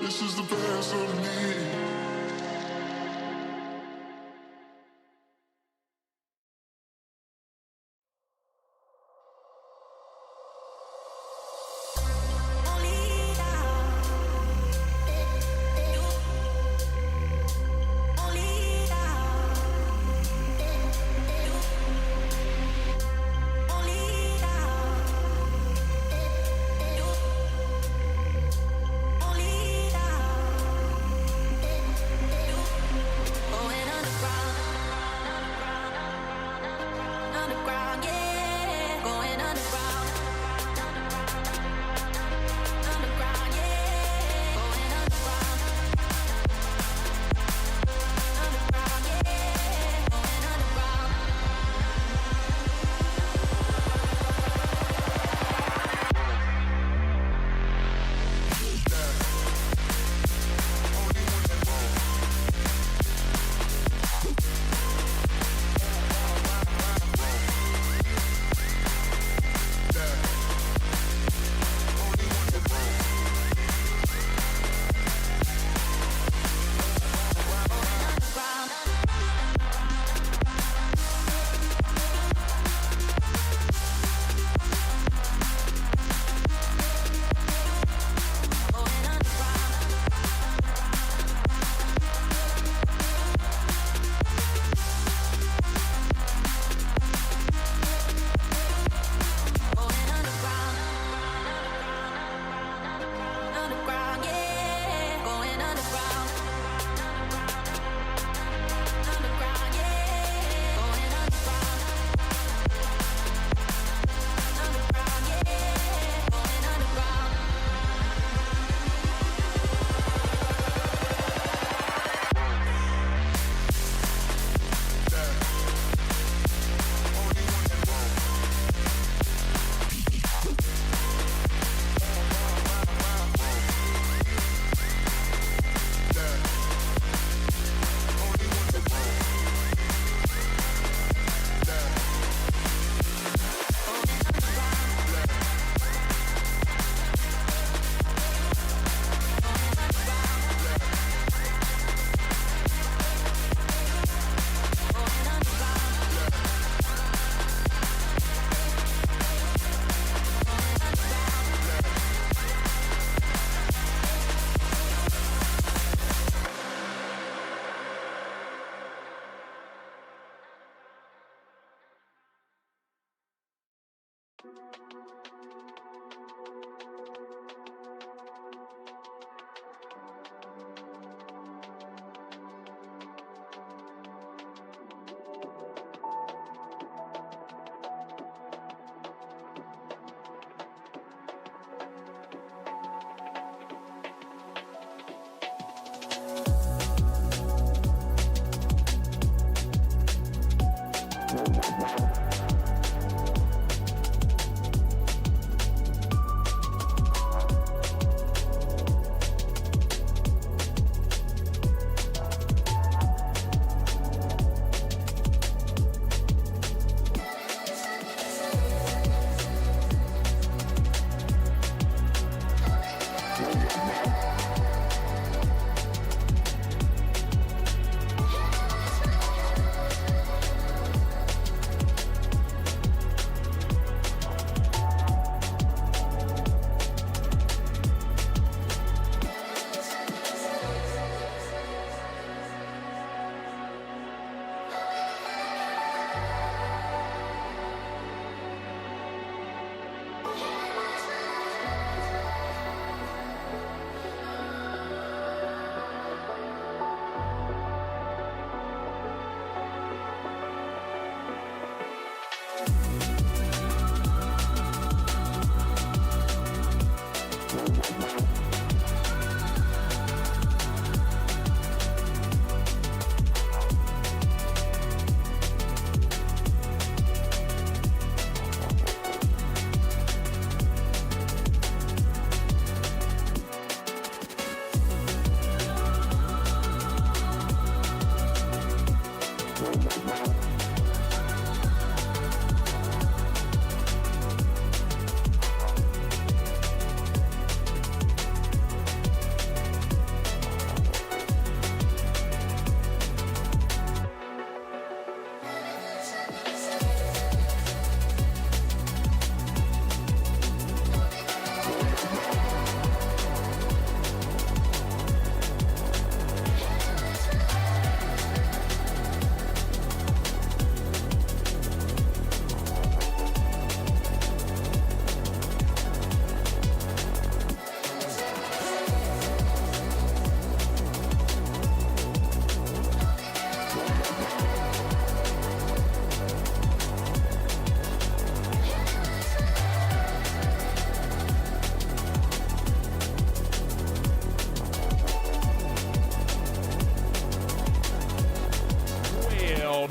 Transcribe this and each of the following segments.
This is the best of me.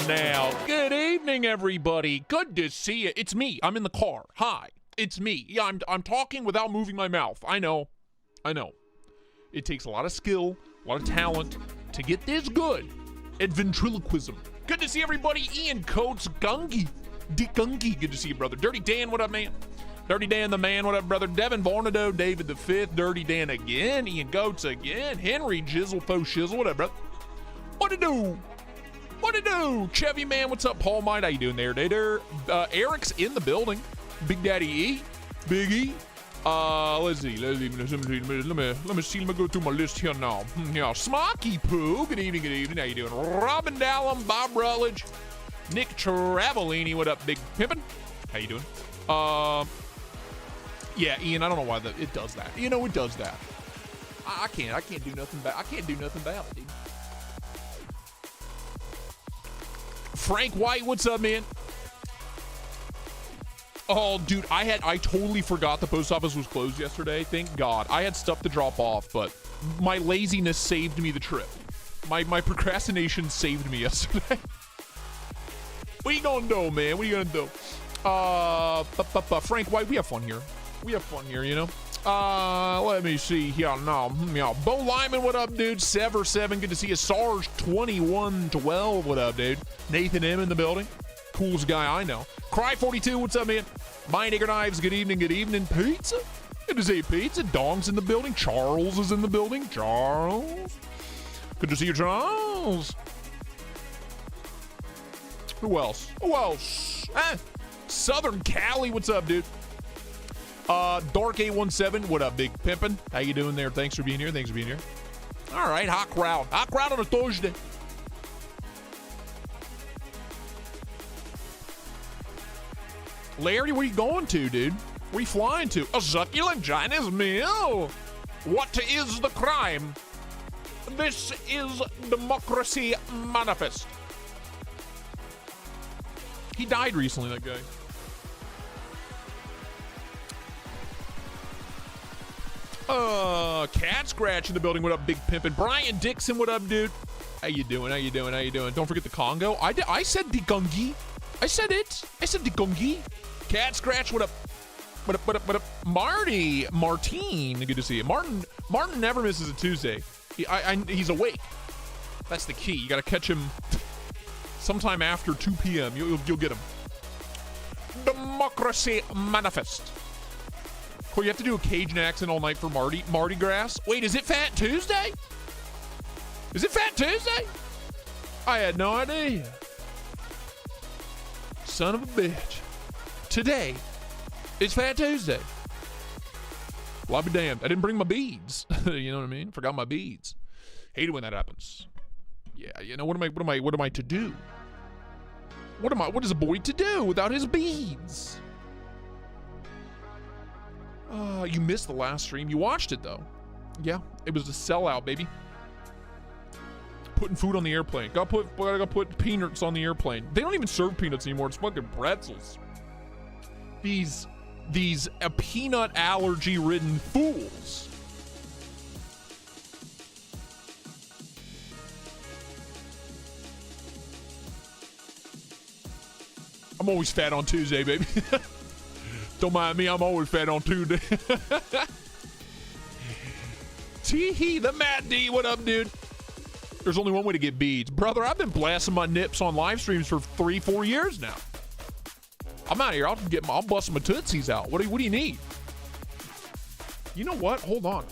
now. Good evening, everybody. Good to see you. It's me. I'm in the car. Hi. It's me. Yeah, I'm talking without moving my mouth. I know. It takes a lot of skill, a lot of talent to get this good at ventriloquism. Good to see everybody. Ian Coates, Gungy. Dick Gungy. Good to see you, brother. Dirty Dan, what up, man? Dirty Dan the man, what up, brother? Devin Vornado, David the Fifth, Dirty Dan again, Ian Goats again, Henry Jizzle, Faux Shizzle, what up, brother? What to do? What to do? Chevy man, what's up? Paul Might, how you doing there? Eric's in the building. Big Daddy E, Big E. Let's see. Let me see. Let me go through my list here now. Yeah, Smoky Poo. Good evening. How you doing? Robin Dallum, Bob Rutledge, Nick Travellini. What up, Big Pimpin'? How you doing? Yeah, Ian. I don't know why it does that. You know, it does that. I can't do nothing about. I can't do nothing about it, dude. Frank White, what's up, man? Oh, dude, I totally forgot the post office was closed yesterday. Thank God. I had stuff to drop off, but my laziness saved me the trip. My procrastination saved me yesterday. What you gonna do, man? What you gonna do? Frank White, we have fun here. You know? Let me see here now. Yeah, Bo Lyman, what up, dude? Sever7, good to see you. Sarge2112, what up, dude? Nathan M in the building. Coolest guy I know. Cry42, what's up, man? Mind Acre Knives, good evening. Pizza? Good to see you, Pizza. Dong's in the building. Charles is in the building. Charles. Good to see you, Charles. Who else? Southern Cali, what's up, dude? Dark817, what up, Big Pimpin'? How you doing there? Thanks for being here. All right, hot crowd on a Thursday. Larry, where you going to, dude? Where you flying to? A succulent Chinese meal. What is the crime? This is democracy manifest. He died recently, that guy. Cat Scratch in the building. What up, Big Pimpin'? Brian Dixon, what up, dude? How you doing? Don't forget the Congo. I said Digongi. I said Digongi. Cat Scratch, what up? What up? Martine, good to see you. Martin never misses a Tuesday. He's awake. That's the key. You gotta catch him sometime after 2 p.m. You'll get him. Democracy manifest. Cool, you have to do a Cajun accent all night for Mardi Gras. Wait, is it Fat Tuesday? I had no idea. Son of a bitch. Today, it's Fat Tuesday. Well, I'll be damned. I didn't bring my beads. You know what I mean? Forgot my beads. Hate it when that happens. Yeah, you know, what am I to do? What is a boy to do without his beads? You missed the last stream. You watched it, though. Yeah, it was a sellout, baby. Putting food on the airplane. Gotta put peanuts on the airplane. They don't even serve peanuts anymore. It's fucking pretzels. These peanut allergy-ridden fools. I'm always fat on Tuesday, baby. Don't mind me, I'm always fat on Tuesday. Tee-hee, the Matt D, what up, dude? There's only one way to get beads. Brother, I've been blasting my nips on live streams for 3-4 years now. I'm out here, I'll bust my tootsies out. What do you need? You know what? Hold on.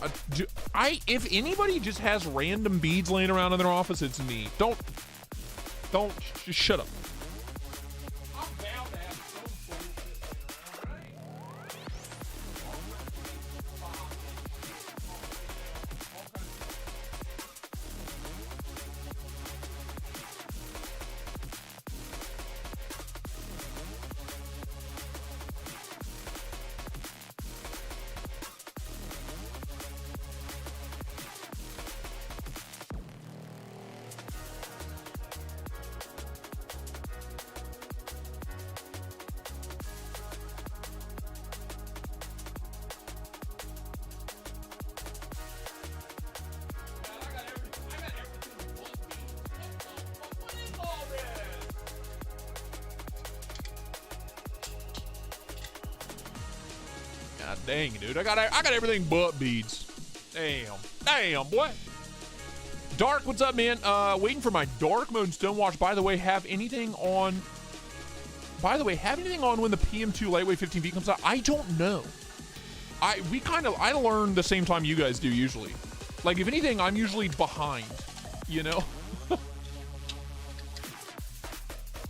If anybody just has random beads laying around in their office, it's me. Don't, just shut up. dang, dude. I got everything but beads. Damn, boy. Dark, what's up, man? Waiting for my dark mode stonewash. By the way, have anything on when the PM2 lightweight 15V comes out? I don't know. I learn the same time you guys do usually. Like, if anything, I'm usually behind, you know?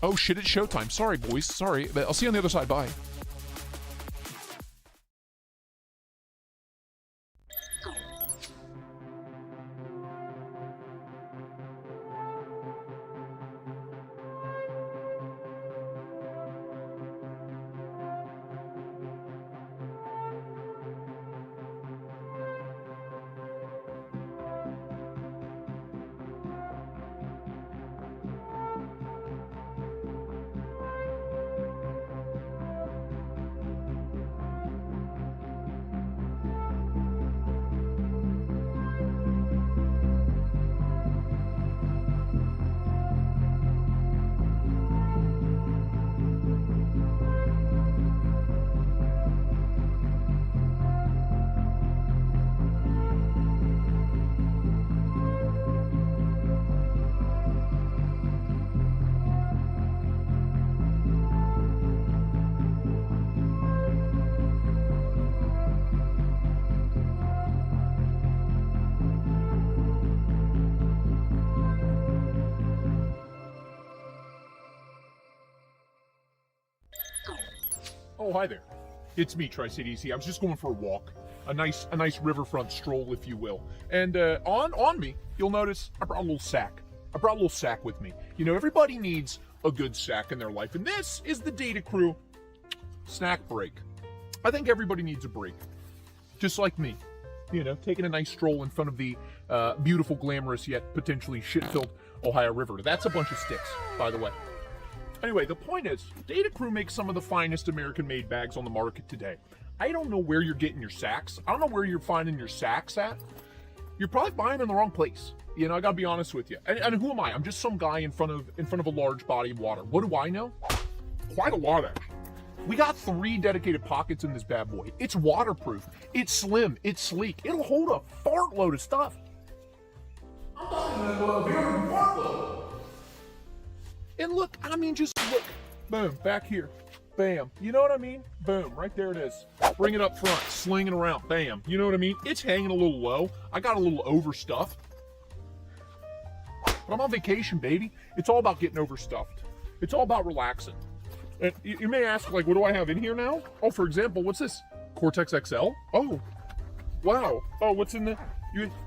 Oh shit, it's showtime. Sorry, boys. Sorry. I'll see you on the other side. Bye. Oh, hi there. It's me, Tristate EC. I was just going for a walk. A nice riverfront stroll, if you will. And on me, you'll notice I brought a little sack. I brought a little sack with me. You know, everybody needs a good sack in their life, and this is the Data Crew snack break. I think everybody needs a break. Just like me. You know, taking a nice stroll in front of the beautiful, glamorous, yet potentially shit-filled Ohio River. That's a bunch of sticks, by the way. Anyway, the point is, Data Crew makes some of the finest American-made bags on the market today. I don't know where you're getting your sacks. I don't know where you're finding your sacks at. You're probably buying in the wrong place. You know, I gotta be honest with you. And who am I? I'm just some guy in front of a large body of water. What do I know? Quite a lot, actually. We got 3 dedicated pockets in this bad boy. It's waterproof. It's slim. It's sleek. It'll hold a fart load of stuff. I'm talking about a very fart load. And look, I mean, just look. Boom, back here. Bam. You know what I mean? Boom, right there it is. Bring it up front, sling it around. Bam. You know what I mean? It's hanging a little low. I got a little overstuffed. But I'm on vacation, baby. It's all about getting overstuffed. It's all about relaxing. And you may ask, like, what do I have in here now? Oh, for example, what's this? Cortex XL? Oh, wow. Oh, what's in the...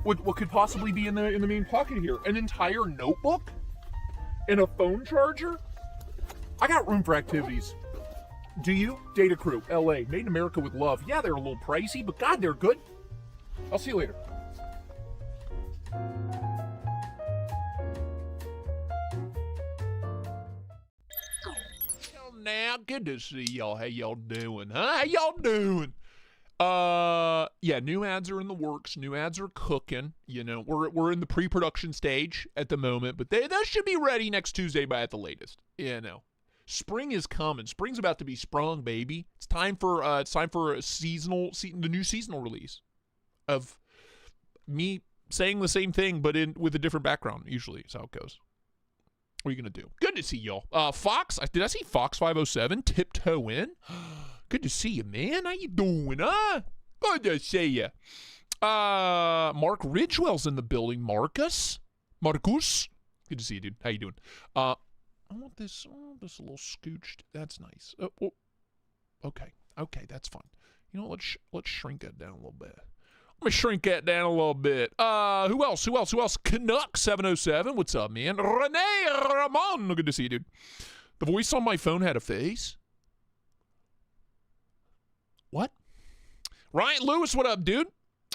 What could possibly be in the main pocket here? An entire notebook? And a phone charger? I got room for activities. Do you? Data Crew, LA, made in America with love. Yeah, they're a little pricey, but God, they're good. I'll see you later. Well, now, good to see y'all. How y'all doing, huh? How y'all doing? Yeah, new ads are in the works. New ads are cooking. You know, we're in the pre-production stage at the moment, but they should be ready next Tuesday by at the latest. You know, spring is coming. Spring's about to be sprung, baby. It's time for the new seasonal release of me saying the same thing, but with a different background. Usually, is how it goes. What are you gonna do? Good to see y'all. Fox, did I see Fox 507 tiptoe in? Good to see you, man. How you doing, huh? Good to see you. Mark Ridgewell's in the building. Marcus? Good to see you, dude. How you doing? I want this a little scooched. That's nice. Oh, okay, that's fine. You know, let's shrink that down a little bit. Let me shrink that down a little bit. Who else? Canuck 707. What's up, man? Rene Ramon. Good to see you, dude. The voice on my phone had a face. What? Ryan Lewis, what up, dude?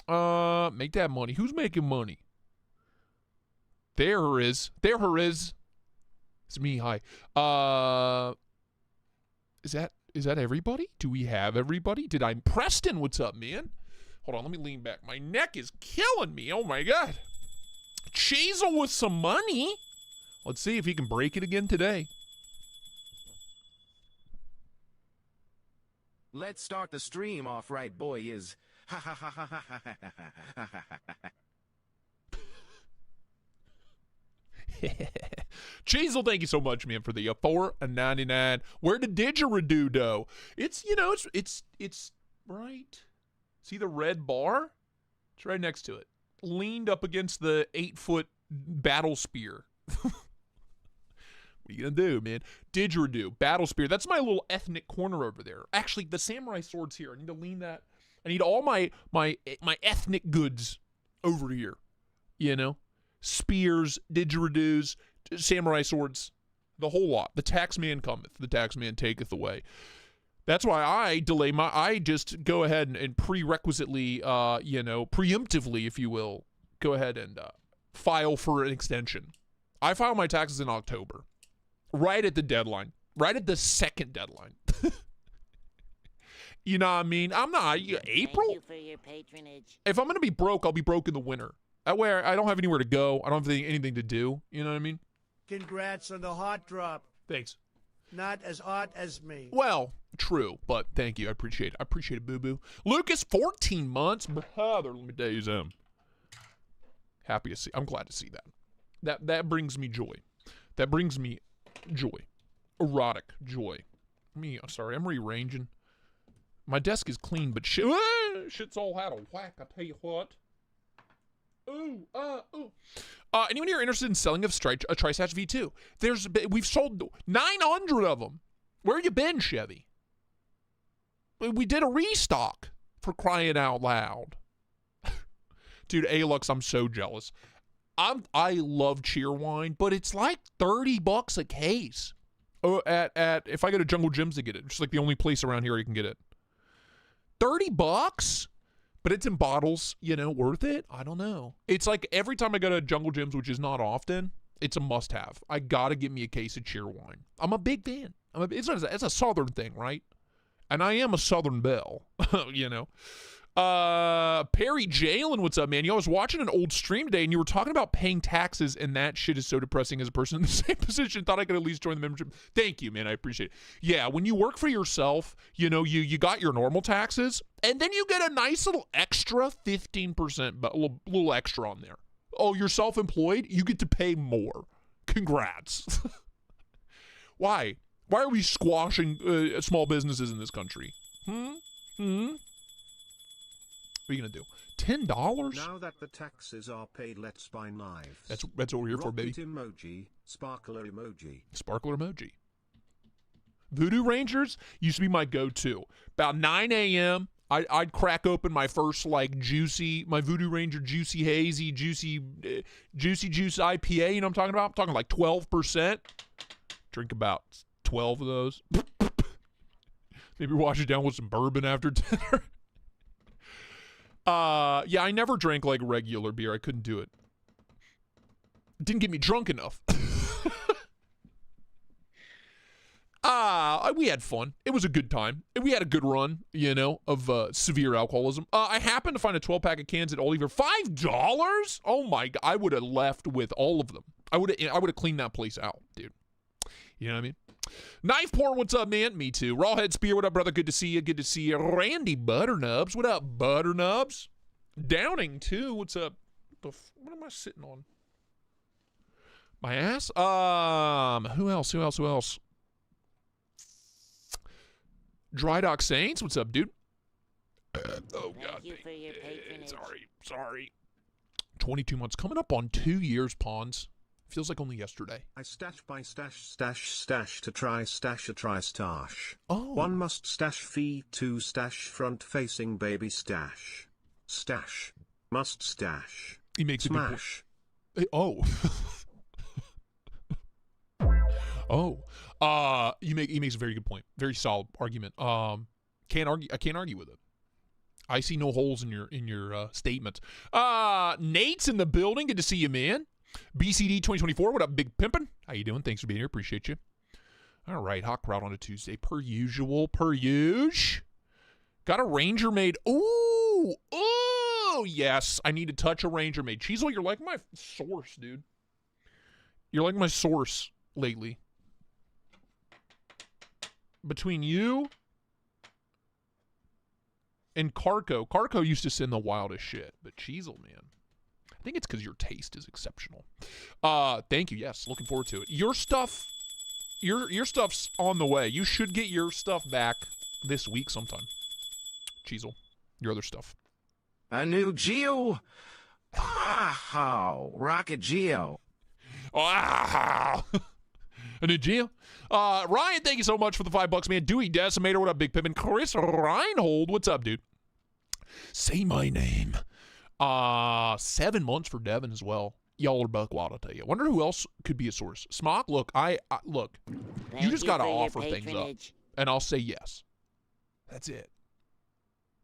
Make that money. Who's making money? There her is. It's me. Hi. Is that everybody? Do we have everybody? Preston, what's up, man? Hold on, let me lean back. My neck is killing me. Oh my God. Cheezel with some money. Let's see if he can break it again today. Let's start the stream off right, boys. Ha ha ha ha ha ha ha ha ha ha ha. Cheezel, thank you so much, man, for the $4.99. Where did didgeridoo go? It's, you know, it's right. See the red bar? It's right next to it. Leaned up against the 8-foot battle spear. What are you gonna do, man? Didgeridoo, battle spear. That's my little ethnic corner over there. Actually, the samurai sword's here. I need to lean that. I need all my ethnic goods over here. You know? Spears, didgeridoos, samurai swords, the whole lot. The tax man cometh, the tax man taketh away. That's why I just go ahead and prerequisitely, preemptively, if you will, go ahead and file for an extension. I file my taxes in October, right at the deadline, right at the second deadline. You know what I mean? I'm not, April? Thank you for your patronage. If I'm going to be broke, I'll be broke in the winter. That way I don't have anywhere to go. I don't have anything to do. You know what I mean? Congrats on the hot drop. Thanks. Not as hot as me. Well, true, but thank you. I appreciate it. I appreciate it, boo-boo. Lucas, 14 months. Brother, let me tell you something. Happy to see. I'm glad to see that. That brings me joy. That brings me joy. Erotic joy. Sorry, I'm rearranging. My desk is clean, but shit's all out of whack, I tell you what. Ooh. Anyone here interested in selling a Tristate V2? We've sold 900 of them. Where you been, Chevy? We did a restock, for crying out loud. Dude, Alux, I'm so jealous. I love Cheerwine, but it's like $30 a case. Oh, if I go to Jungle Gyms to get it, it's like the only place around here you can get it. $30? But it's in bottles, you know, worth it? I don't know. It's like every time I go to Jungle Gyms, which is not often, it's a must-have. I gotta get me a case of Cheerwine. I'm a big fan. It's a Southern thing, right? And I am a Southern belle, you know. Perry Jalen, what's up, man? I was watching an old stream today, and you were talking about paying taxes, and that shit is so depressing as a person in the same position. Thought I could at least join the membership. Thank you, man. I appreciate it. Yeah, when you work for yourself, you know, you got your normal taxes, and then you get a nice little extra 15%, but a little extra on there. Oh, you're self-employed? You get to pay more. Congrats. Why? Why are we squashing small businesses in this country? What are you gonna do? $10? Now that the taxes are paid, let's buy knives. That's what we're here for, baby. Rocket emoji, sparkler emoji. Sparkler emoji. Voodoo Rangers used to be my go-to. About 9 a.m., I'd crack open my first my Voodoo Ranger juicy hazy, juicy juice IPA. You know what I'm talking about? I'm talking like 12%. Drink about 12 of those. Maybe wash it down with some bourbon after dinner. Yeah, I never drank like regular beer. I couldn't do it. It didn't get me drunk enough. We had fun. It was a good time. We had a good run, you know, of severe alcoholism. I happened to find a 12-pack of cans at Aldi for $5. Oh my God, I would have left with all of them. I would have cleaned that place out, dude. You know what I mean? Knife Porn, what's up, man? Me too. Rawhead Spear, what up, brother? Good to see you. Good to see you. Randy Butternubs, what up, Butternubs? Downing, too. What's up? What am I sitting on? My ass? Who else? Dry Dock Saints, what's up, dude? Oh, God. Thank you for your patronage. Sorry. 22 months. Coming up on 2 years, Pawns. Feels like only yesterday. I stash by stash to try stash a try stash. Oh. 1 must stash fee, 2 stash front facing baby stash. Stash. Must stash. He makes Smash. a good point. He makes a very good point. Very solid argument. I can't argue with it. I see no holes in your statement. Nate's in the building. Good to see you, man. BCD 2024, what up, Big Pimpin'? How you doing? Thanks for being here. Appreciate you. All right, hot crowd on a Tuesday. Per usual. Got a Ranger made. Ooh, yes. I need to touch a Ranger made. Cheezel, you're like my source, dude. You're like my source lately. Between you And Carco used to send the wildest shit. But Cheezel, man. I think it's because your taste is exceptional. Thank you. Yes, looking forward to it. Your stuff, your stuff's on the way. You should get your stuff back this week sometime. Cheezel, your other stuff. A new Geo? Wow, Rocket Geo. Wow. A new Geo. Ryan, thank you so much for the $5, man. Dewey Decimator, what up, Big Pippin? Chris Reinhold, what's up, dude? Say my name. 7 months for Devin as well. Y'all are buck wild, I'll tell you. Wonder who else could be a source. Smock, look, look. You just gotta offer things up, and I'll say yes. That's it.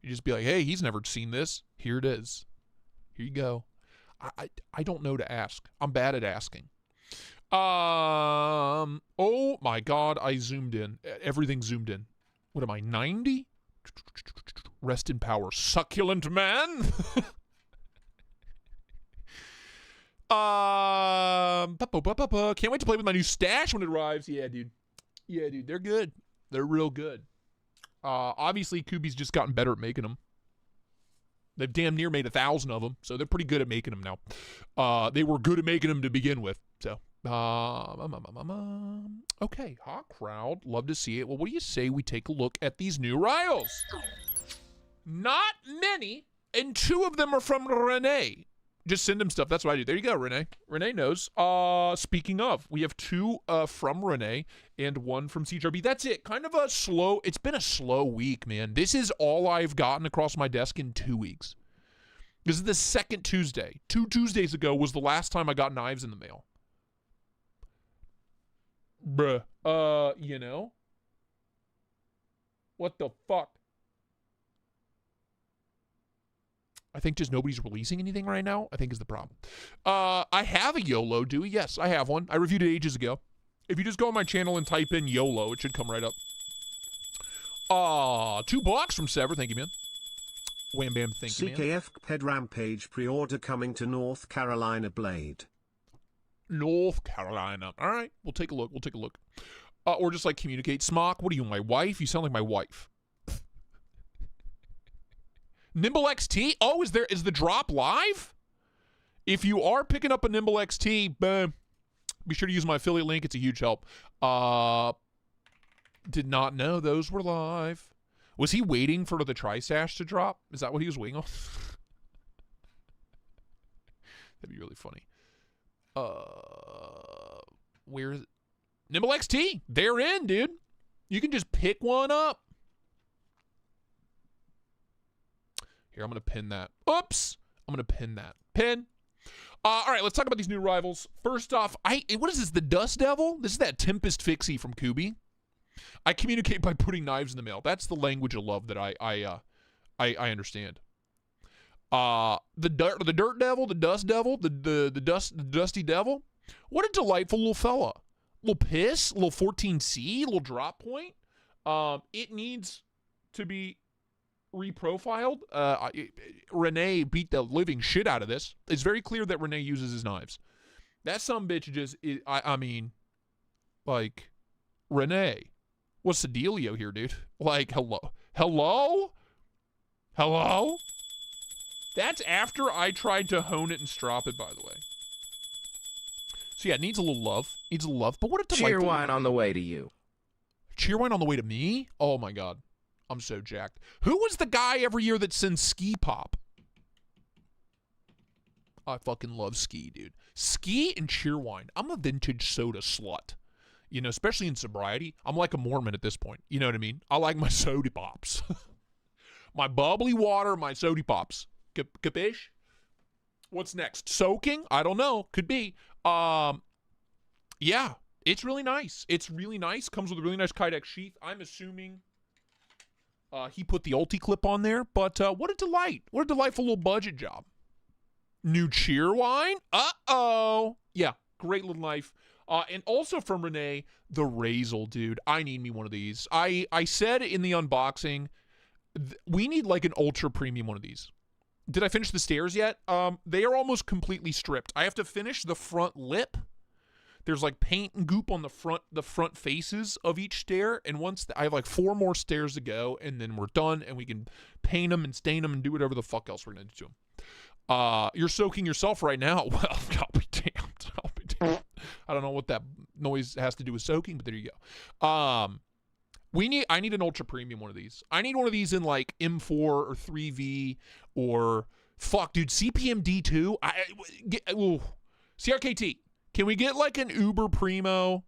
You just be like, hey, he's never seen this. Here it is. Here you go. I don't know to ask. I'm bad at asking. Oh my God, I zoomed in. Everything zoomed in. What am I, 90? Rest in power, succulent man. Can't wait to play with my new stash when it arrives. Yeah, dude. Yeah, dude. They're good. They're real good. Obviously, Kubi's just gotten better at making them. They've damn near made 1,000 of them, so they're pretty good at making them now. They were good at making them to begin with. So, okay, hot crowd. Love to see it. Well, what do you say we take a look at these new Riles? Not many, and 2 of them are from Renee. Just send him stuff. That's what I do. There you go, Renee. Renee knows. Speaking of, we have 2 from Renee and 1 from CHRB. That's it. Kind of a slow. It's been a slow week, man. This is all I've gotten across my desk in 2 weeks. This is the second Tuesday. 2 Tuesdays ago was the last time I got knives in the mail. Bruh. You know? What the fuck? I think just nobody's releasing anything right now, I think is the problem. I have a YOLO, Dewey. Yes, I have one. I reviewed it ages ago. If you just go on my channel and type in YOLO, it should come right up. $2 from Sever. Thank you, man. Wham bam, thank you, man. CKF Ped Rampage pre-order coming to North Carolina Blade. North Carolina. All right, we'll take a look. We'll take a look. Or just like communicate. Smock, what are you, my wife? You sound like my wife. Nimble XT? Oh, is the drop live? If you are picking up a Nimble XT, be sure to use my affiliate link. It's a huge help. Did not know those were live. Was he waiting for the Tri-Stash to drop? Is that what he was waiting on? That'd be really funny. Where is it? Nimble XT. They're in, dude. You can just pick one up. Here, I'm going to pin that. Oops. I'm going to pin that. Pin. All right, let's talk about these new rivals. First off, what is this, the Dust Devil? This is that Tempest Fixie from Kubi. I communicate by putting knives in the mail. That's the language of love that I understand. The Dirt Devil, the Dust Devil, the Dusty Devil. What a delightful little fella. Little piss, little 14C, little drop point. It needs to be reprofiled. Renee beat the living shit out of this. It's very clear that Renee uses his knives. That sumbitch just, I mean, like, Renee, what's the dealio here, dude? Like, hello? That's after I tried to hone it and strop it, by the way. So yeah, it needs a little love. But what a delightful... Cheerwine on the way to you. Cheerwine on the way to me? Oh my God. I'm so jacked. Who was the guy every year that sends Ski Pop? I fucking love Ski, dude. Ski and Cheerwine. I'm a vintage soda slut. You know, especially in sobriety. I'm like a Mormon at this point. You know what I mean? I like my soda pops. My bubbly water, my soda pops. Capiche? What's next? Soaking? I don't know. Could be. Yeah. It's really nice. Comes with a really nice Kydex sheath. I'm assuming... he put the ulti clip on there, but what a delight. What a delightful little budget job. New Cheerwine. Uh-oh. Yeah, great little knife. And also from Renee, the Razel, dude. I need me one of these. I said in the unboxing, we need like an ultra premium one of these. Did I finish the stairs yet? They are almost completely stripped. I have to finish the front lip. there's like paint and goop on the front faces of each stair, and once I have like 4 more stairs to go, and then we're done, and we can paint them and stain them and do whatever the fuck else we're gonna do to them. You're soaking yourself right now. Well, I'll be damned. I'll be damned. I don't know what that noise has to do with soaking, but there you go. I need an ultra premium one of these. I need one of these in like M4 or 3V or fuck, dude, CPM D2. CRKT. Can we get like an Uber Primo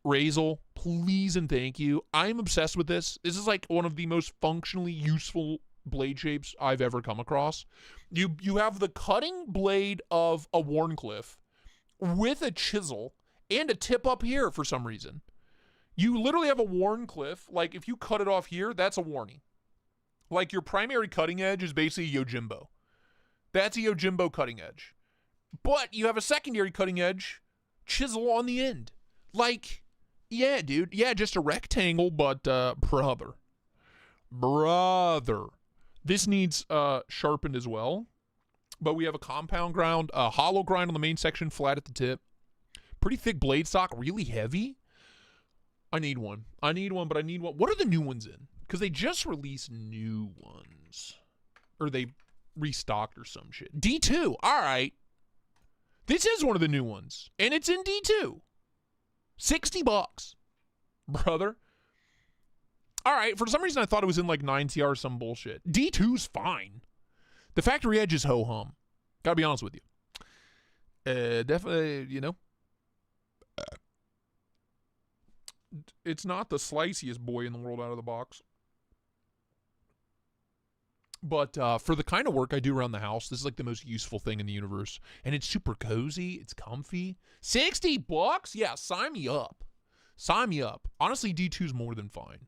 Razel, please and thank you? I'm obsessed with this. This is like one of the most functionally useful blade shapes I've ever come across. You have the cutting blade of a Wharncliffe with a chisel and a tip up here for some reason. You literally have a Wharncliffe. Like, if you cut it off here, that's a Warnie. Like, your primary cutting edge is basically a Yojimbo. That's a Yojimbo cutting edge. But you have a secondary cutting edge chisel on the end. Like, yeah, dude. Yeah, just a rectangle, but, brother. This needs, sharpened as well. But we have a compound grind, a hollow grind on the main section, flat at the tip. Pretty thick blade stock, really heavy. I need one, but I need one. What are the new ones in? Because they just released new ones. Or they restocked or some shit. D2, all right. This is one of the new ones. And it's in D2. $60, brother. All right, for some reason I thought it was in like 9TR or some bullshit. D2's fine. The factory edge is ho-hum. Gotta be honest with you. Definitely, you know. It's not the sliciest boy in the world out of the box. But for the kind of work I do around the house, this is like the most useful thing in the universe. And it's super cozy. It's comfy. $60? Yeah, sign me up. Sign me up. Honestly, D2's more than fine.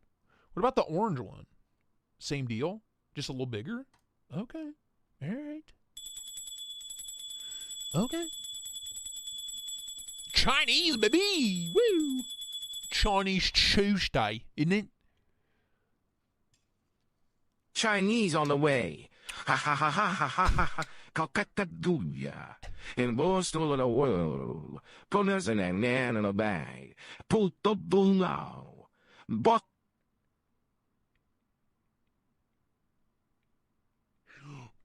What about the orange one? Same deal? Just a little bigger? Okay. All right. Okay. Chinese, baby! Woo! Chinese Tuesday, isn't it? Chinese on the way. Ha ha ha ha ha ha ha ha. Cockatadooya. In most of the world. Pullers and a man in a bag. Puto now. But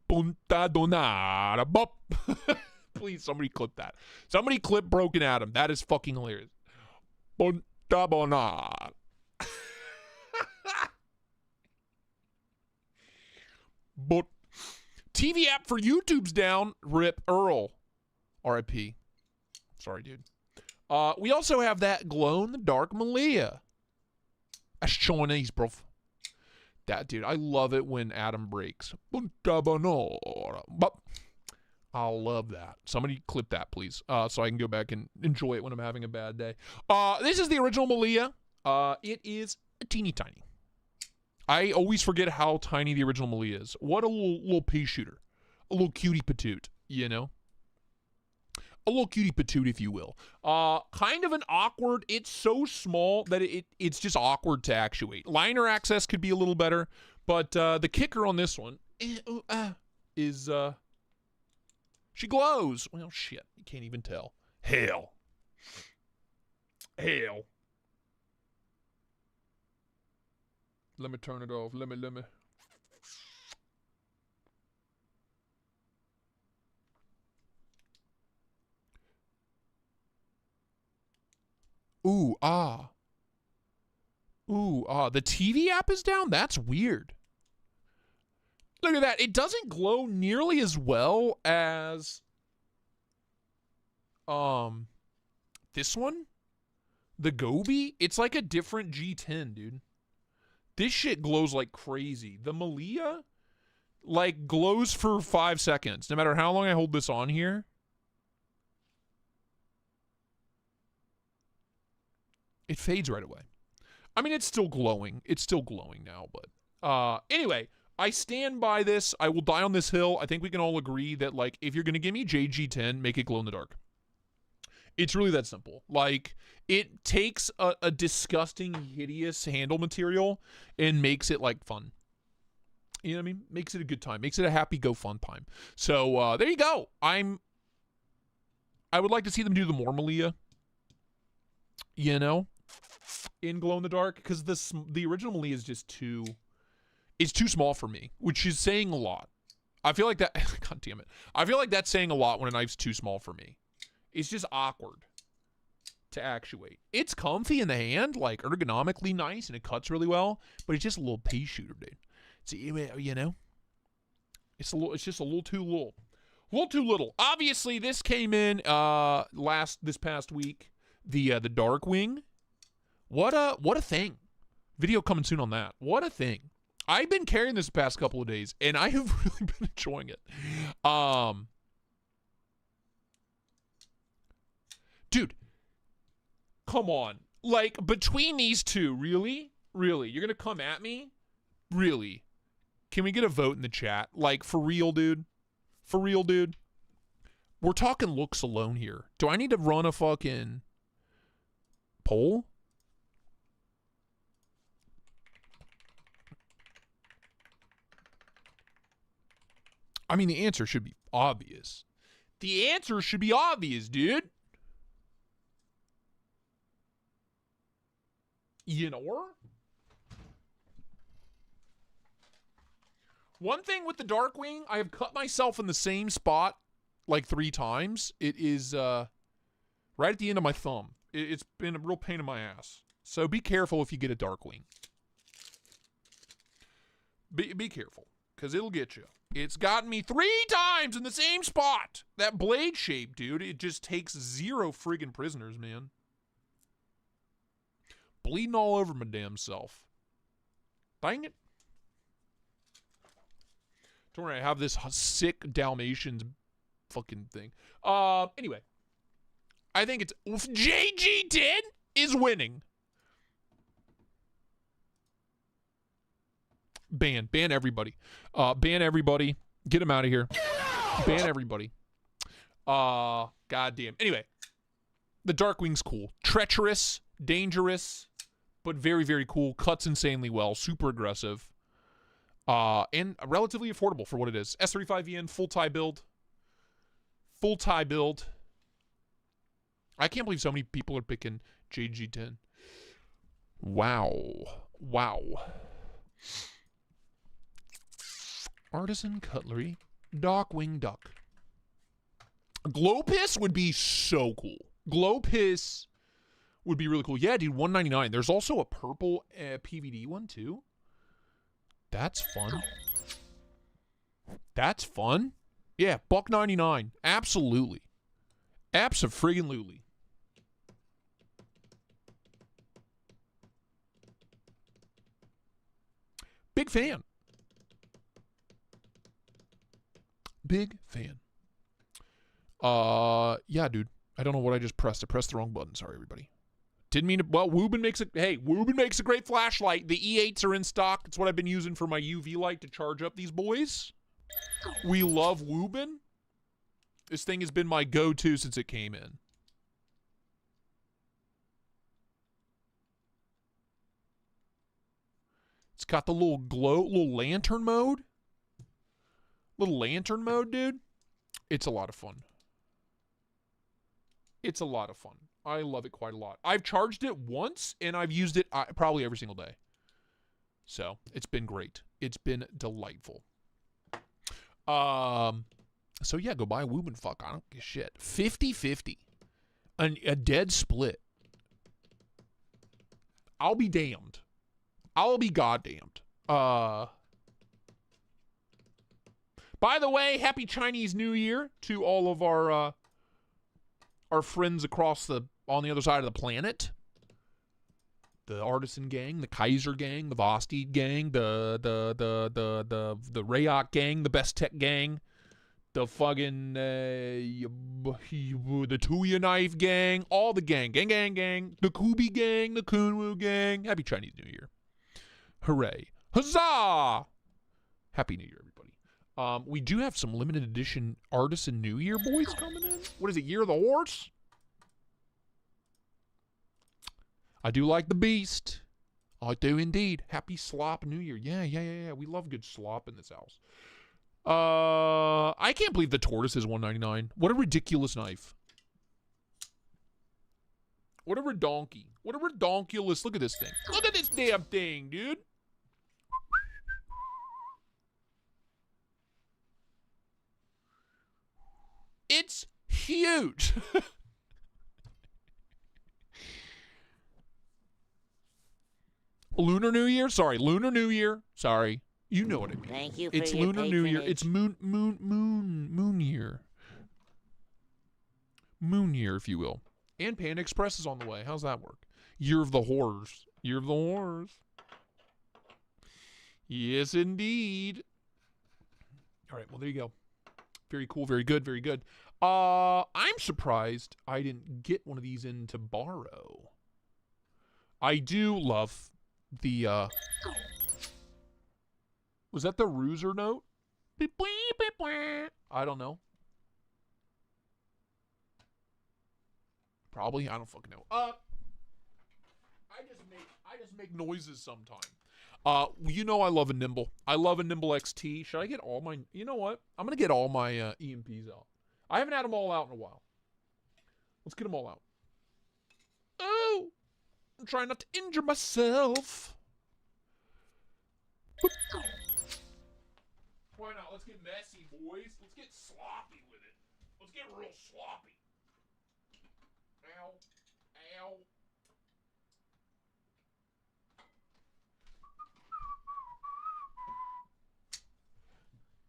Punta Donara Bop. Please, somebody clip that. Somebody clip Broken Adam. That is fucking hilarious. Punta Donara. But TV app for YouTube's down. Rip Earl. RIP. Sorry, dude. We also have that glow-in-the-dark Malia. That's Chinese, bro. That, dude, I love it when Adam breaks. I'll love that. Somebody clip that, please, so I can go back and enjoy it when I'm having a bad day. This is the original Malia. It is teeny tiny. I always forget how tiny the original Malia is. What a little pea shooter. A little cutie patoot, you know? A little cutie patoot, if you will. Kind of an awkward, it's so small that it's just awkward to actuate. Liner access could be a little better, but the kicker on this one is she glows. Well, shit, you can't even tell. Hell. Let me turn it off. Let me. Ooh, ah. The TV app is down? That's weird. Look at that. It doesn't glow nearly as well as this one. The Gobi. It's like a different G10, dude. This shit glows like crazy. The Malia, like, glows for 5 seconds. No matter how long I hold this on here. It fades right away. I mean, it's still glowing. It's still glowing now, but anyway, I stand by this. I will die on this hill. I think we can all agree that, like, if you're going to give me JG10, make it glow in the dark. It's really that simple. Like, it takes a disgusting, hideous handle material and makes it, like, fun. You know what I mean? Makes it a good time. Makes it a happy go fun time. So, there you go. I would like to see them do the more Malia. you know, in glow in the dark, because the original Malia is just too, it's too small for me, which is saying a lot. I feel like that, God damn it. I feel like that's saying a lot when a knife's too small for me. It's just awkward to actuate. It's comfy in the hand, like ergonomically nice, and it cuts really well, but it's just a little pea shooter, dude. So, you know, it's just a little too little. A little too little. Obviously, this came in this past week. The Darkwing. What a thing. Video coming soon on that. What a thing. I've been carrying this the past couple of days, and I have really been enjoying it. Dude, come on. Like, between these two, really? Really? You're going to come at me? Really? Can we get a vote in the chat? Like, for real, dude? For real, dude? We're talking looks alone here. Do I need to run a fucking poll? I mean, the answer should be obvious. The answer should be obvious, dude. You know? One thing with the Darkwing, I have cut myself in the same spot like 3 times. It is right at the end of my thumb. It's been a real pain in my ass. So be careful if you get a Darkwing. Be careful, because it'll get you. It's gotten me 3 times in the same spot. That blade shape, dude, it just takes 0 friggin' prisoners, man. Bleeding all over my damn self. Dang it. Don't worry, I have this sick Dalmatians fucking thing. Anyway. I think it's... JG10 is winning. Ban everybody. Ban everybody. Get him out of here. Ban everybody. Goddamn. Anyway. The Darkwing's cool. Treacherous. Dangerous. But very, very cool. Cuts insanely well. Super aggressive. And relatively affordable for what it is. S35VN, full tie build. Full tie build. I can't believe so many people are picking JG10. Wow. Wow. Artisan cutlery. Darkwing duck. Glow piss would be so cool. Glow piss would be really cool. Yeah, dude, $199. There's also a purple PVD one, too. That's fun. That's fun. Yeah, $1.99. Absolutely. Abso-friggin-lutely. Big fan. Big fan. Yeah, dude. I don't know what I just pressed. I pressed the wrong button. Sorry, everybody. Didn't mean to. Well, Woobin makes it. Hey, Woobin makes a great flashlight. The E8s are in stock. It's what I've been using for my UV light to charge up these boys. We love Woobin. This thing has been my go-to since it came in. It's got the little glow, little lantern mode. Little lantern mode, dude. It's a lot of fun. It's a lot of fun. I love it quite a lot. I've charged it once, and I've used it probably every single day. So, it's been great. It's been delightful. So, yeah, go buy a Woobin fuck. I don't give a shit. 50-50. A dead split. I'll be damned. I'll be goddamned. By the way, happy Chinese New Year to all of our friends on the other side of the planet. The Artisan Gang, the Kaiser Gang, the Vosteed Gang, the Rayok Gang, the Best Tech Gang, the fucking the Tuya Knife Gang, all the gang, the Kubi Gang, the Kunwu Gang. Happy Chinese New Year. Hooray. Huzzah! Happy New Year, everybody. We do have some limited edition Artisan New Year boys coming in. What is it, Year of the Horse? I do like the Beast. I do indeed. Happy Slop New Year. Yeah. We love good slop in this house. I can't believe the Tortoise is $199. What a ridiculous knife. What a redonky. What a redonkulous. Look at this thing. Look at this damn thing, dude. It's huge. Lunar New Year? Sorry, Lunar New Year. Sorry. You know what I mean. Thank you for It's your Lunar New Year. patronage. It's moon year. Moon year, if you will. And Panda Express is on the way. How's that work? Year of the Horrors. Year of the Horrors. Yes, indeed. All right, well, there you go. Very cool, very good, very good. I'm surprised I didn't get one of these in to borrow. I do love the, was that the Rooser note? I don't know. Probably. I don't fucking know. I just make noises sometimes. You know I love a Nimble. I love a Nimble XT. Should I get all my... You know what? I'm going to get all my EMPs out. I haven't had them all out in a while. Let's get them all out. Oh! I'm trying not to injure myself. Why not? Let's get messy, boys. Let's get sloppy with it. Let's get real sloppy. Ow. Ow.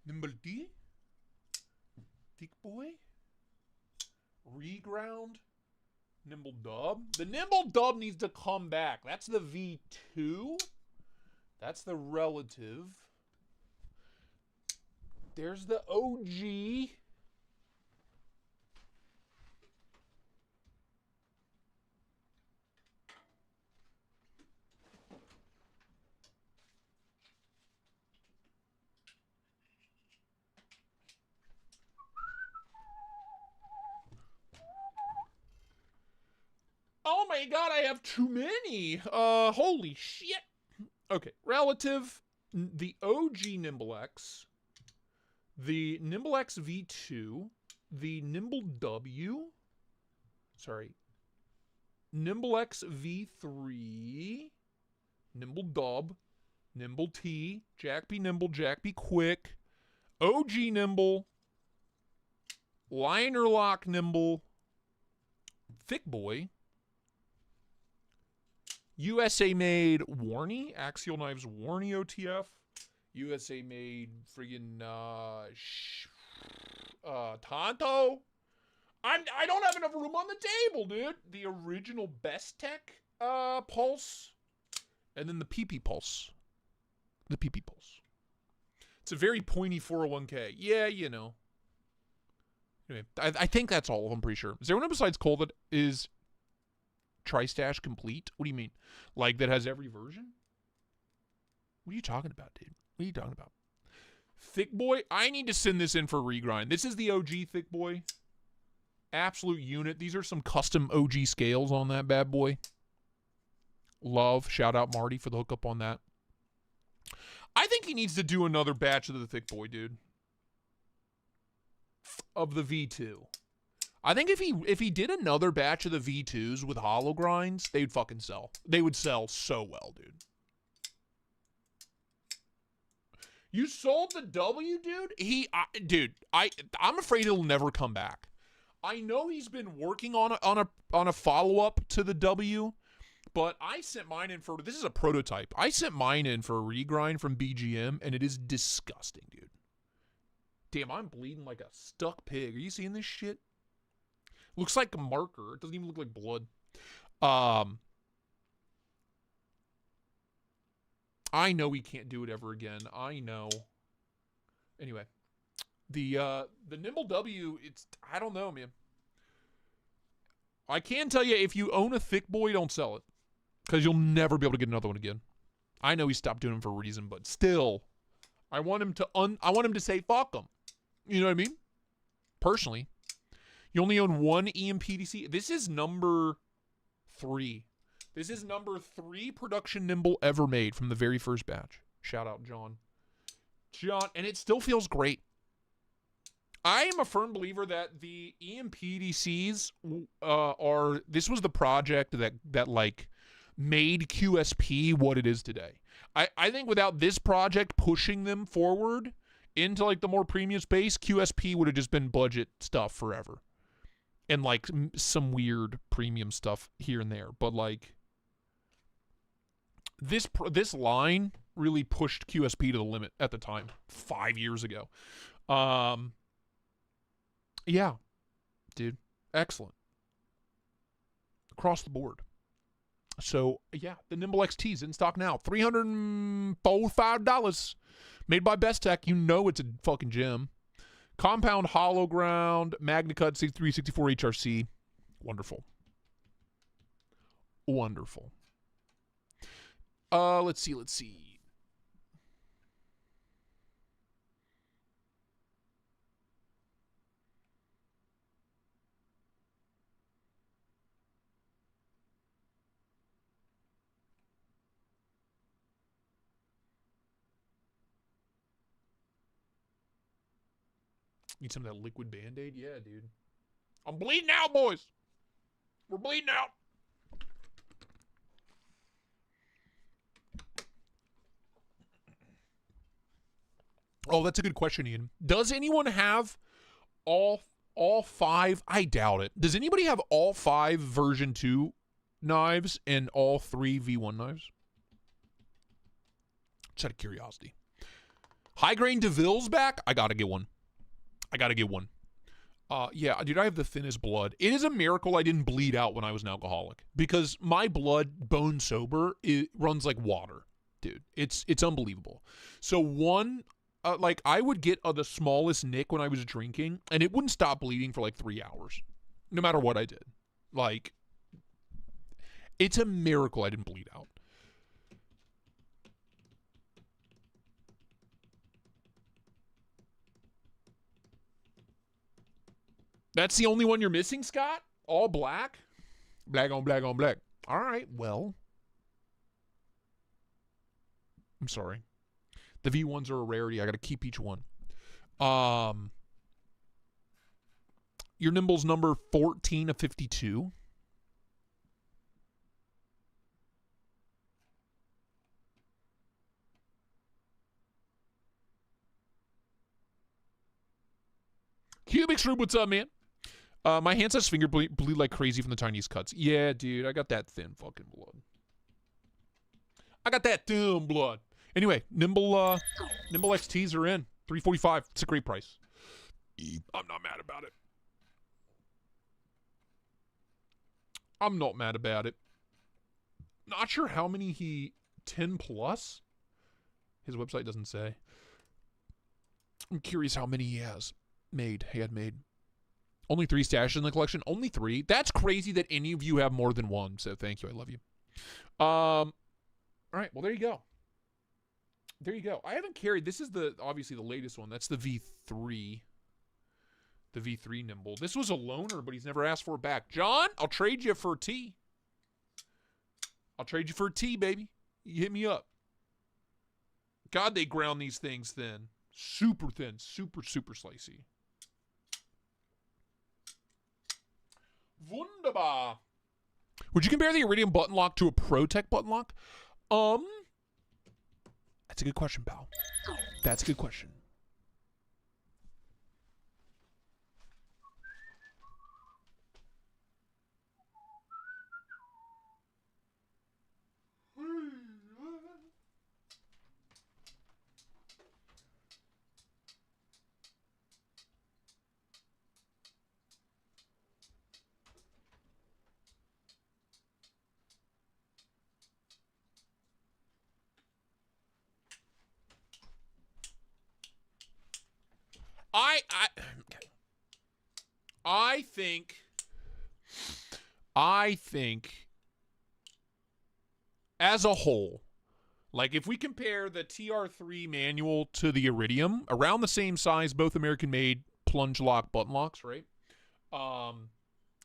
Nimble D? Thick boy? Reground? Nimble Dub? The Nimble Dub needs to come back. That's the V2. That's the relative. There's the OG. Oh my god, I have too many. Holy shit. Okay, relative, the OG Nimble X, the Nimble X V2, the Nimble W, sorry, Nimble X V3, Nimble Dub, Nimble T, Jack Be Nimble, Jack Be Quick, OG Nimble, Liner Lock Nimble, Thick Boy, USA made Warney, Axial Knives Warney OTF, USA made friggin' Tonto. I don't have enough room on the table, dude. The original Best Tech Pulse, and then the PP Pulse. The PP Pulse. It's a very pointy 401k. Yeah, you know. Anyway, I think that's all of them, I'm pretty sure. Is there one besides Cole that is Tristash complete? What do you mean? Like that has every version? What are you talking about, dude? What are you talking about? Thick Boy? I need to send this in for regrind. This is the OG Thick Boy. Absolute unit. These are some custom OG scales on that bad boy. Love. Shout out Marty for the hookup on that. I think he needs to do another batch of the Thick Boy, dude. Of the V2. I think if he did another batch of the V2s with hollow grinds, they'd fucking sell. They would sell so well, dude. You sold the W, dude? I'm afraid it'll never come back. I know he's been working on a follow-up to the W, but I sent mine in for, this is a prototype. I sent mine in for a regrind from BGM, and it is disgusting, dude. Damn, I'm bleeding like a stuck pig. Are you seeing this shit? Looks like a marker. It doesn't even look like blood. I know we can't do it ever again. I know. Anyway, the Nimble W, I don't know, man. I can tell you, if you own a Thick Boy, don't sell it, because you'll never be able to get another one again. I know he stopped doing them for a reason, but still, I want him to say fuck them. You know what I mean? Personally. You only own one EMPDC. This is number 3. This is number 3 production Nimble ever made from the very first batch. Shout out, John. And it still feels great. I am a firm believer that the EMPDCs are. This was the project that like made QSP what it is today. I think without this project pushing them forward into like the more premium space, QSP would have just been budget stuff forever, and like some weird premium stuff here and there. But like this line really pushed QSP to the limit at the time, 5 years ago. Yeah, dude, excellent across the board. So yeah, the Nimble XT is in stock now, $345, made by Best Tech. You know it's a fucking gem. Compound hollow ground, MagnaCut C364 HRC, wonderful, wonderful. Let's see. Need some of that liquid Band-Aid? Yeah, dude. I'm bleeding out, boys. We're bleeding out. Oh, that's a good question, Ian. Does anyone have all 5? I doubt it. Does anybody have all 5 version 2 knives and all 3 V1 knives? Just out of curiosity. High grain DeVille's back? I gotta get one. Yeah, dude, I have the thinnest blood. It is a miracle I didn't bleed out when I was an alcoholic, because my blood, bone sober, it runs like water, dude. It's unbelievable. So like I would get the smallest nick when I was drinking, and it wouldn't stop bleeding for like 3 hours, no matter what I did. Like, it's a miracle I didn't bleed out. That's the only one you're missing, Scott? All black? Black on black on black. All right, well. I'm sorry. The V1s are a rarity. I got to keep each one. Your Nimble's number 14 of 52. Cubic Shroom, what's up, man? My hand says finger bleed like crazy from the tiniest cuts. Yeah, dude, I got that thin fucking blood. Anyway, Nimble XTs are in. $345. It's a great price. I'm not mad about it. Not sure how many 10 plus? His website doesn't say. I'm curious how many he had made. Only 3 stashes in the collection. Only 3. That's crazy that any of you have more than one. So thank you. I love you. All right. Well, there you go. I haven't carried. This is obviously the latest one. That's the V3. The V3 Nimble. This was a loaner, but he's never asked for it back. John, I'll trade you for a T. Baby. You hit me up. God, they ground these things thin. Super thin. Super, super slicey. Wunderbar. Would you compare the Iridium button lock to a ProTech button lock? That's a good question, pal. That's a good question. I think as a whole, like if we compare the TR3 manual to the Iridium, around the same size, both American-made plunge lock button locks, right?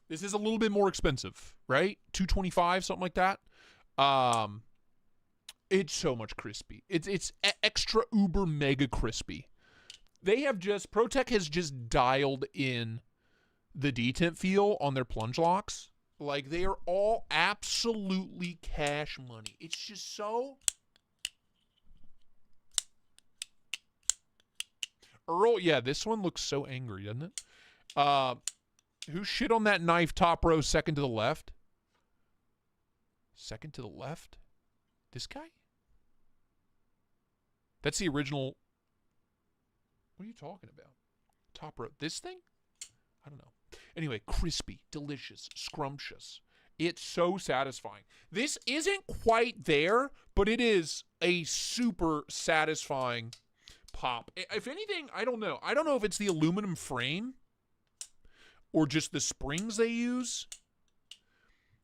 This is a little bit more expensive, right? $225, something like that. It's so much crispy. It's extra uber mega crispy. They have just, ProTech has just dialed in the detent feel on their plunge locks. Like, they are all absolutely cash money. It's just so... Earl, yeah, this one looks so angry, doesn't it? Who shit on that knife top row, second to the left? Second to the left? This guy? That's the original... What are you talking about? Top row. This thing? I don't know. Anyway, crispy, delicious, scrumptious. It's so satisfying. This isn't quite there, but it is a super satisfying pop. If anything, I don't know. I don't know if it's the aluminum frame or just the springs they use,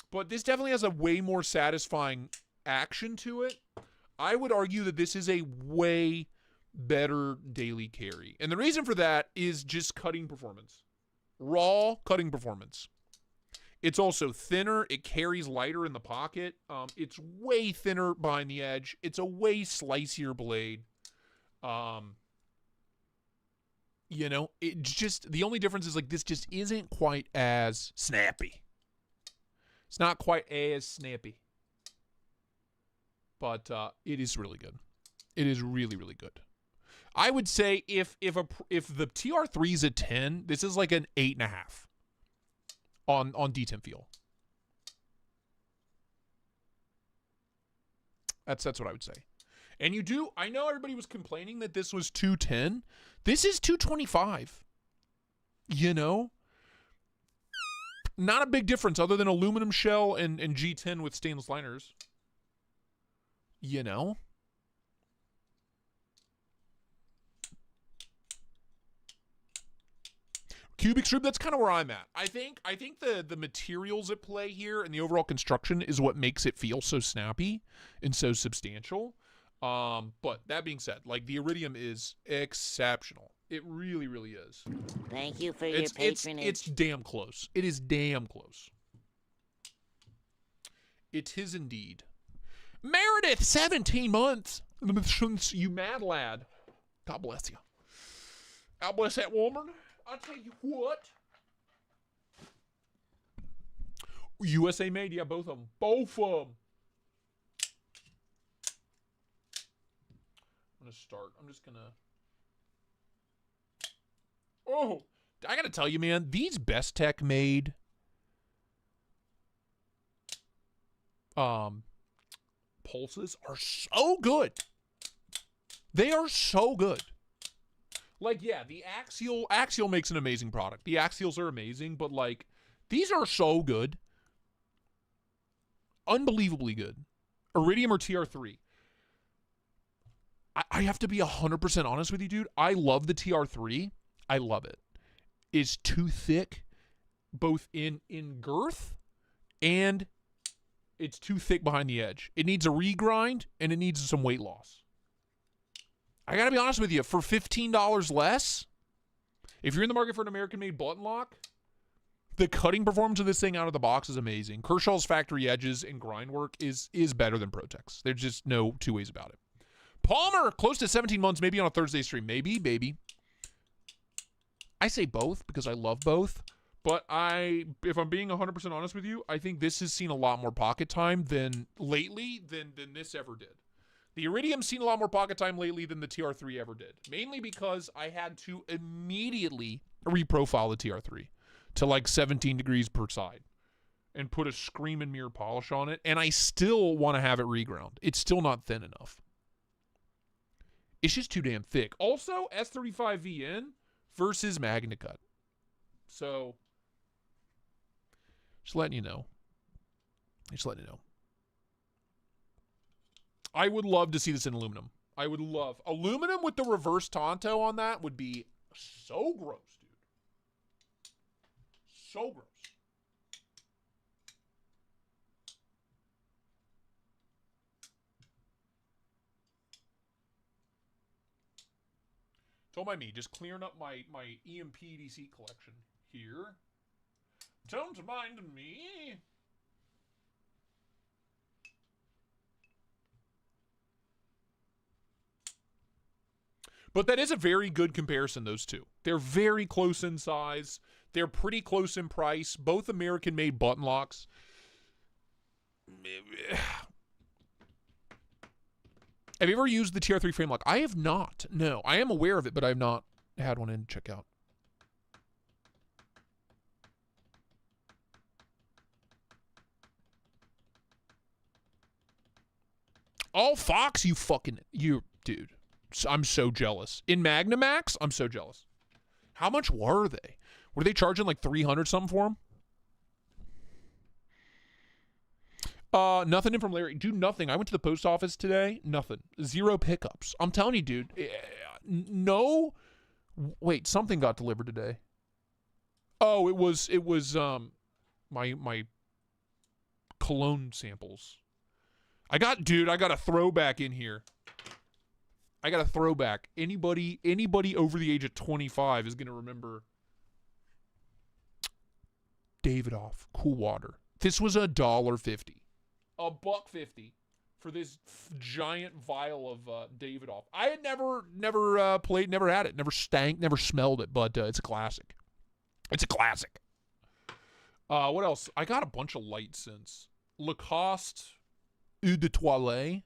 but this definitely has a way more satisfying action to it. I would argue that this is a way better daily carry. And the reason for that is just cutting performance. Raw cutting performance. It's also thinner. It carries lighter in the pocket. It's way thinner behind the edge. It's a way slicier blade. You know, it just, the only difference is like this just isn't quite as snappy. It's not quite as snappy. But it is really good. It is really, really good. I would say if the TR3 is a 10, this is like an 8.5 on detent feel. That's what I would say. And you do, I know everybody was complaining that this was 210. This is 225. You know? Not a big difference other than aluminum shell and G10 with stainless liners. You know? Cubic strip, that's kind of where I'm at. I think the materials at play here and the overall construction is what makes it feel so snappy and so substantial. But that being said, like, the iridium is exceptional. It really, really is. Thank you for your patronage. It's damn close. It is damn close. It is indeed. Meredith, 17 months. You mad lad. God bless you. God bless that woman. I'll tell you what. USA made, yeah, both of them. Both of them. I'm going to start. I'm just going to... Oh, I got to tell you, man, these Best Tech made pulses are so good. They are so good. Like, yeah, the Axial makes an amazing product. The Axials are amazing, but, like, these are so good. Unbelievably good. Iridium or TR3. I have to be 100% honest with you, dude. I love the TR3. I love it. It's too thick, both in girth, and it's too thick behind the edge. It needs a regrind, and it needs some weight loss. I gotta be honest with you, for $15 less, if you're in the market for an American-made button lock, the cutting performance of this thing out of the box is amazing. Kershaw's factory edges and grind work is better than Protec's. There's just no two ways about it. Palmer, close to 17 months, maybe on a Thursday stream. Maybe, baby. I say both because I love both, but if I'm being 100% honest with you, I think this has seen a lot more pocket time lately than this ever did. The Iridium's seen a lot more pocket time lately than the TR3 ever did, mainly because I had to immediately reprofile the TR3 to like 17 degrees per side and put a scream and mirror polish on it, and I still want to have it reground. It's still not thin enough. It's just too damn thick. Also, S35VN versus MagnaCut. So, just letting you know. I would love to see this in aluminum. I would love. Aluminum with the reverse Tonto on that would be so gross, dude. So gross. Don't mind me, just clearing up my EMPDC collection here. Don't mind me. But that is a very good comparison, those two. They're very close in size. They're pretty close in price. Both American-made button locks. Have you ever used the TR3 frame lock? I have not. No, I am aware of it, but I have not had one in check out. Oh, Fox, you dude. I'm so jealous. In Magnamax, I'm so jealous. How much were they? Were they charging like 300 something for them? Nothing in from Larry. Dude, nothing. I went to the post office today. Nothing. 0 pickups. I'm telling you, dude. No. Wait, something got delivered today. Oh, it was my cologne samples. I got a throwback in here. I got a throwback. Anybody over the age of 25 is going to remember Davidoff Cool Water. This was $1.50. $1.50 for this giant vial of Davidoff. I had never had it, never stank, never smelled it, but it's a classic. It's a classic. What else? I got a bunch of light scents. Lacoste Eau de Toilette.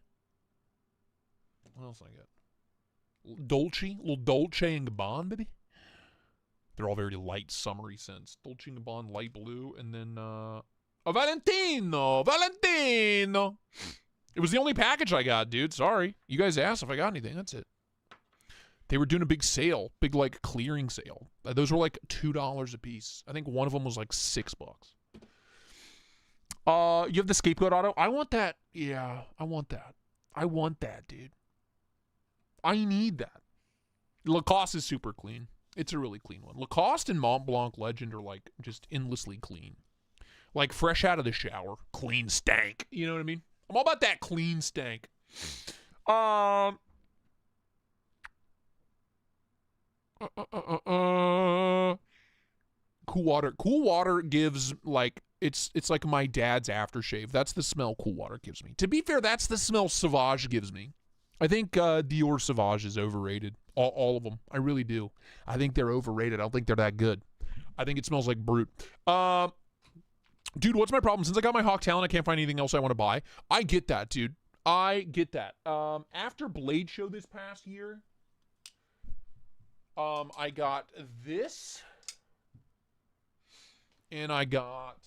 What else I got? Little Dolce and Gabbana, baby. They're all very light, summery scents. Dolce and Gabbana, light blue, and then Valentino. It was the only package I got, dude. Sorry. You guys asked if I got anything. That's it. They were doing a big sale, big like clearing sale. Those were like $2 a piece. I think one of them was like $6. You have the Scapegoat Auto? I want that. Yeah, I want that. I want that, dude. I need that. Lacoste is super clean. It's a really clean one. Lacoste and Mont Blanc Legend are like just endlessly clean. Like fresh out of the shower. Clean stank. You know what I mean? I'm all about that clean stank. Cool Water. Cool Water gives like it's like my dad's aftershave. That's the smell Cool Water gives me. To be fair, that's the smell Sauvage gives me. I think Dior Sauvage is overrated. All of them. I really do. I think they're overrated. I don't think they're that good. I think it smells like Brute. Dude, what's my problem? Since I got my Hawk Talon, I can't find anything else I want to buy. I get that, dude. I get that. After Blade Show this past year, I got this. And I got...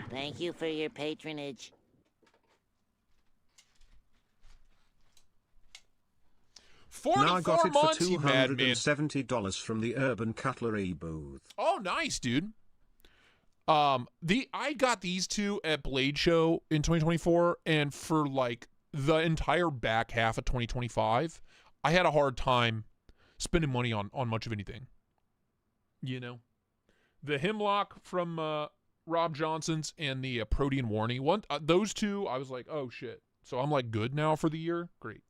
Thank you for your patronage. 44 now I got it months, for you madman. $270 from the Urban Cutlery booth. Oh, nice, dude. I got these two at Blade Show in 2024, and for like the entire back half of 2025, I had a hard time spending money on much of anything. You know, the Hemlock from Rob Johnson's and the Protean Warning one, those two, I was like, oh shit. So I'm like good now for the year. Great.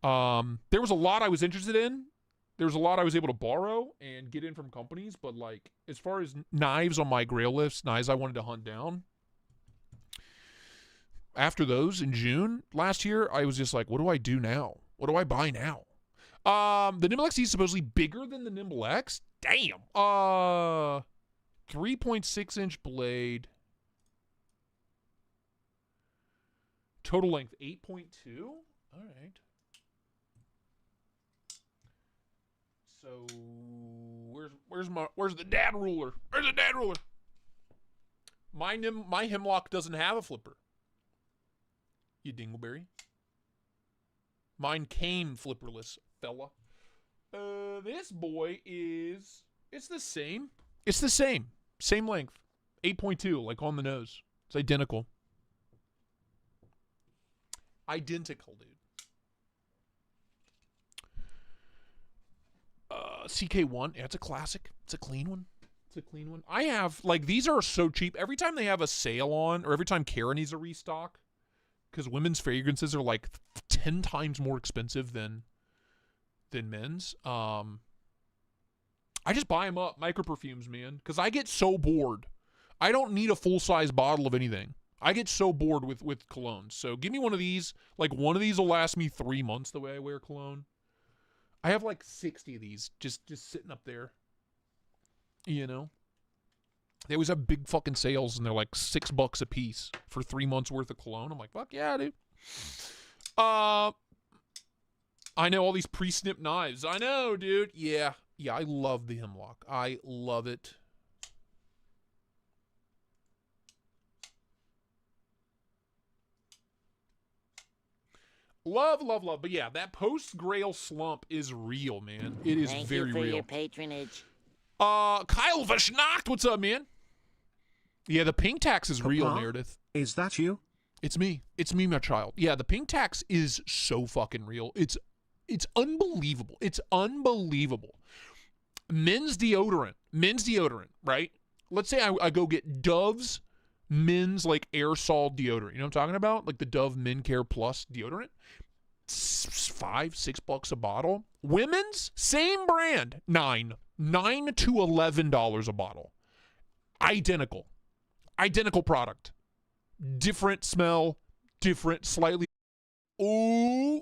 There was a lot I was interested in. There was a lot I was able to borrow and get in from companies, but like as far as knives on my grail list, knives I wanted to hunt down. After those in June last year, I was just like, what do I do now? What do I buy now? The Nimble XE is supposedly bigger than the Nimble X. Damn. 3.6 inch blade. Total length 8.2. All right. So where's the dad ruler? Where's the dad ruler? My Hemlock doesn't have a flipper. You dingleberry. Mine came flipperless, fella. This boy it's the same. It's the same. Same length. 8.2, like on the nose. It's identical. Identical, dude. CK1, yeah, it's a classic. It's a clean one. It's a clean one. I have, like, these are so cheap. Every time they have a sale on, or every time Kara needs a restock, because women's fragrances are, like, 10 times more expensive than men's. I just buy them up. Micro perfumes, man, because I get so bored. I don't need a full-size bottle of anything. I get so bored with cologne. So give me one of these. Like, one of these will last me 3 months the way I wear cologne. I have like 60 of these just sitting up there. You know? They always have big fucking sales, and they're like $6 a piece for 3 months worth of cologne. I'm like, fuck yeah, dude. I know all these pre-snip knives. I know, dude. Yeah, I love the Hemlock. I love it. Love. But yeah, that post-Grail slump is real, man. It is very real. Thank you for your patronage. Kyle Vashnacht, what's up, man? Yeah, the pink tax is real, Meredith. Is that you? It's me. It's me, my child. Yeah, the pink tax is so fucking real. It's unbelievable. It's unbelievable. Men's deodorant, right? Let's say I go get Dove's men's like aerosol deodorant. You know what I'm talking about? Like the Dove Men Care Plus deodorant. $5-6 a bottle. Women's, same brand, $9 to $11 a bottle. Identical product. Different smell, different slightly. Are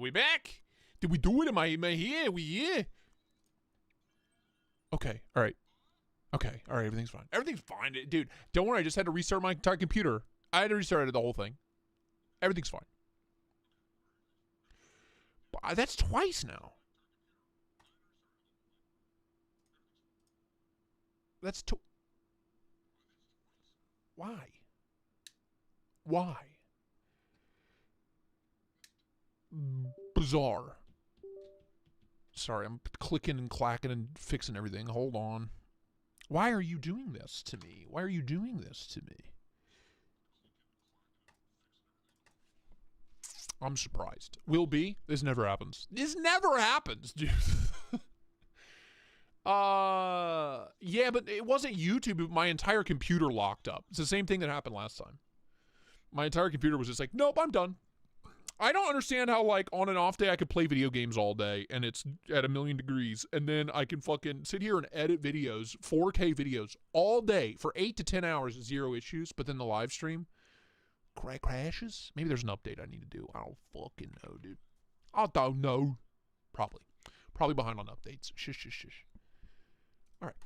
we back? Did we do it? Am I here? We here? Okay, all right, everything's fine. Everything's fine, dude. Don't worry, I just had to restart my entire computer. I had to restart the whole thing. Everything's fine. But that's twice now. That's Why? Bizarre. Sorry, I'm clicking and clacking and fixing everything. Hold on. Why are you doing this to me? Why are you doing this to me? I'm surprised. Will be. This never happens. This never happens, dude. Yeah, but it wasn't YouTube. My entire computer locked up. It's the same thing that happened last time. My entire computer was just like, nope, I'm done. I don't understand how, like, on an off day I could play video games all day and it's at 1,000,000 degrees, and then I can fucking sit here and edit videos, 4K videos, all day for 8 to 10 hours, 0 issues, but then the live stream crashes? Maybe there's an update I need to do. I don't fucking know, dude. I don't know. Probably behind on updates. Shush. All right.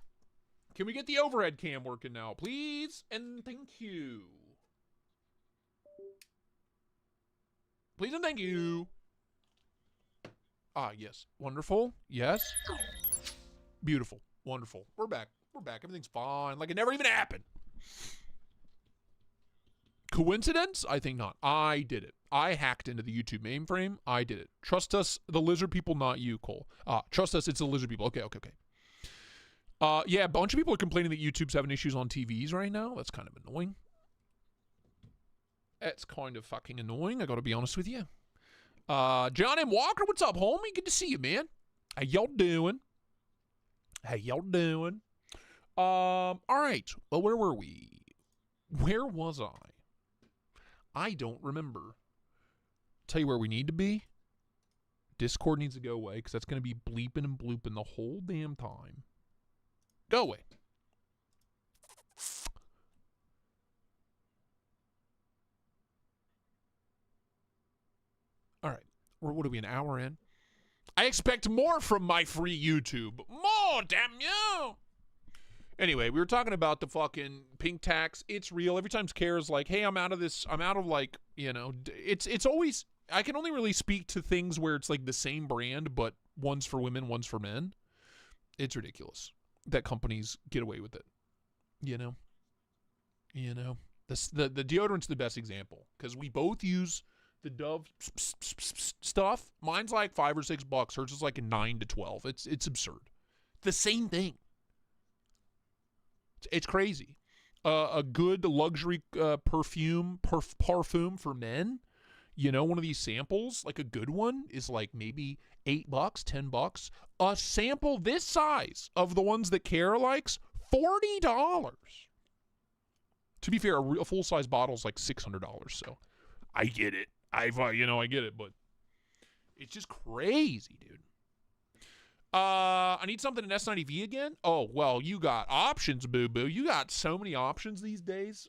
Can we get the overhead cam working now, please? And thank you. Please and thank you. Ah, yes. Wonderful. Yes. Beautiful. Wonderful. We're back. Everything's fine. Like it never even happened. Coincidence? I think not. I did it. I hacked into the YouTube mainframe. I did it. Trust us, the lizard people, not you, Cole. Trust us, it's the lizard people. Okay. Yeah, a bunch of people are complaining that YouTube's having issues on TVs right now. That's kind of annoying. That's kind of fucking annoying, I gotta be honest with you. John M. Walker, what's up, homie? Good to see you, man. How y'all doing? All right. Well, where were we? Where was I? I don't remember. Tell you where we need to be. Discord needs to go away because that's going to be bleeping and blooping the whole damn time. Go away. All right. What are we, an hour in? I expect more from my free YouTube. More, damn you. Anyway, we were talking about the fucking pink tax. It's real. Every time Kara's like, hey, I'm out of this. I'm out of, like, you know, it's always, I can only really speak to things where it's like the same brand, but one's for women, one's for men. It's ridiculous that companies get away with it. You know? The deodorant's the best example because we both use the Dove stuff. Mine's like $5 or $6. Hers is like a 9 to 12. It's absurd. The same thing. It's crazy. A good luxury parfum for men. You know, one of these samples, like a good one, is like maybe $8, $10. A sample this size of the ones that Kara likes, $40. To be fair, a full size bottle is like $600. So I get it. I get it, but it's just crazy, dude. I need something in S90V again. Oh, well, you got options, boo-boo. You got so many options these days.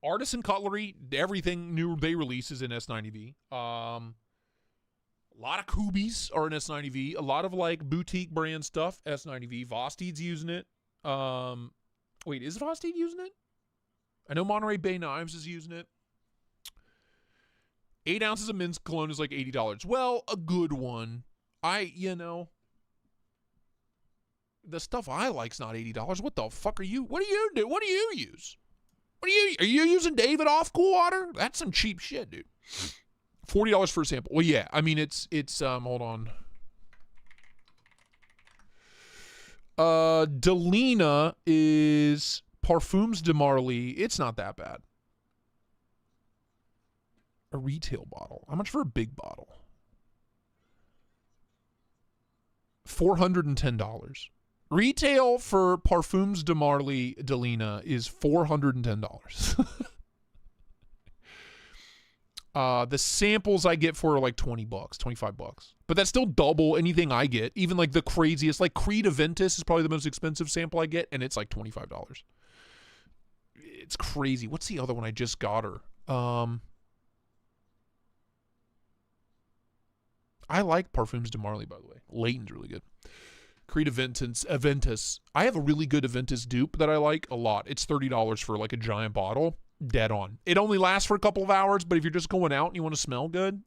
Artisan Cutlery, everything new they release is in S90V. A lot of Kubies are in S90V. A lot of, like, boutique brand stuff, S90V. Vosteed's using it. Wait, is Vosteed using it? I know Monterey Bay Knives is using it. 8 ounces of men's cologne is like $80. Well, a good one. The stuff I like's not $80. What the fuck are you? What do you do? What do you use? Are you using David off Cool Water? That's some cheap shit, dude. $40 for a sample. Well, yeah. I mean, it's hold on. Delina is Parfums de Marly. It's not that bad. A retail bottle. How much for a big bottle? $410. Retail for Parfums de Marly Delina is $410. The samples I get for are like $20, $25. But that's still double anything I get. Even like the craziest, like Creed Aventus is probably the most expensive sample I get, and it's like $25. It's crazy. What's the other one I just got her? I like Parfums de Marly, by the way. Layton's really good. Creed Aventus. I have a really good Aventus dupe that I like a lot. It's $30 for like a giant bottle. Dead on. It only lasts for a couple of hours, but if you're just going out and you want to smell good,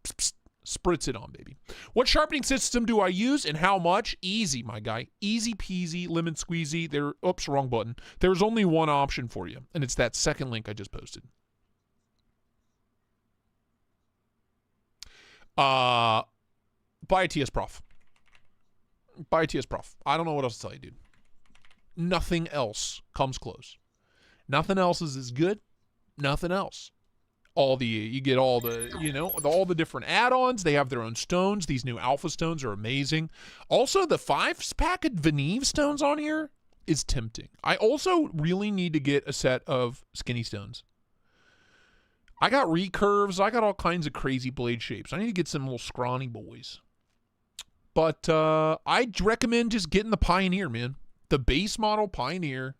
spritz it on, baby. What sharpening system do I use and how much? Easy, my guy. Easy peasy, lemon squeezy. Oops, wrong button. There's only one option for you, and it's that second link I just posted. Buy a TS Prof. Buy a TS Prof. I don't know what else to tell you, dude. Nothing else comes close. Nothing else is as good. Nothing else. You get all the different add-ons. They have their own stones. These new alpha stones are amazing. Also, the 5-pack of Veneve stones on here is tempting. I also really need to get a set of skinny stones. I got recurves. I got all kinds of crazy blade shapes. I need to get some little scrawny boys. But I'd recommend just getting the Pioneer, man. The base model Pioneer.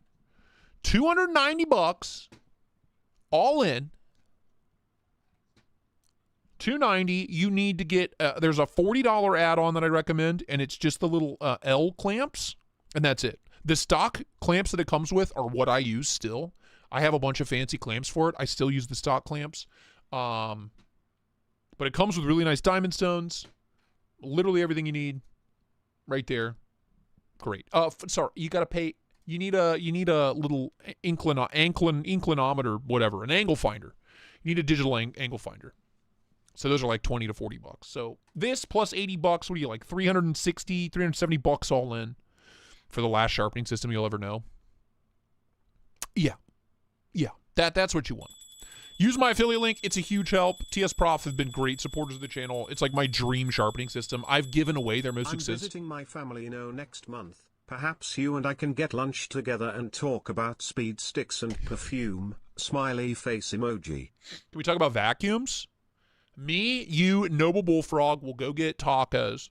$290 all in. $290. You need to get there's a $40 add-on that I recommend, and it's just the little L clamps, and that's it. The stock clamps that it comes with are what I use still. I have a bunch of fancy clamps for it. I still use the stock clamps. But it comes with really nice diamond stones. Literally everything you need right there. Great. Sorry, you got to pay. You need a little inclinometer, whatever, an angle finder. You need a digital angle finder. So those are like $20 to $40. So this plus $80, what are you like? $360, $370 all in for the last sharpening system you'll ever know. Yeah. That's what you want. Use my affiliate link. It's a huge help. TS Prof have been great supporters of the channel. It's like my dream sharpening system. I've given away their most successful. I'm visiting my family next month. Perhaps you and I can get lunch together and talk about speed sticks and perfume. Smiley face emoji. Can we talk about vacuums? Me, you, Noble Bullfrog will go get tacos.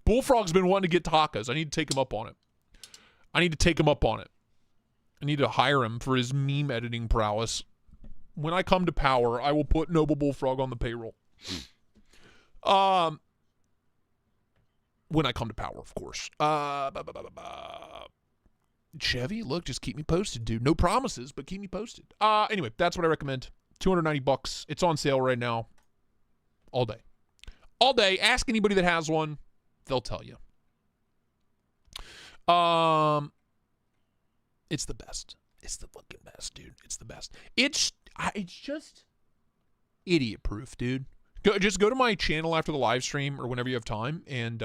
Bullfrog's been wanting to get tacos. I need to take him up on it. I need to hire him for his meme editing prowess. When I come to power, I will put Noble Bullfrog on the payroll. When I come to power, of course. Chevy, look, just keep me posted, dude. No promises, but keep me posted. Anyway, that's what I recommend. $290. It's on sale right now. All day. Ask anybody that has one. They'll tell you. It's the best. It's the fucking best, dude. It's the best. It's just idiot proof, dude. Just go to my channel after the live stream or whenever you have time and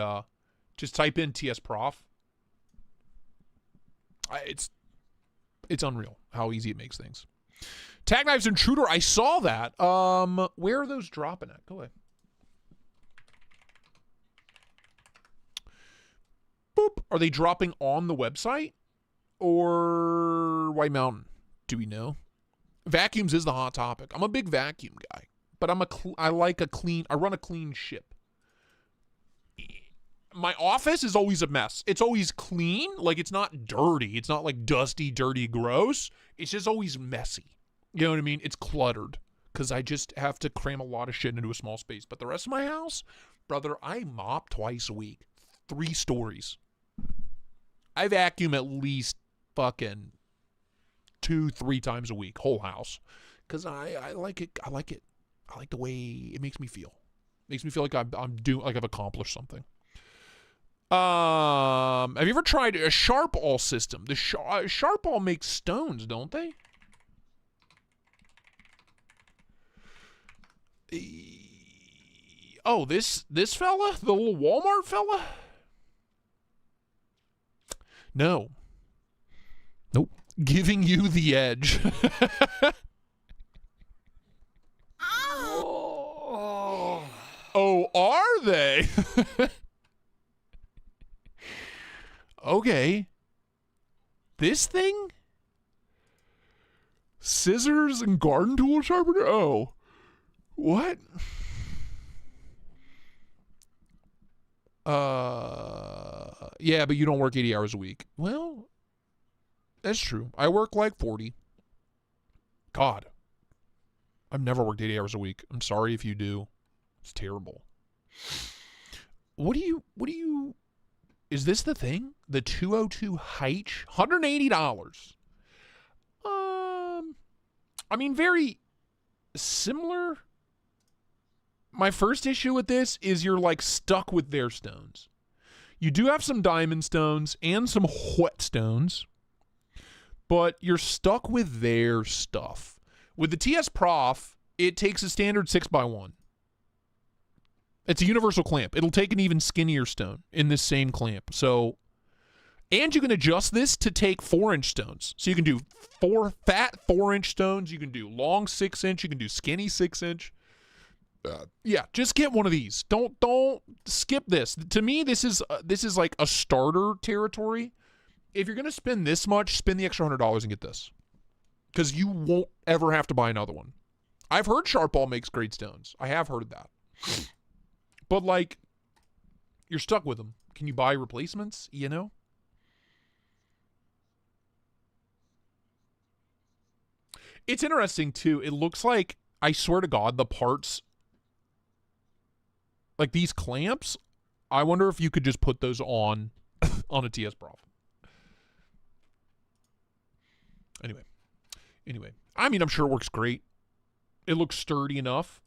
just type in TS Prof. It's unreal how easy it makes things. Tag Knives Intruder, I saw that. Where are those dropping at? Go ahead. Boop. Are they dropping on the website? Or White Mountain? Do we know? Vacuums is the hot topic. I'm a big vacuum guy, but I run a clean ship. my office is always a mess. It's always clean. Like, it's not dirty. It's not like dusty, dirty, gross. It's just always messy. You know what I mean? It's cluttered because I just have to cram a lot of shit into a small space. But the rest of my house, brother, I mop twice a week. 3 stories. I vacuum at least fucking 2-3 times a week, whole house. Because I like it. I like it. I like the way it makes me feel. Makes me feel like I'm doing, like I've accomplished something. Have you ever tried a Sharpall system? The Sharpall makes stones, don't they? Oh, this fella? The little Walmart fella? No. Nope. Giving you the edge. Oh, are they? Okay. This thing? Scissors and garden tool sharpener? Oh. What? Yeah, but you don't work 80 hours a week. Well, that's true. I work like 40. God. I've never worked 80 hours a week. I'm sorry if you do. It's terrible. What do you, is this the thing? The 202 Heich? $180. I mean, very similar. My first issue with this is you're like stuck with their stones. You do have some diamond stones and some whetstones, but you're stuck with their stuff. With the TS Prof, it takes a standard 6x1. It's a universal clamp. It'll take an even skinnier stone in this same clamp. So, and you can adjust this to take 4-inch stones. So you can do fat 4-inch stones. You can do long 6-inch. You can do skinny 6-inch. Yeah, just get one of these. Don't skip this. To me, this is like a starter territory. If you're gonna spend this much, spend the extra $100 and get this, because you won't ever have to buy another one. I've heard Sharpall makes great stones. I have heard that, but like, you're stuck with them. Can you buy replacements? You know. It's interesting too. It looks like, I swear to God, the parts, like these clamps, I wonder if you could just put those on a TS Prof. Anyway. I mean, I'm sure it works great. It looks sturdy enough,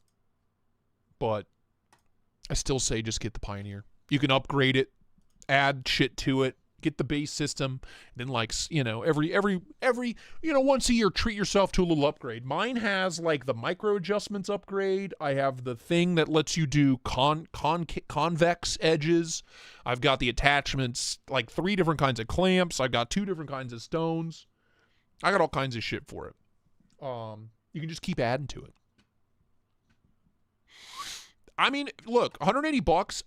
but I still say just get the Pioneer. You can upgrade it, add shit to it, get the base system, and then, like, you know, every you know, once a year, treat yourself to a little upgrade. Mine has like the micro adjustments upgrade. I have the thing that lets you do convex edges. I've got the attachments, like 3 different kinds of clamps. I've got 2 different kinds of stones. I got all kinds of shit for it. You can just keep adding to it. I mean, look, $180.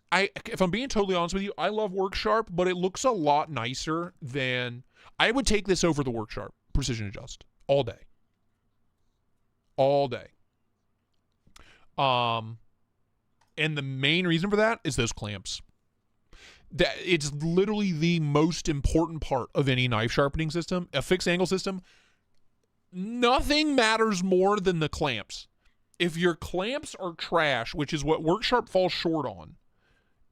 If I'm being totally honest with you, I love WorkSharp, but it looks a lot nicer than, I would take this over the WorkSharp Precision Adjust all day. All day. And the main reason for that is those clamps. That it's literally the most important part of any knife sharpening system, a fixed angle system. Nothing matters more than the clamps. If your clamps are trash, which is what WorkSharp falls short on,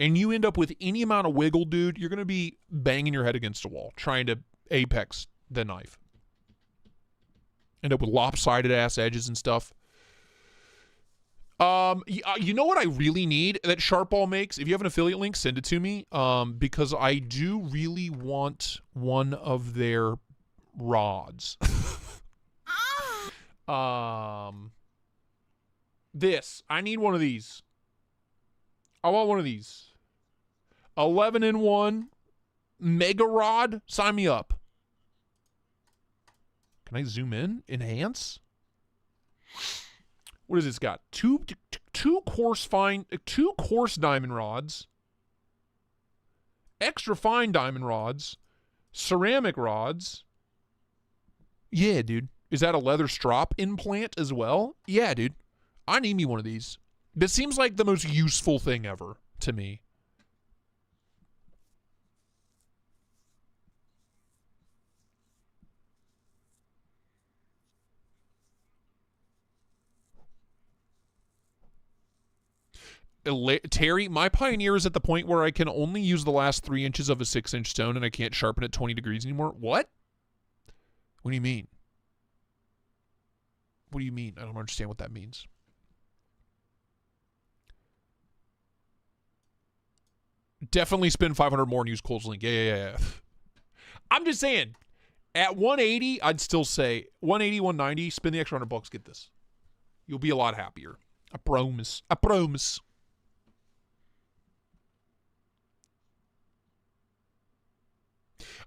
and you end up with any amount of wiggle, dude, you're going to be banging your head against a wall trying to apex the knife. End up with lopsided ass edges and stuff. You know what I really need that Sharpall makes? If you have an affiliate link, send it to me. Because I do really want one of their rods. This. I need one of these. I want one of these. 11-in-1 mega rod. Sign me up. Can I zoom in? Enhance? What has this got? Two coarse diamond rods. Extra fine diamond rods. Ceramic rods. Yeah, dude. Is that a leather strop implant as well? Yeah, dude. I need me one of these. This seems like the most useful thing ever to me. Terry, my Pioneer is at the point where I can only use the last 3 inches of a 6-inch stone and I can't sharpen at 20 degrees anymore. What? What do you mean? What do you mean? I don't understand what that means. Definitely spend 500 more and use Cole's link. Yeah. I'm just saying, at 180, I'd still say 180, 190, spend the extra $100, get this. You'll be a lot happier. I promise. I promise.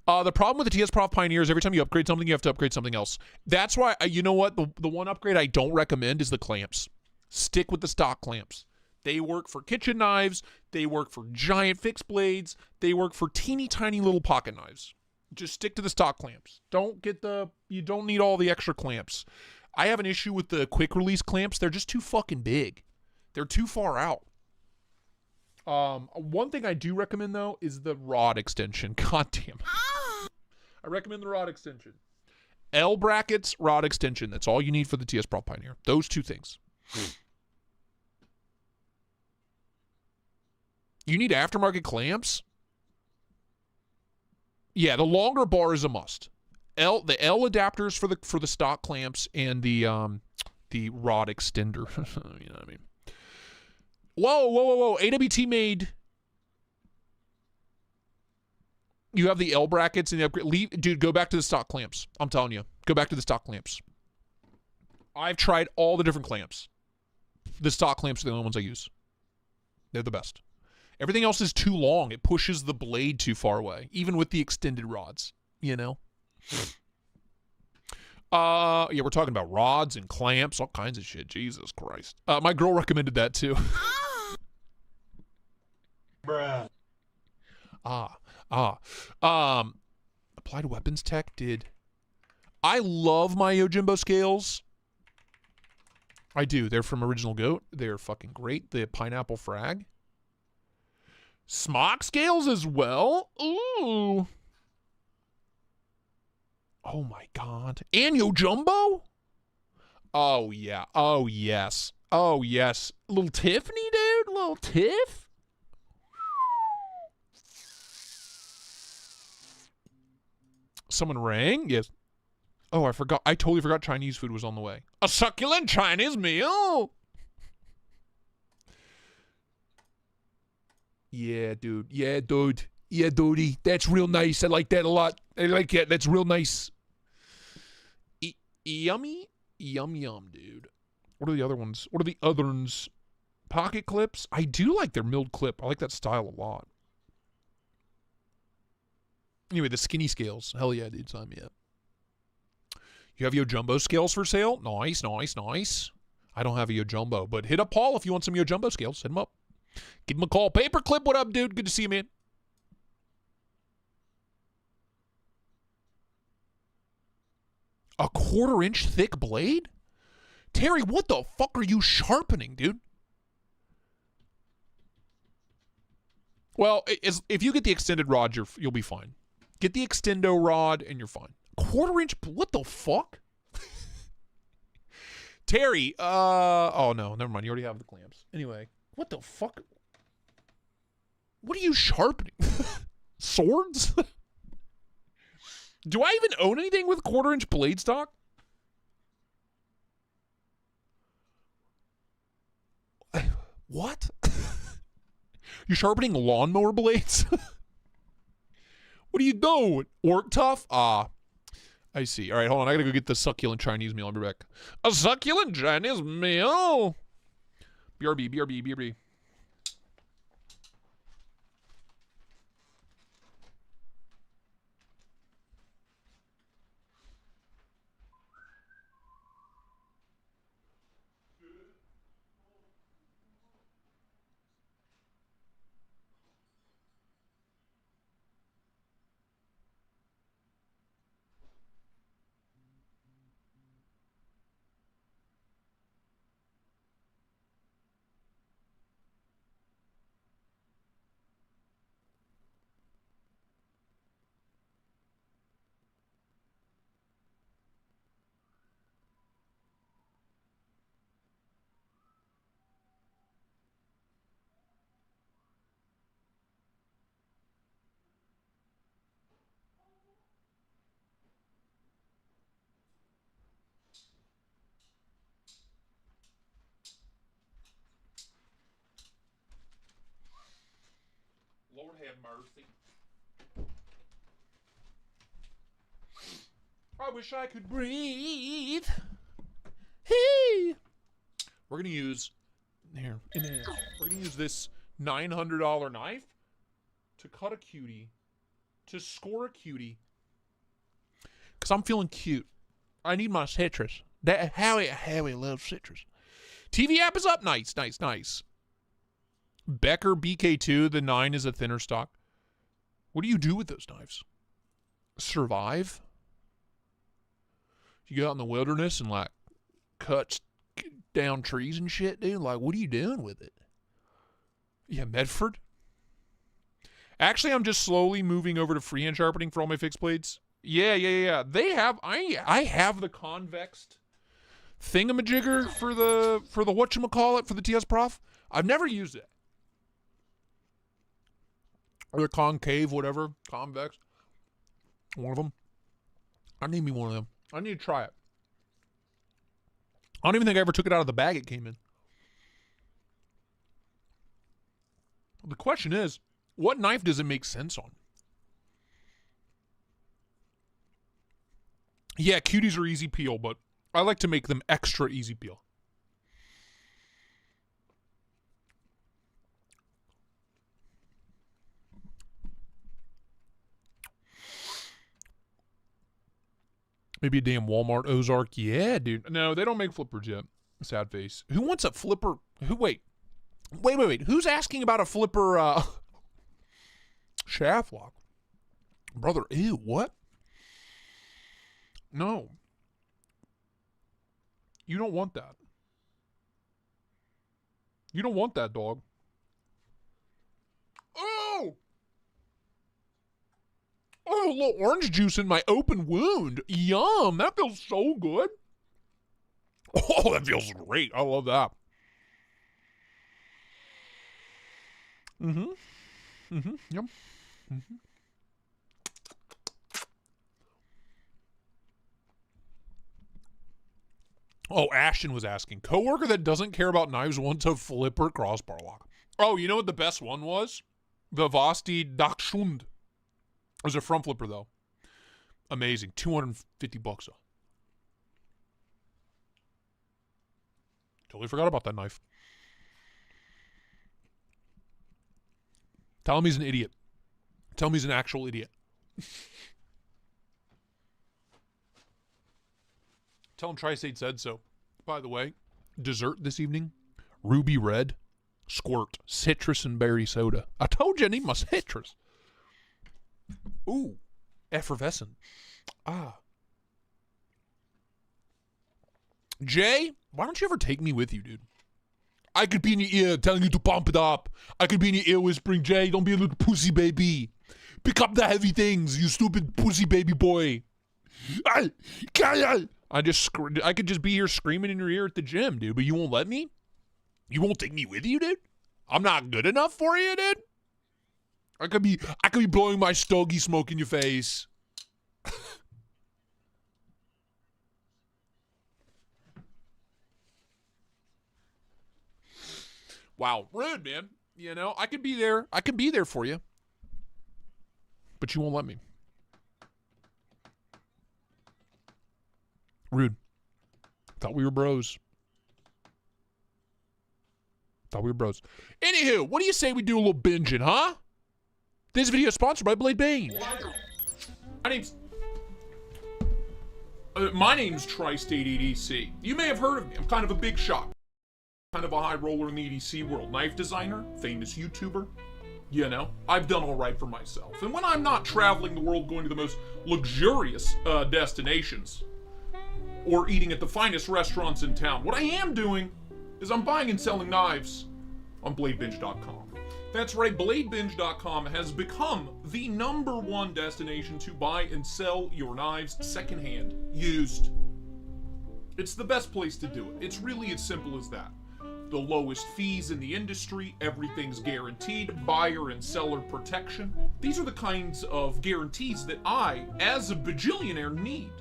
The problem with the TS Prof Pioneer is every time you upgrade something, you have to upgrade something else. That's why, you know what? The one upgrade I don't recommend is the clamps. Stick with the stock clamps. They work for kitchen knives. They work for giant fixed blades. They work for teeny tiny little pocket knives. Just stick to the stock clamps. You don't need all the extra clamps. I have an issue with the quick release clamps. They're just too fucking big. They're too far out. One thing I do recommend though is the rod extension. God damn it. I recommend the rod extension. L brackets, rod extension. That's all you need for the TS Prof Pioneer. Those two things. You need aftermarket clamps? Yeah, the longer bar is a must. The L adapters for the stock clamps and the rod extender. You know what I mean? Whoa. AWT made. You have the L brackets and the upgrade. Dude, go back to the stock clamps. I'm telling you. Go back to the stock clamps. I've tried all the different clamps. The stock clamps are the only ones I use. They're the best. Everything else is too long. It pushes the blade too far away, even with the extended rods, you know? Yeah, we're talking about rods and clamps, all kinds of shit. Jesus Christ. My girl recommended that too. Bruh. Applied Weapons Tech did. I love my Yojimbo scales. I do. They're from Original Goat. They're fucking great. The pineapple frag. Smock scales as well. Ooh. Oh my God. And Yojimbo? Oh yeah. Oh yes. Oh yes. Little Tiffany, dude. Little Tiff. Someone rang? Yes. Oh, I forgot. I totally forgot Chinese food was on the way. A succulent Chinese meal. Yeah, dude. Yeah, dude. Yeah, dude. That's real nice. I like that a lot. I like that. That's real nice. Yummy? Yum, dude. What are the other ones? What are the other ones? Pocket clips? I do like their milled clip. I like that style a lot. Anyway, the skinny scales. Hell yeah, dude. Sign me up. You have Yojimbo scales for sale? Nice. I don't have a Yojimbo, but hit up Paul if you want some Yojimbo scales. Hit him up. Give him a call. Paperclip, what up, dude? Good to see you, man. A 1/4-inch thick blade? Terry, what the fuck are you sharpening, dude? Well, if you get the extended rod, you'll be fine. Get the extendo rod and you're fine. 1/4-inch, what the fuck? Terry, oh no, never mind. You already have the clamps. Anyway, what the fuck? What are you sharpening? Swords? Do I even own anything with 1/4-inch blade stock? What? You're sharpening lawnmower blades? What are you doing? Orc tough? Ah, I see. All right, hold on. I gotta go get the succulent Chinese meal. I'll be back. A succulent Chinese meal? BRB. have mercy. I wish I could breathe. Hey! We're gonna use here. We're gonna use this $900 knife to cut a cutie, to score a cutie. Cause I'm feeling cute. I need my citrus. That Howie loves citrus. TV app is up. Nice. Becker BK2. The 9 is a thinner stock. What do you do with those knives? Survive? You go out in the wilderness and like cut down trees and shit, dude. Like, what are you doing with it? Yeah, Medford. Actually, I'm just slowly moving over to freehand sharpening for all my fixed blades. Yeah. They have. I have the convexed thingamajigger for the whatchamacallit for the TS Prof. I've never used it. Or the concave, whatever, convex. One of them. I need me one of them. I need to try it. I don't even think I ever took it out of the bag it came in. The question is, what knife does it make sense on? Yeah, cuties are easy peel, but I like to make them extra easy peel. Maybe a damn Walmart Ozark. Yeah, dude. No, they don't make flippers yet. Sad face. Who wants a flipper? Wait. Who's asking about a flipper shaft lock? Brother, ew, what? No. You don't want that. You don't want that, dog. Oh! Oh, a little orange juice in my open wound. Yum. That feels so good. Oh, that feels great. I love that. Yum. Oh, Ashton was asking. Coworker that doesn't care about knives wants a flipper crossbar lock. Oh, you know what the best one was? The Vosti Dachshund. It was a front flipper, though. Amazing. $250 though. Totally forgot about that knife. Tell him he's an idiot. Tell him he's an actual idiot. Tell him Tristate said so. By the way, dessert this evening, ruby red, squirt, citrus and berry soda. I told you I need my citrus. Ooh, effervescent. Ah. Jay, why don't you ever take me with you, dude? I could be in your ear telling you to pump it up. I could be in your ear whispering, Jay, don't be a little pussy baby. Pick up the heavy things, you stupid pussy baby boy. I could just be here screaming in your ear at the gym, dude, but you won't let me? You won't take me with you, dude? I'm not good enough for you, dude? I could be blowing my stogie smoke in your face. Wow, rude, man. You know, I could be there. I could be there for you. But you won't let me. Rude. Thought we were bros. Anywho, what do you say we do a little binging, huh? This video is sponsored by BLADEBINGE. My name's Tristate EDC. You may have heard of me. I'm kind of a big shot. Kind of a high roller in the EDC world. Knife designer, famous YouTuber. You know, I've done all right for myself. And when I'm not traveling the world going to the most luxurious destinations or eating at the finest restaurants in town, what I am doing is I'm buying and selling knives on BladeBinge.com. That's right, BladeBinge.com has become the #1 destination to buy and sell your knives secondhand, used. It's the best place to do it. It's really as simple as that. The lowest fees in the industry, everything's guaranteed, buyer and seller protection. These are the kinds of guarantees that I, as a bajillionaire, need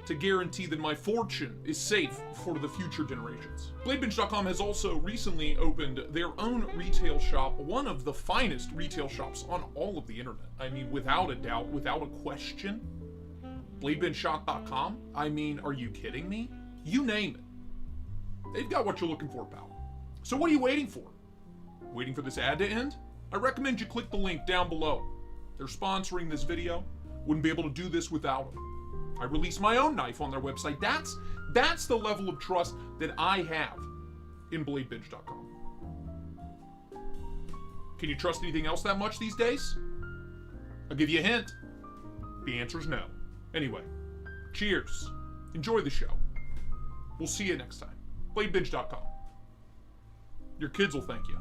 to guarantee that my fortune is safe for the future generations. BladeBinge.com has also recently opened their own retail shop, one of the finest retail shops on all of the internet. I mean, without a doubt, without a question. BladeBingeShop.com? I mean, are you kidding me? You name it. They've got what you're looking for, pal. So what are you waiting for? Waiting for this ad to end? I recommend you click the link down below. They're sponsoring this video. Wouldn't be able to do this without them. I release my own knife on their website. That's the level of trust that I have in BladeBinge.com. Can you trust anything else that much these days? I'll give you a hint. The answer is no. Anyway, cheers. Enjoy the show. We'll see you next time. BladeBinge.com. Your kids will thank you.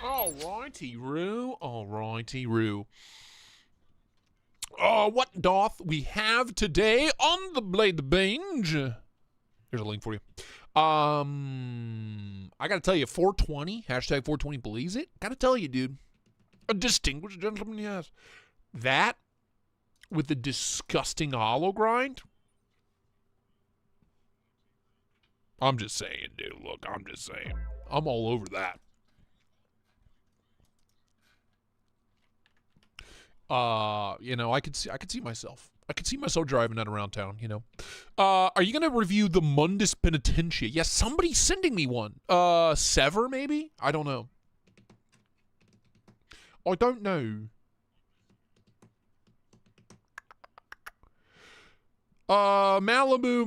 Alrighty, Roo. Alrighty, Roo. What doth we have today on the Blade the Binge? Here's a link for you. I gotta tell you, 420, hashtag 420 believes it. Gotta tell you, dude. A distinguished gentleman, yes. That, with the disgusting hollow grind. I'm just saying, dude. Look, I'm just saying. I'm all over that. You know, I could see myself. I could see myself driving that around town, you know. Are you going to review the Mundus Penitentia? Yes, somebody's sending me one. Sever, maybe? I don't know. I don't know. Malibu.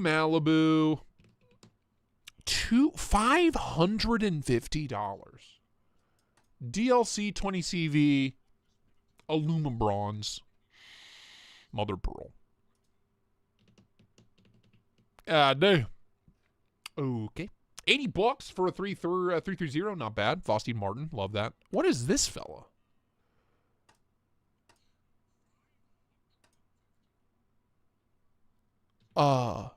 $550. DLC 20 CV. Aluma bronze. Mother pearl. No. Okay. $80 for a 330. Not bad. Faustine Martin. Love that. What is this fella? RWL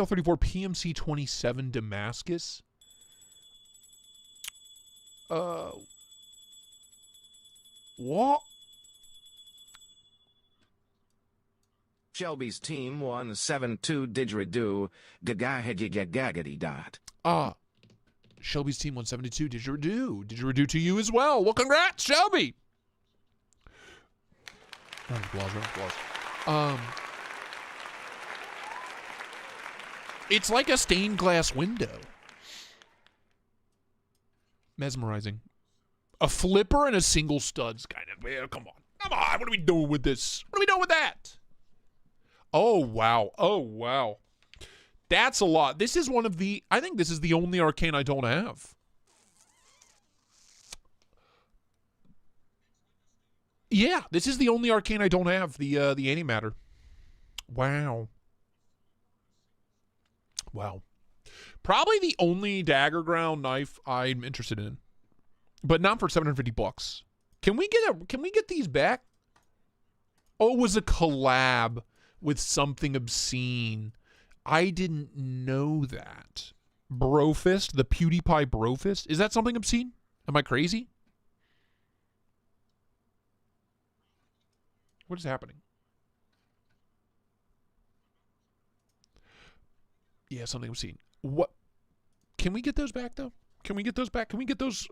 34 PMC 27 Damascus. What? Shelby's team won 7-2 didgeridoo. Gagaggedy dot. Shelby's team won 72 didgeridoo. Didgeridoo to you as well. Well, congrats, Shelby. Round of applause. It's like a stained glass window. Mesmerizing. A flipper and a single studs kind of. Well, come on. What are we doing with this? What are we doing with that? Oh, wow. That's a lot. This is one of the, I think this is the only arcane I don't have. Yeah, this is the only arcane I don't have, the antimatter. Wow. Probably the only dagger ground knife I'm interested in. But not for $750. Can we get these back? Oh, it was a collab with something obscene. I didn't know that. Brofist, the PewDiePie Brofist. Is that something obscene? Am I crazy? What is happening? Yeah, something obscene. What? Can we get those back though? Can we get those back? Can we get those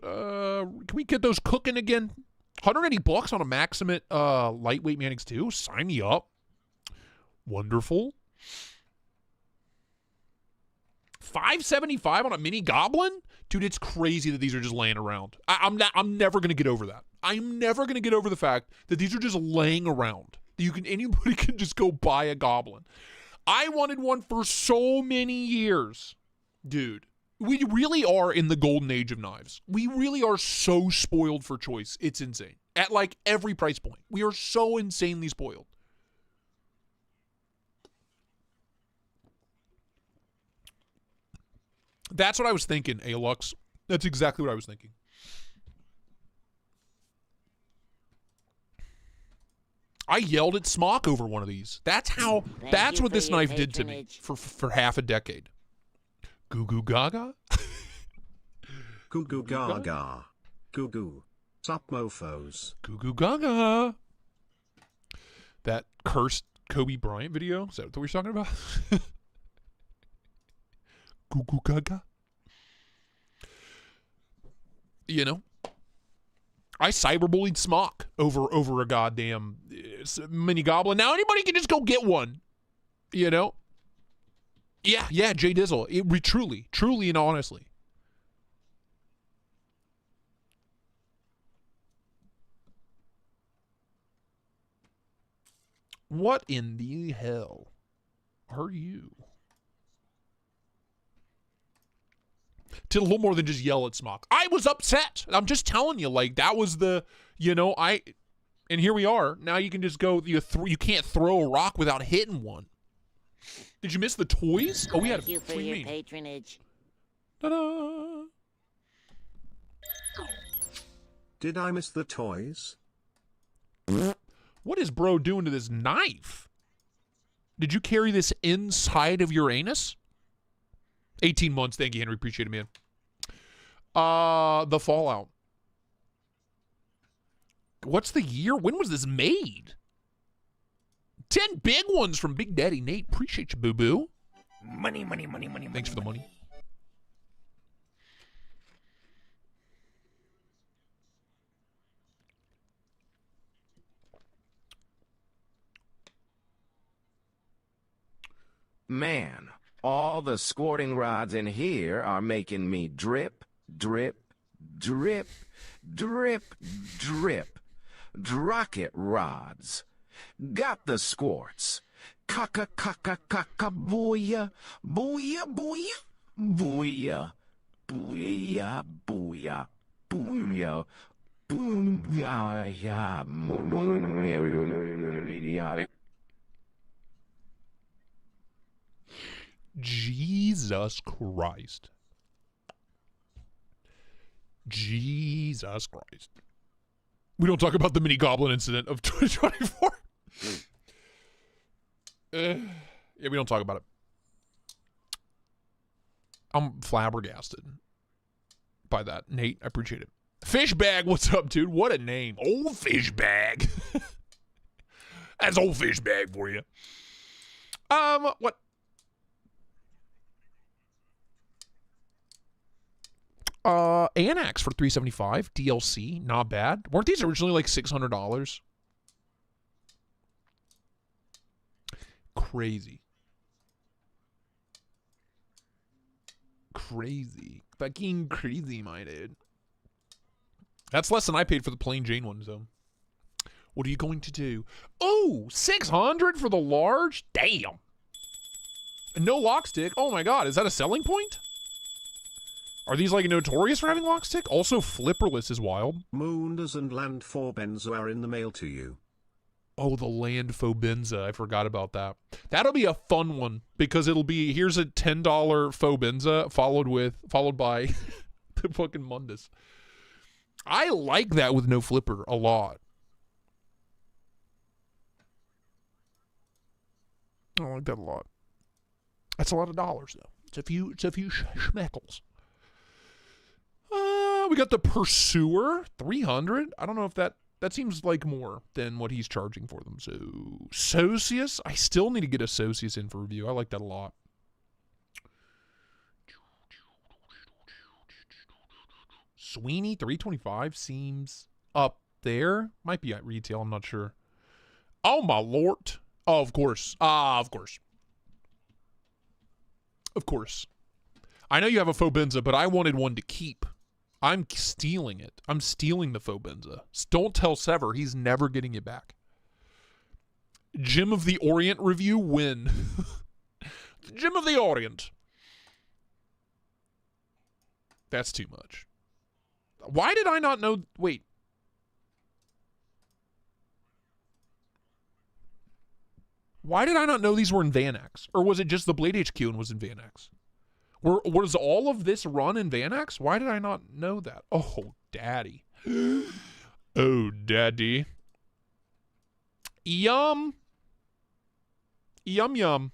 cooking again? $180 on a Maximate lightweight Mannix 2. Sign me up. Wonderful. $575 on a mini Goblin? Dude, it's crazy that these are just laying around. I'm never gonna get over that. I'm never gonna get over the fact that these are just laying around. Anybody can just go buy a Goblin. I wanted one for so many years. Dude. We really are in the golden age of knives. We really are so spoiled for choice. It's insane. At like every price point. We are so insanely spoiled. That's what I was thinking, Alux. That's exactly what I was thinking. I yelled at Smock over one of these. That's what this knife did to me for half a decade. Goo Goo Gaga? Goo Goo Gaga. Goo Goo. Sup mofos. Goo goo gaga. That cursed Kobe Bryant video? Is that what we're talking about? Goo goo gaga. You know, I cyberbullied Smock over a goddamn mini goblin. Now anybody can just go get one. You know? Yeah, Jay Dizzle. Truly and honestly. What in the hell are you? Did a little more than just yell at Smock. I was upset. I'm just telling you, like, that was the, you know, and here we are. Now you can just go, you can't throw a rock without hitting one. Did you miss the toys? Oh, we had. Thank you for your patronage. Ta-da! Did I miss the toys? What is bro doing to this knife? Did you carry this inside of your anus? 18 months. Thank you, Henry. Appreciate it, man. The Fallout. What's the year? When was this made? 10 big ones from Big Daddy Nate. Appreciate you, boo-boo. Money. Thanks for the money. Man, all the squirting rods in here are making me drip, drip, drip, drip, drip. Rocket rods. Got the squirts. Booyah, booyah, booyah, booyah, booyah, booyah, booyah, booyah. Jesus Christ. Jesus Christ. We don't talk about the mini goblin incident of 2024. Yeah, we don't talk about it. I'm flabbergasted by that. Nate, I appreciate it. Fishbag, what's up, dude? What a name. Old Fishbag. That's old Fishbag for you. What? Annex for $375. DLC, not bad. Weren't these originally like $600? Crazy. Fucking crazy, my dude. That's less than I paid for the plain Jane ones, though. What are you going to do? Oh, $600 for the large? Damn. No lock stick. Oh my god, is that a selling point? Are these like notorious for having lock stick? Also, flipperless is wild. Moonders and Land Benzo are in the mail to you. Oh, the Land Fobenza. I forgot about that. That'll be a fun one because it'll be, here's a $10 Fobenza followed by the fucking Mundus. I like that with no flipper a lot. I like that a lot. That's a lot of dollars though. It's a few schmeckles. We got the Pursuer, 300. I don't know if that seems like more than what he's charging for them. So, Socius, I still need to get a Socius in for review. I like that a lot. Sweeney, 325 seems up there. Might be at retail, I'm not sure. Oh my lord. Oh, of course. Of course. Of course. I know you have a Fobenza, but I wanted one to keep. I'm stealing it. I'm stealing the Fobenza. Don't tell Sever. He's never getting it back. Gym of the Orient review win. Gym of the Orient. That's too much. Why did I not know? Wait. Why did I not know these were in Vanax? Or was it just the Blade HQ and was in Vanax? Was all of this run in Vanax? Why did I not know that? Oh, daddy. Oh, daddy. Yum. Yum, yum.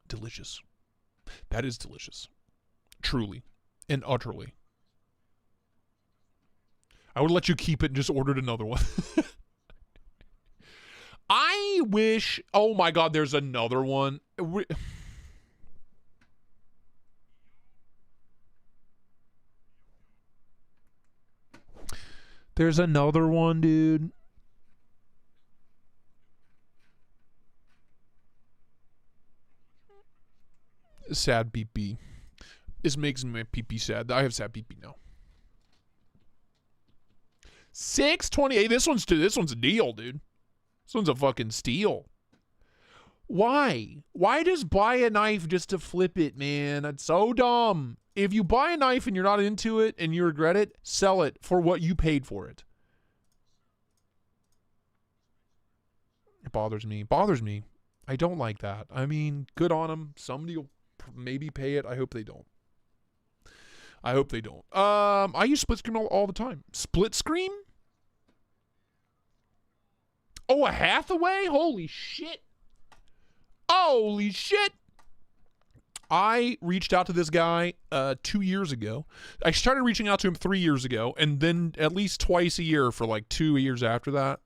Delicious. That is delicious. Truly and utterly. I would let you keep it and just ordered another one. I wish... Oh my god, there's another one. There's another one, dude. Sad PP. This makes my PP sad. I have sad PP now. 628. This one's a deal, dude. This one's a fucking steal. Why? Why just buy a knife just to flip it, man? That's so dumb. If you buy a knife and you're not into it and you regret it, sell it for what you paid for it. It bothers me. Bothers me. I don't like that. I mean, good on them. Somebody will maybe pay it. I hope they don't. I hope they don't. I use split screen all the time. Split screen? Oh, a Hathaway? Holy shit. Holy shit. I reached out to this guy 2 years ago. I started reaching out to him 3 years ago, and then at least twice a year for like 2 years after that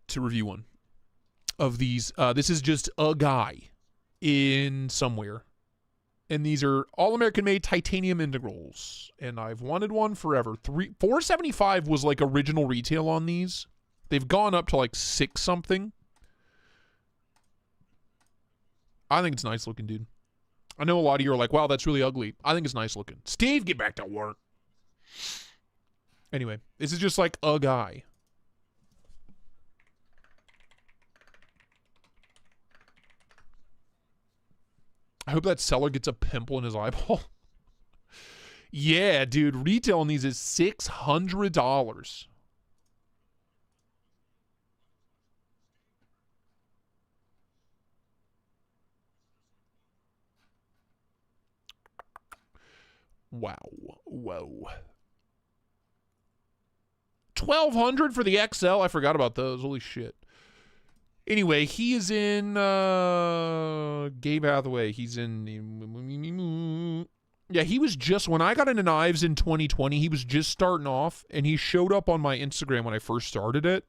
to review one of these. This is just a guy in somewhere. And these are all-American made titanium integrals. And I've wanted one forever. $475 was like original retail on these. They've gone up to like $6 something. I think it's nice looking, dude. I know a lot of you are like, wow, that's really ugly. I think it's nice looking. Steve, get back to work. Anyway, this is just like a guy. I hope that seller gets a pimple in his eyeball. Yeah, dude. Retail on these is $600. Wow. Whoa. $1,200 for the XL. I forgot about those. Holy shit. Anyway, he is in Gabe Hathaway. He's in... Yeah, he was just... When I got into knives in 2020, he was just starting off, and he showed up on my Instagram when I first started it,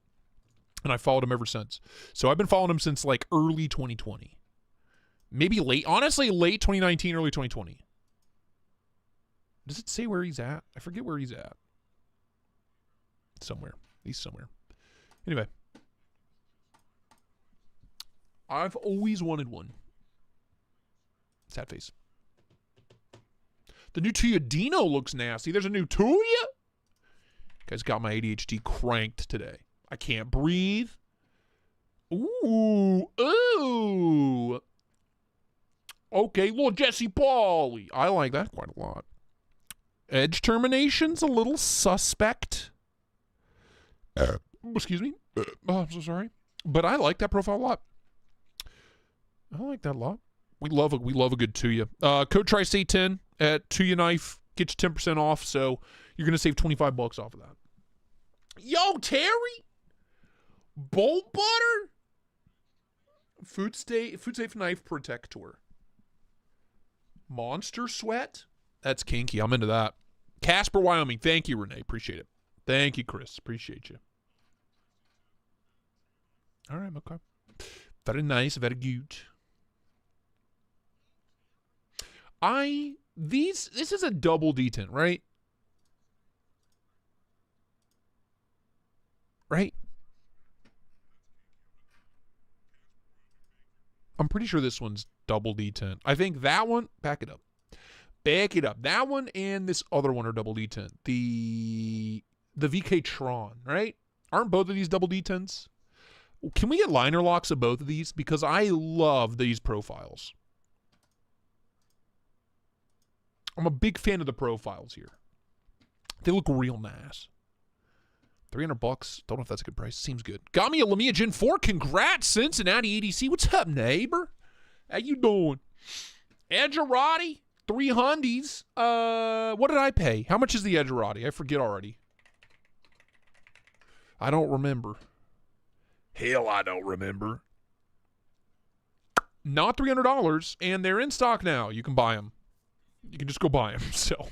and I followed him ever since. So I've been following him since, like, early 2020. Maybe late... Honestly, late 2019, early 2020. Does it say where he's at? I forget where he's at. Somewhere. He's somewhere. Anyway. I've always wanted one. Sad face. The new Tuya Dino looks nasty. There's a new Tuya? Guys got my ADHD cranked today. I can't breathe. Ooh. Ooh. Okay, little Jesse Pauly. I like that quite a lot. Edge termination's a little suspect. Excuse me. Oh, I'm so sorry. But I like that profile a lot. I like that a lot. We love a good Tuya. Code Tristate 10 at Tuya Knife gets you 10% off, so you're gonna save $25 off of that. Yo, Terry, bolt butter, food safe knife protector, monster sweat. That's kinky. I'm into that. Casper, Wyoming. Thank you, Renee. Appreciate it. Thank you, Chris. Appreciate you. All right, okay. Very nice. Very good. This is a double detent, right? Right? I'm pretty sure this one's double detent. I think that one, back it up. Back it up. That one and this other one are double detent. The VK Tron, right? Aren't both of these double detents? Can we get liner locks of both of these? Because I love these profiles. I'm a big fan of the profiles here. They look real nice. $300. Don't know if that's a good price. Seems good. Got me a Lamia Gen 4. Congrats, Cincinnati EDC. What's up, neighbor? How you doing? Edgerati. 3 hundies. What did I pay? How much is the Edgerati? I forget already. I don't remember. Hell, I don't remember. Not $300, and they're in stock now. You can buy them. You can just go buy them. So,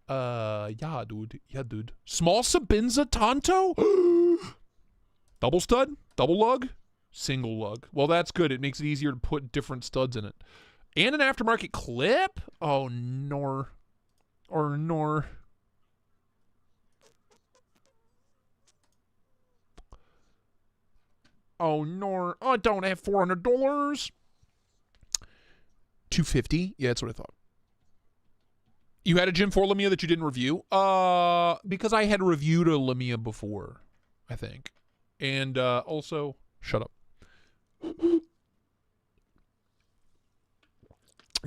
Yeah, dude. Yeah, dude. Small Sabinza Tonto? Double stud? Double lug? Single lug. Well, that's good. It makes it easier to put different studs in it. And an aftermarket clip? Oh, nor. Or nor. Oh, nor. I don't have $400. $250? Yeah, that's what I thought. You had a Gen 4 Lumia that you didn't review? Because I had reviewed a Lumia before, I think. And also, shut up.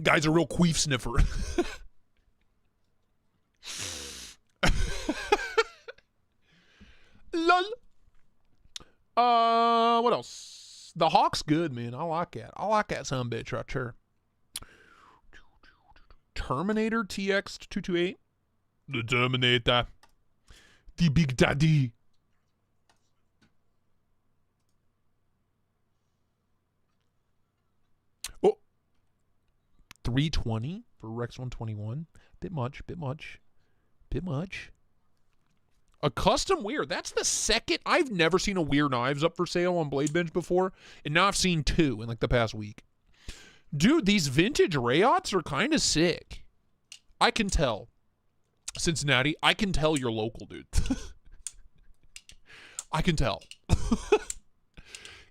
Guy's a real queef sniffer. Lol. What else? The Hawk's good, man. I like that. I like that sumbitch right there. Terminator TX 228. The Terminator. The Big Daddy. Oh. 320 for Rex 121. Bit much, bit much. Bit much. A custom weird. That's the second. I've never seen a weird knives up for sale on BladeBinge before, and now I've seen 2 in like the past week. Dude, these vintage Rayots are kind of sick. I can tell. Cincinnati, I can tell you're local, dude. I can tell.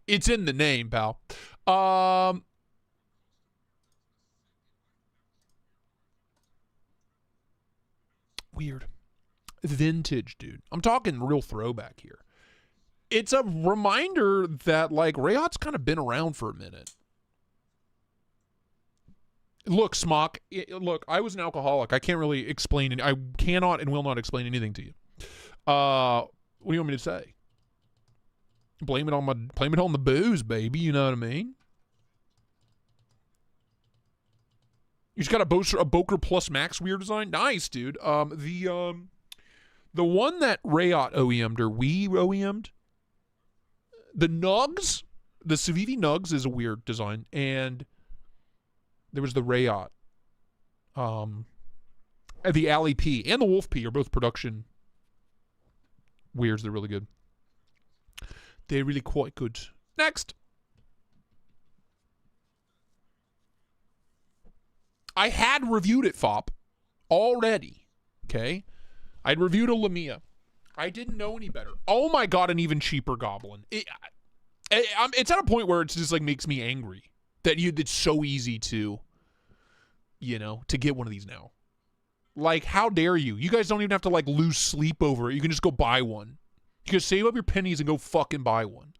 It's in the name, pal. Weird. Vintage, dude. I'm talking real throwback here. It's a reminder that, like, Rayot's kind of been around for a minute. Look, Smock, look, I was an alcoholic. I can't really explain it. I cannot and will not explain anything to you. What do you want me to say? Blame it on the booze, baby. You know what I mean? You just got a Boker Plus Max weird design. Nice, dude. The one that Rayot OEM'd or we OEM'd, the Nugs, the Civivi Nugs is a weird design, and there was the Rayot, the Alley P and the Wolf P are both production weirds. They're really good. They're really quite good. Next. I had reviewed it, Fop, already. Okay? I'd reviewed a Lumia. I didn't know any better. Oh my god, an even cheaper Goblin. It's at a point where it's just like makes me angry that it's so easy to, to get one of these now. Like, how dare you? You guys don't even have to like lose sleep over it. You can just go buy one. You can save up your pennies and go fucking buy one.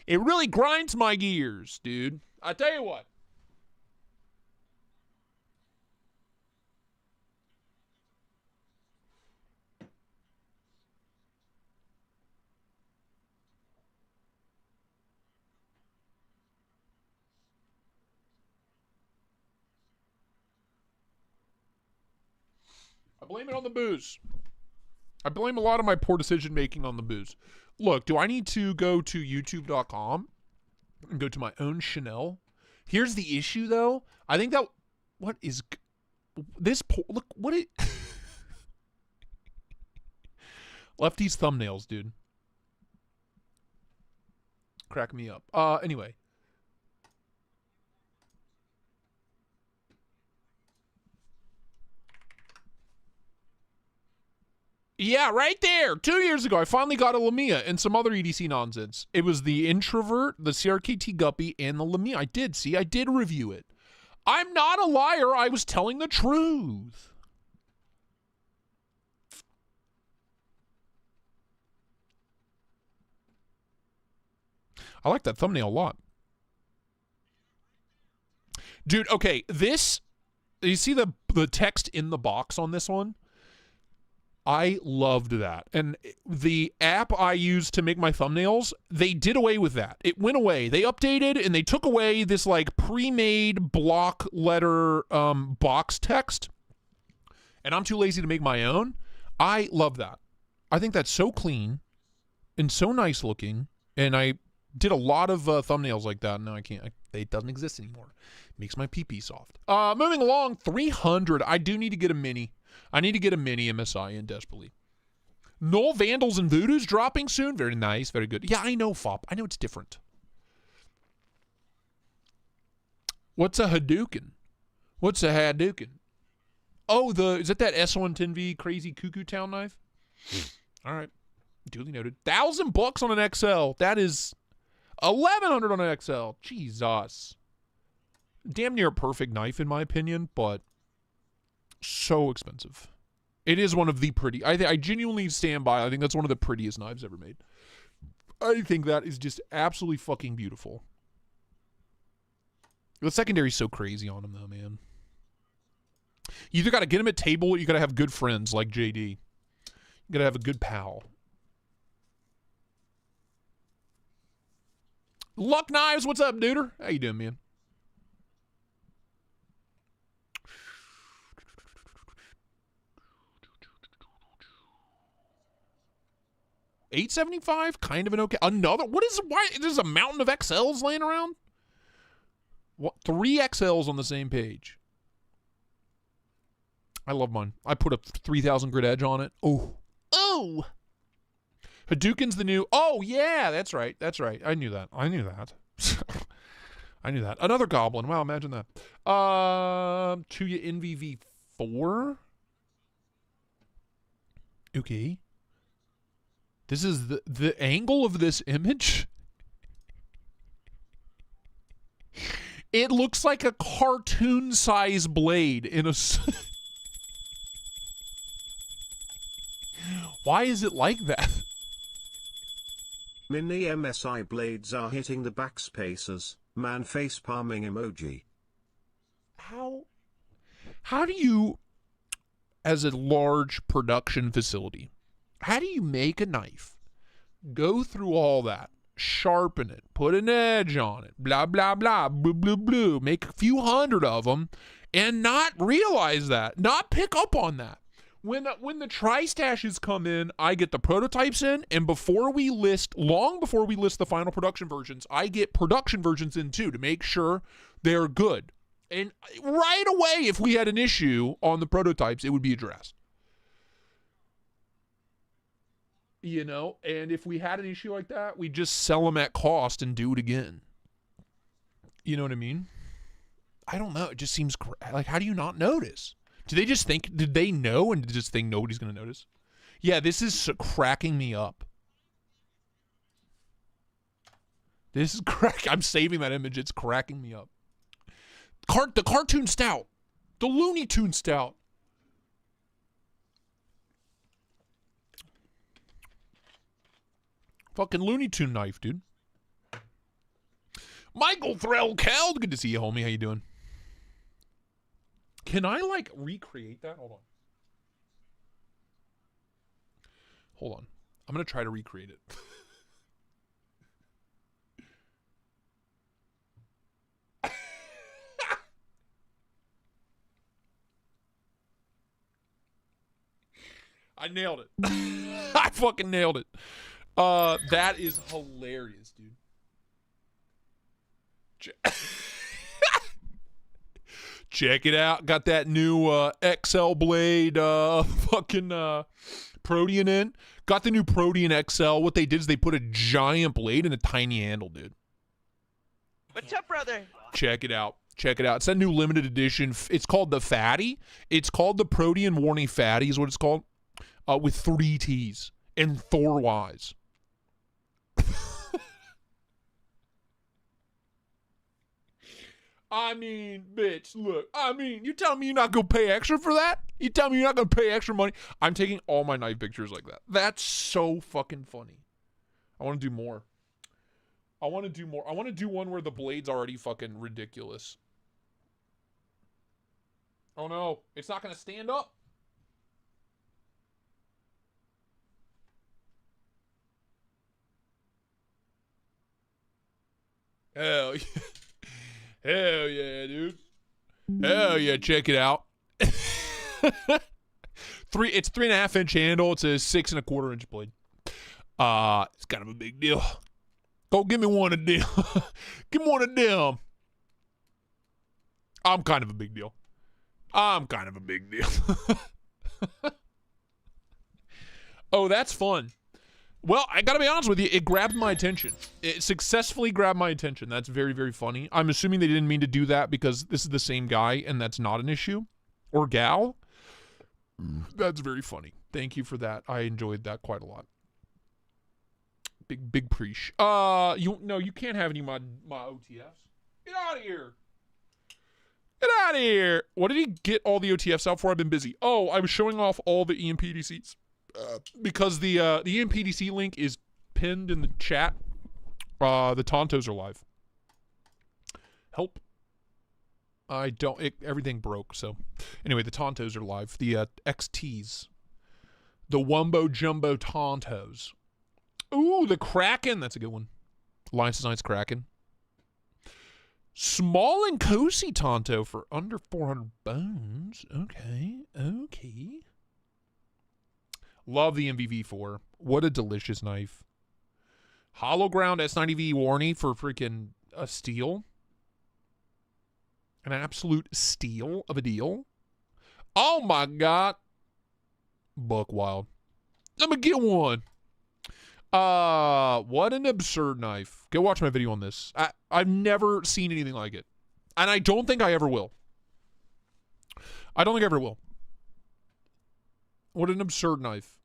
It really grinds my gears, dude. I tell you what. I blame it on the booze. I blame a lot of my poor decision making on the booze. Look, do I need to go to youtube.com and go to my own Chanel? Here's the issue, though. I think that what is this? Look, what it Lefty's thumbnails, dude. Crack me up. Anyway. Yeah, right there. 2 years ago, I finally got a Lumia and some other EDC nonsense. It was the Introvert, the CRKT Guppy, and the Lumia. I did review it. I'm not a liar. I was telling the truth. I like that thumbnail a lot. Dude, okay, you see the text in the box on this one? I loved that. And the app I use to make my thumbnails, they did away with that. It went away. They updated and they took away this like pre-made block letter box text. And I'm too lazy to make my own. I love that. I think that's so clean and so nice looking. And I did a lot of thumbnails like that. And now I can't. It doesn't exist anymore. Makes my pee-pee soft. Moving along, 300. I do need to get a mini. I need to get a mini MSI in desperately. Null Vandals and Voodoos dropping soon. Very nice. Very good. Yeah, I know, Fop. I know it's different. What's a Hadouken? What's a Hadouken? Oh, is that S110V crazy cuckoo town knife? All right. Duly noted. $1,000 on an XL. That is $1,100 on an XL. Jesus. Damn near a perfect knife in my opinion, but so expensive. It is one of the pretty. I genuinely stand by. I think that's one of the prettiest knives ever made. I think that is just absolutely fucking beautiful. The secondary's so crazy on him though, man. You either got to get him at table or you got to have good friends like JD. You got to have a good pal. Luck Knives, what's up, duder? How you doing, man? $875, kind of an okay. Another, why, there's a mountain of XLs laying around? What, 3 XLs on the same page. I love mine. I put a 3000 grit edge on it. Oh. Oh. Hadouken's the new, oh yeah, that's right. That's right. I knew that. I knew that. I knew that. Another goblin. Wow, imagine that. Chuya NVV4. Okay. This is the angle of this image. It looks like a cartoon size blade in a Why is it like that? Mini MSI blades are hitting the backspaces. Man face palming emoji. How do you, as a large production facility, how do you make a knife, go through all that, sharpen it, put an edge on it, blah, blah, blah, blue, blue, blue, make a few hundred of them, and not realize that, not pick up on that? When the tri-stashes come in, I get the prototypes in, and long before we list the final production versions, I get production versions in too to make sure they're good. And right away, if we had an issue on the prototypes, it would be addressed. You know, and if we had an issue like that, we just sell them at cost and do it again. You know what I mean? I don't know. It just seems like, how do you not notice? Did they know and just think nobody's going to notice? Yeah, this is cracking me up. This is I'm saving that image. It's cracking me up. The cartoon stout. The Looney Tune stout. Fucking Looney Tune knife, dude. Michael Threll-Keld. Good to see you, homie. How you doing? Can I, like, recreate that? Hold on. I'm going to try to recreate it. I nailed it. I fucking nailed it. That is hilarious, dude. Check it out. Got that new XL blade Protean in. Got the new Protean XL. What they did is they put a giant blade in a tiny handle, dude. What's up, brother? Check it out. Check it out. It's that new limited edition. It's called the Fatty. It's called the Protean Warning Fatty is what it's called. With 3 T's and 4 Y's. I mean, bitch, look. I mean, you telling me you're not going to pay extra for that? You telling me you're not going to pay extra money? I'm taking all my knife pictures like that. That's so fucking funny. I want to do more. I want to do one where the blade's already fucking ridiculous. Oh, no. It's not going to stand up. Hell yeah. Hell yeah, dude. Hell yeah, check it out. It's 3.5 inch handle. It's a 6 1/4 inch blade. It's kind of a big deal. Go give me one of them. Give me one of them. I'm kind of a big deal. Oh, that's fun. Well, I gotta be honest with you, it grabbed my attention. It successfully grabbed my attention. That's very, very funny. I'm assuming they didn't mean to do that because this is the same guy and that's not an issue. Or gal. That's very funny. Thank you for that. I enjoyed that quite a lot. Big preach. You can't have any of my OTFs. Get out of here. Get out of here. What did he get all the OTFs out for? I've been busy. Oh, I was showing off all the EMPDCs. Because the EMPDC link is pinned in the chat. The Tontos are live. Help. Everything broke, so. Anyway, the Tontos are live. The XTs. The Wumbo Jumbo Tontos. Ooh, the Kraken. That's a good one. Alliance Designs Kraken. Small and cozy Tonto for under 400 bones. Okay. Love the MVV4. What a delicious knife. Hollow Ground S90V Warney for freaking a steal. An absolute steal of a deal. Oh my God. Buck wild. Let me get one. What an absurd knife. Go watch my video on this. I've never seen anything like it. And I don't think I ever will. I don't think I ever will. What an absurd knife.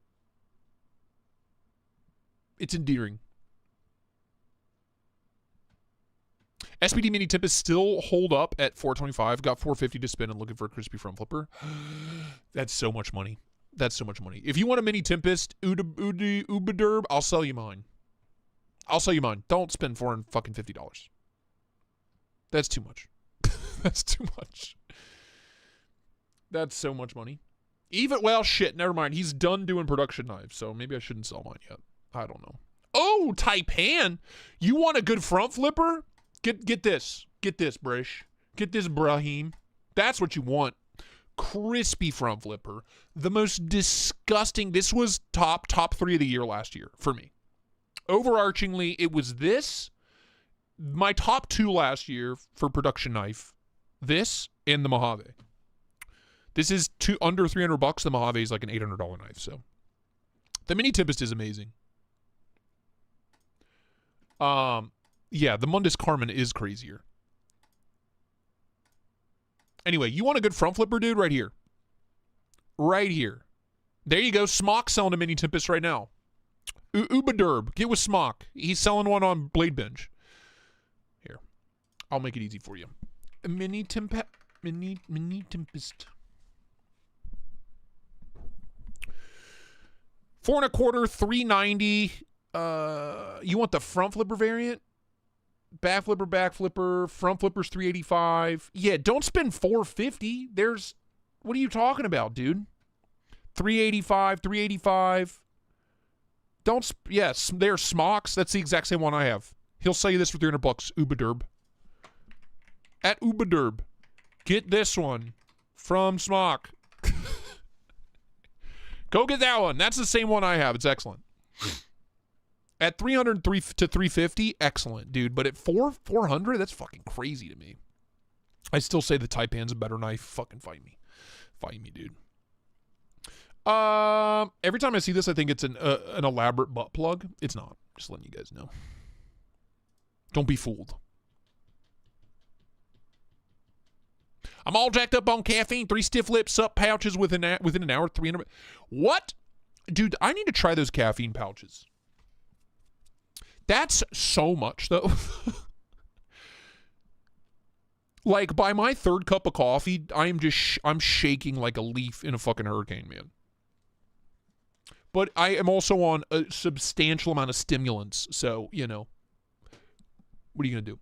It's endearing. SPD Mini Tempest still hold up at 425. Got 450 to spin and looking for a crispy front flipper. That's so much money. That's so much money. If you want a Mini Tempest, Ubaderb, I'll sell you mine. I'll sell you mine. Don't spend $450. That's too much. That's too much. That's so much money. Well, shit, never mind. He's done doing production knives, so maybe I shouldn't sell mine yet. I don't know. Oh, Taipan. You want a good front flipper? Get this. Get this, Brish. Get this, Brahim. That's what you want. Crispy front flipper. The most disgusting. This was top 3 of the year last year for me. Overarchingly, it was this. My top 2 last year for production knife. This and the Mojave. This is under $300. The Mojave is like an $800 knife. So the Mini Tempest is amazing. Yeah, the Mundus Carmen is crazier. Anyway, you want a good front flipper, dude? Right here. Right here. There you go. Smock selling a Mini Tempest right now. Ubaderb. Get with Smock. He's selling one on BLADEBINGE. Here. I'll make it easy for you. A Mini Tempest. Mini Tempest. 4 1/4, 390. You want the front flipper variant? Back flipper, front flipper's 385. Yeah, don't spend 450. What are you talking about, dude? 385. Yes, there's Smocks. That's the exact same one I have. He'll sell you this for $300. Ubaderb. At Ubaderb. Get this one from Smock. Go get that one. That's the same one I have. It's excellent. At 303 to 350, excellent, dude. But at 400, that's fucking crazy to me. I still say the Taipan's a better knife. Fucking fight me. Fight me, dude. Every time I see this, I think it's an elaborate butt plug. It's not. Just letting you guys know. Don't be fooled. I'm all jacked up on caffeine. 3 stiff lips, sup pouches within an hour. 300. What? Dude, I need to try those caffeine pouches. That's so much, though. Like, by my 3rd cup of coffee, I'm shaking like a leaf in a fucking hurricane, man. But I am also on a substantial amount of stimulants, so, you know. What are you going to do?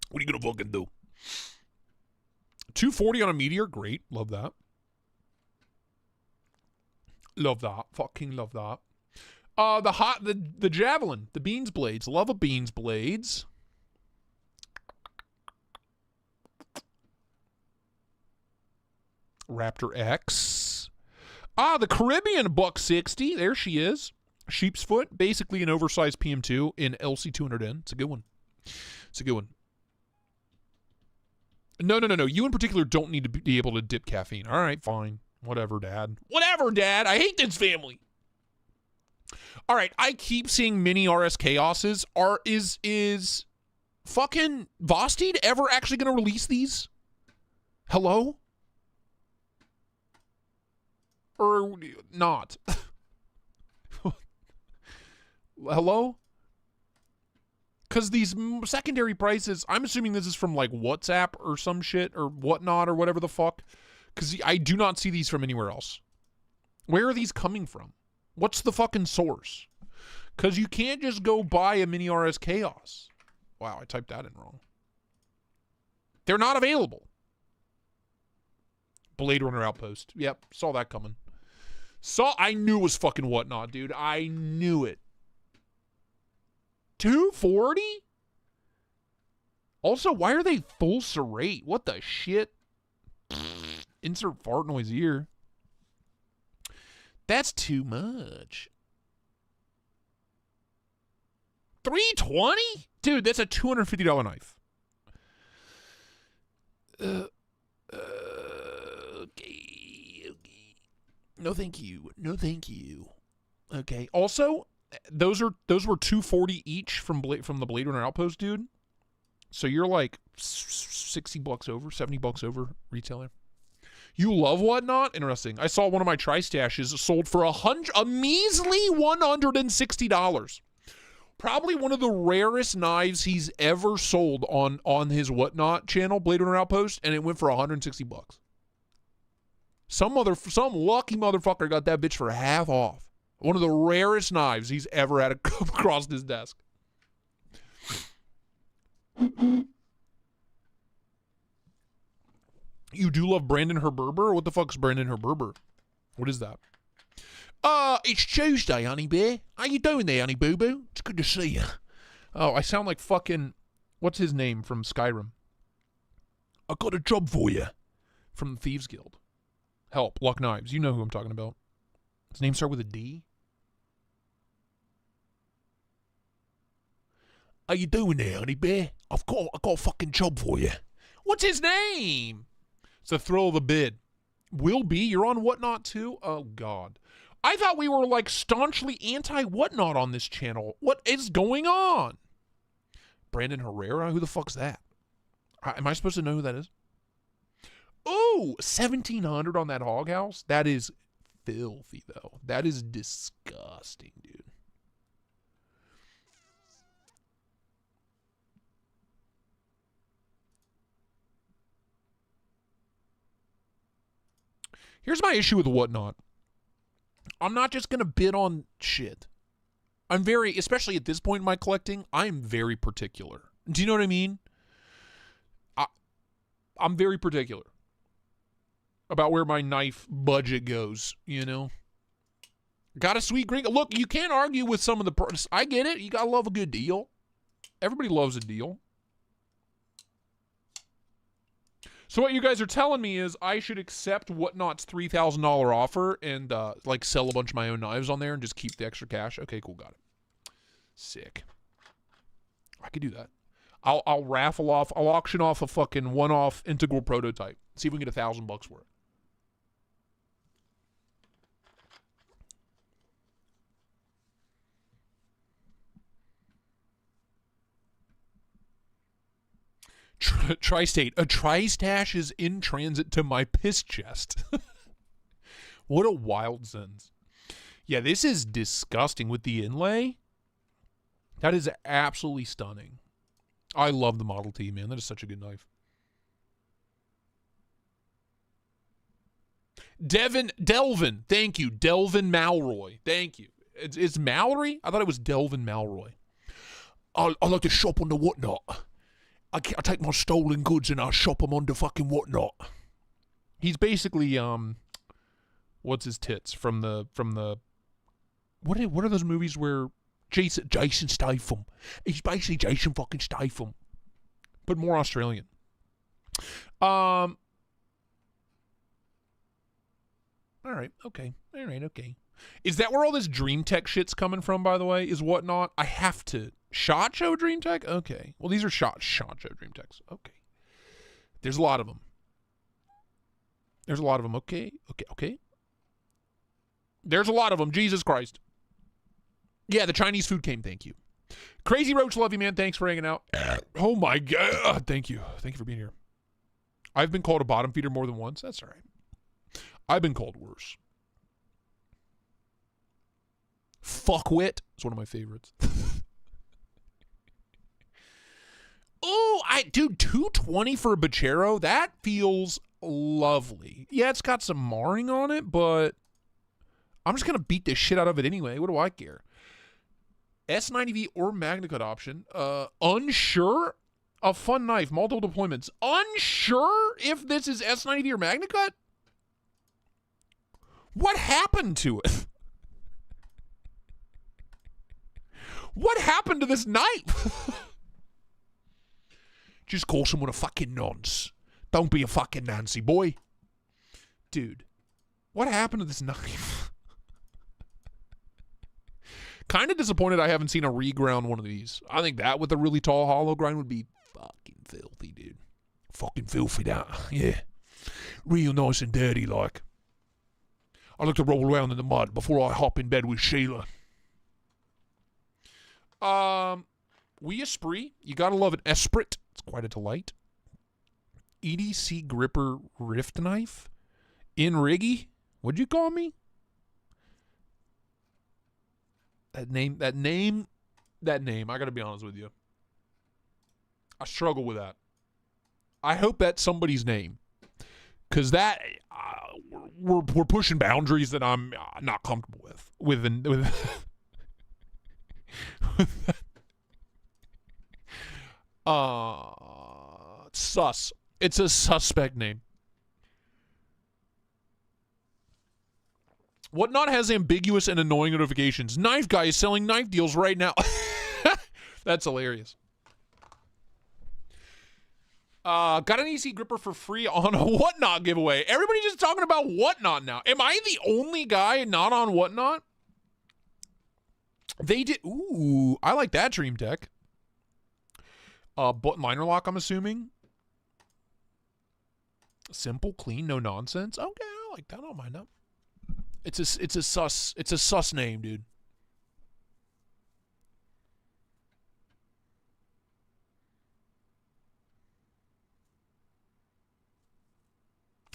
What are you going to fucking do? 240 on a Meteor, great. Love that. Love that. Fucking love that. The Javelin. The Beans Blades. Love a Beans Blades. Raptor X. The Caribbean $160. There she is. Sheep's Foot. Basically an oversized PM2 in LC200N. It's a good one. It's a good one. No. You in particular don't need to be able to dip caffeine. All right, fine. Whatever, Dad. Whatever, Dad. I hate this family. All right, I keep seeing mini RS Chaoses. Is fucking Vosteed ever actually going to release these? Hello? Or not? Hello? Because these secondary prices, I'm assuming this is from like WhatsApp or some shit or whatnot or whatever the fuck. Because I do not see these from anywhere else. Where are these coming from? What's the fucking source? Because you can't just go buy a mini RS Chaos. Wow, I typed that in wrong. They're not available. Blade Runner Outpost. Yep, saw that coming. I knew it was fucking whatnot, dude. I knew it. 240? Also, why are they full serrate? What the shit? Insert fart noise here. That's too much. 320? Dude, that's a $250 knife. Okay. No, thank you. No, thank you. Okay. Also, those were $240 each from the Blade Runner Outpost, dude. So you're like $60 over, $70 over retailer. You love whatnot? Interesting. I saw one of my Tristashes sold for a measly $160. Probably one of the rarest knives he's ever sold on his whatnot channel, Blade Runner Outpost, and it went for $160. Some lucky motherfucker got that bitch for half off. One of the rarest knives he's ever had come across his desk. You do love Brandon Herberber? What the fuck's Brandon Herberber? What is that? It's Tuesday, honey bear. How you doing there, honey boo boo? It's good to see you. Oh, I sound like fucking, what's his name from Skyrim? I got a job for you. From the Thieves Guild. Help, Luck Knives. You know who I'm talking about. His name start with a D? How you doing there, honey bear? I got a fucking job for you. What's his name? It's the thrill of the bid. Will be, you're on Whatnot too? Oh, God. I thought we were like staunchly anti-Whatnot on this channel. What is going on? Brandon Herrera? Who the fuck's that? Am I supposed to know who that is? Ooh, 1,700 on that hog house? That is filthy, though. That is disgusting, dude. Here's my issue with Whatnot. I'm not just going to bid on shit. I'm very, especially at this point in my collecting, I'm very particular. Do you know what I mean? I'm very particular about where my knife budget goes, you know? Got a sweet green. Look, you can't argue with some of the... I get it. You got to love a good deal. Everybody loves a deal. So what you guys are telling me is I should accept Whatnot's $3,000 offer and like sell a bunch of my own knives on there and just keep the extra cash. Okay, cool, got it. Sick. I could do that. I'll raffle off. I'll auction off a fucking one-off integral prototype. See if we can get $1,000 for it. Tristate. A tri-stash is in transit to my piss chest. What a wild sentence. Yeah, this is disgusting with the inlay. That is absolutely stunning. I love the Model T, man. That is such a good knife. Delvin. Thank you. Delvin Malroy. Thank you. It's Mallory? I thought it was Delvin Malroy. I like to shop on the Whatnot. I take my stolen goods and I shop them on the fucking Whatnot. He's basically, what's his tits from the, what are those movies where Jason Statham? He's basically Jason fucking Statham, but more Australian. All right, okay. Is that where all this Dream Tech shit's coming from, by the way, is Whatnot? I have to. SHOT Show Dream Tech? Okay. Well, these are SHOT Show Dream Techs. Okay. There's a lot of them. There's a lot of them. Okay. There's a lot of them. Jesus Christ. Yeah, the Chinese food came. Thank you. Crazy Roach, love you, man. Thanks for hanging out. Oh, my God. Thank you. Thank you for being here. I've been called a bottom feeder more than once. That's all right. I've been called worse. Fuckwit is one of my favorites. Oh, dude, 220 for a Bachero? That feels lovely. Yeah, it's got some marring on it, but I'm just going to beat the shit out of it anyway. What do I care? S90V or MagnaCut option. Unsure? A fun knife, multiple deployments. Unsure if this is S90V or MagnaCut? What happened to it? What happened to this knife? Just call someone a fucking nonce. Don't be a fucking Nancy, boy. Dude, what happened to this knife? Kind of disappointed I haven't seen a reground one of these. I think that with a really tall hollow grind would be fucking filthy, dude. Fucking filthy, that. Yeah. Real nice and dirty, like. I like to roll around in the mud before I hop in bed with Sheila. We Esprit. You gotta love an Esprit. It's quite a delight. EDC Gripper Rift Knife. In Riggy. What'd you call me? That name, I gotta be honest with you. I struggle with that. I hope that's somebody's name. Because that, we're pushing boundaries that I'm not comfortable with. With sus. It's a suspect name. Whatnot has ambiguous and annoying notifications. Knife Guy is selling knife deals right now. That's hilarious. Got an EC gripper for free on a Whatnot giveaway. Everybody's just talking about Whatnot now. Am I the only guy not on Whatnot? They did. Ooh, I like that Dream Tech. Button liner lock, I'm assuming. Simple, clean, no nonsense. Okay, I like that. I don't mind that. It's a sus name, dude.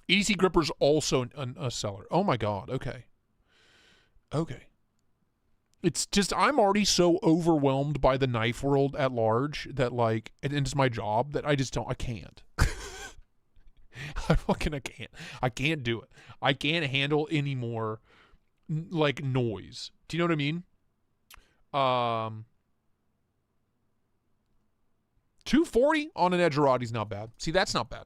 EDC Gripper's also a seller. Oh my God. Okay. It's just, I'm already so overwhelmed by the knife world at large that, like, and it's my job that I can't. I can't do it. I can't handle any more, like, noise. Do you know what I mean? 240 on an Edgerati's not bad. See, that's not bad.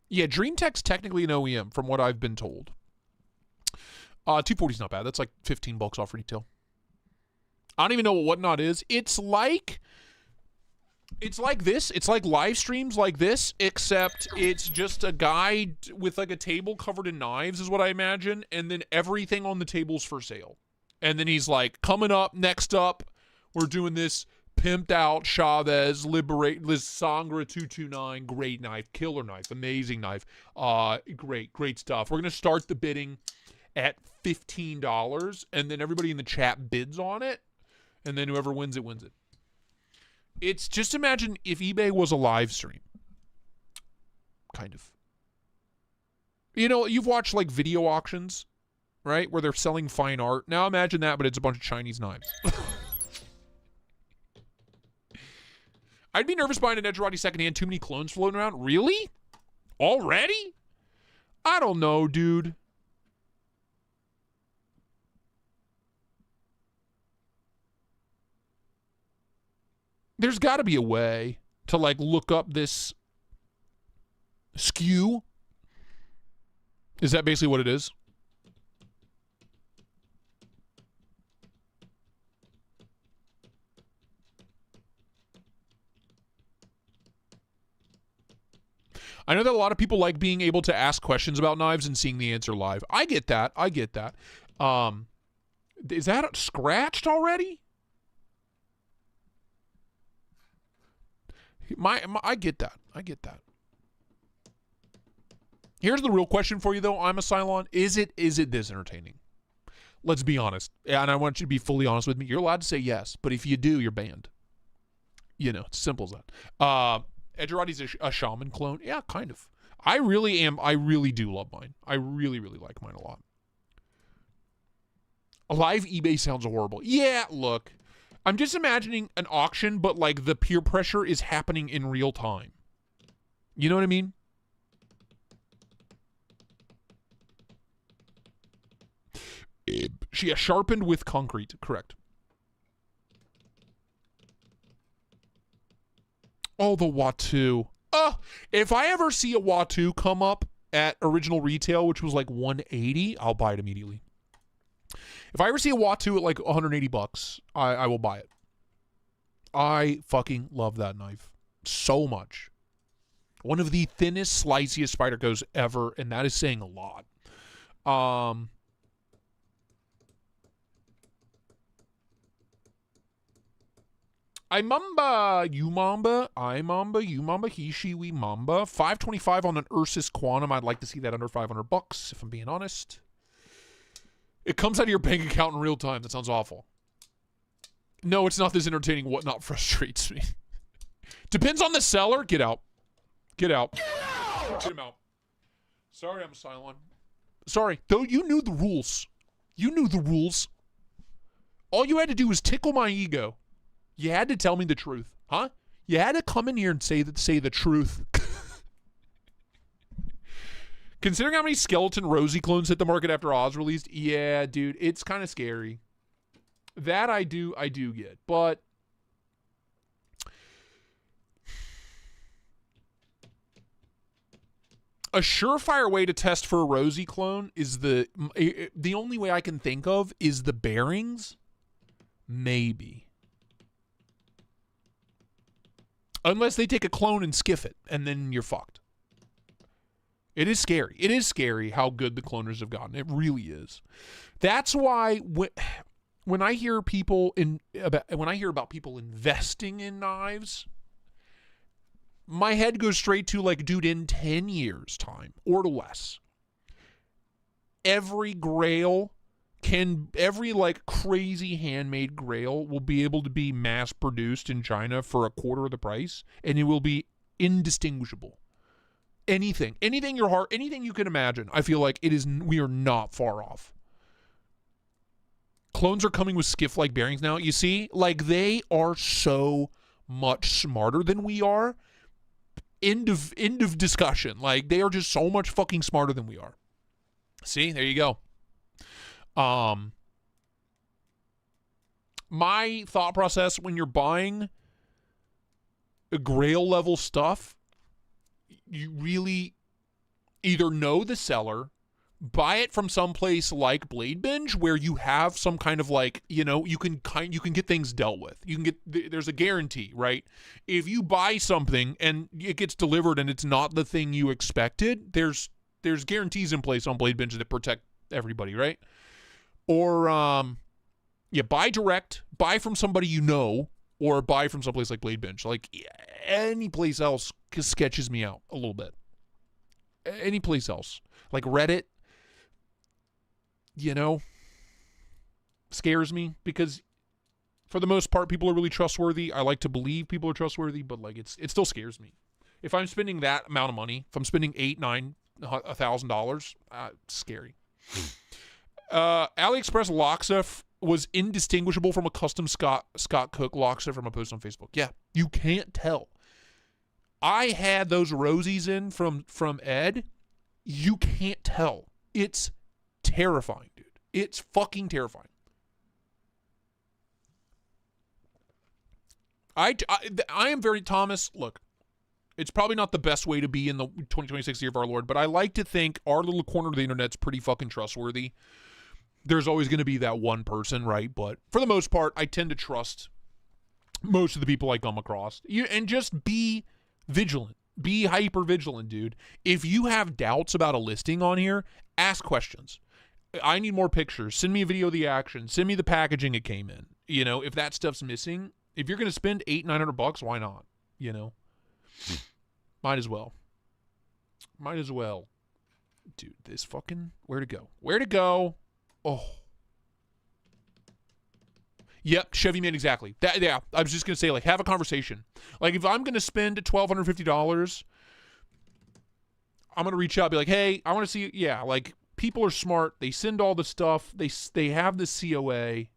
Yeah, DreamTech's technically an OEM, from what I've been told. 240's not bad. That's like $15 off retail. I don't even know what Whatnot is. It's like this. It's like live streams like this, except it's just a guy with like a table covered in knives is what I imagine, and then everything on the table's for sale. And then he's like, coming up, next up, we're doing this pimped out Chavez Liberate Lissangra 229, great knife, killer knife, amazing knife. Great stuff. We're gonna start the bidding at $15, and then everybody in the chat bids on it, and then whoever wins it wins it. It's just, imagine if eBay was a live stream. Kind of. You know, you've watched like video auctions, right? Where they're selling fine art. Now imagine that, but it's a bunch of Chinese knives. I'd be nervous buying an Edgerati secondhand. Too many clones floating around. Really? Already? I don't know, dude. There's got to be a way to, like, look up this SKU. Is that basically what it is? I know that a lot of people like being able to ask questions about knives and seeing the answer live. I get that. Is that scratched already? I get that. I get that. Here's the real question for you, though. I'm a Cylon. Is it this entertaining? Let's be honest. And I want you to be fully honest with me. You're allowed to say yes, but if you do, you're banned. You know, it's simple as that. Edgerati's a shaman clone. Yeah, kind of. I really am. I really do love mine. I really, really like mine a lot. Live eBay sounds horrible. Yeah, look. I'm just imagining an auction, but like the peer pressure is happening in real time. You know what I mean? She has sharpened with concrete. Correct. Oh, the Watu. If I ever see a Watu come up at original retail, which was like $180, I'll buy it immediately. If I ever see a Watu at like $180, I will buy it. I fucking love that knife so much. One of the thinnest, sliciest Spydercos ever, and that is saying a lot. I mamba, you mamba, I mamba, you mamba, he, she, we mamba. 525 on an Ursus Quantum. I'd like to see that under $500, if I'm being honest. It comes out of your bank account in real time. That sounds awful. No, it's not this entertaining. Whatnot frustrates me. Depends on the seller. Get out. Get out. Get out! Get him out. Sorry, I'm a Cylon. Sorry. Though you knew the rules. You knew the rules. All you had to do was tickle my ego. You had to tell me the truth. Huh? You had to come in here and say the truth. Considering how many skeleton Rosie clones hit the market after Oz released, yeah, dude, it's kind of scary. That I do get, but a surefire way to test for a Rosie clone is the only way I can think of is the bearings. Maybe. Unless they take a clone and skiff it, and then you're fucked. It is scary. It is scary how good the cloners have gotten. It really is. That's why when I hear about people investing in knives, my head goes straight to like, dude, in 10 years' time or less, every like crazy handmade grail will be able to be mass produced in China for a quarter of the price, and it will be indistinguishable. Anything you can imagine. I feel like we are not far off. Clones are coming with skiff-like bearings now. You see, like they are so much smarter than we are. End of discussion. Like they are just so much fucking smarter than we are. See, there you go. My thought process when you're buying a grail level stuff, you really either know the seller, buy it from some place like BLADEBINGE where you have some kind of like, you know, you can get things dealt with. There's a guarantee, right? If you buy something and it gets delivered and it's not the thing you expected, there's guarantees in place on BLADEBINGE that protect everybody, right? Or, buy direct, buy from somebody you know, or buy from someplace like BLADEBINGE. Like, any place else sketches me out a little bit. Any place else. Like Reddit, you know, scares me because for the most part, people are really trustworthy. I like to believe people are trustworthy, but like, it still scares me. If I'm spending that amount of money, if I'm spending $1,000, it's scary. AliExpress Loxa was indistinguishable from a custom Scott Cook Loxa from a post on Facebook. Yeah, you can't tell. I had those Rosies in from Ed. You can't tell. It's terrifying, dude. It's fucking terrifying. I am very Thomas. Look, it's probably not the best way to be in the 2026 year of our Lord, but I like to think our little corner of the internet's pretty fucking trustworthy. There's always going to be that one person, right? But for the most part, I tend to trust most of the people I come across. And just be vigilant. Be hyper vigilant, dude. If you have doubts about a listing on here, ask questions. I need more pictures. Send me a video of the action. Send me the packaging it came in. You know, if that stuff's missing, if you're going to spend $800-900, why not? You know, Might as well. Might as well. Dude, this fucking... Where to go? Where to go? Oh. Yep, Chevy Man, exactly. That, yeah, I was just going to say, like, have a conversation. Like, if I'm going to spend $1,250, I'm going to reach out and be like, hey, I want to see... Yeah, like, people are smart. They send all the stuff. They have the COA.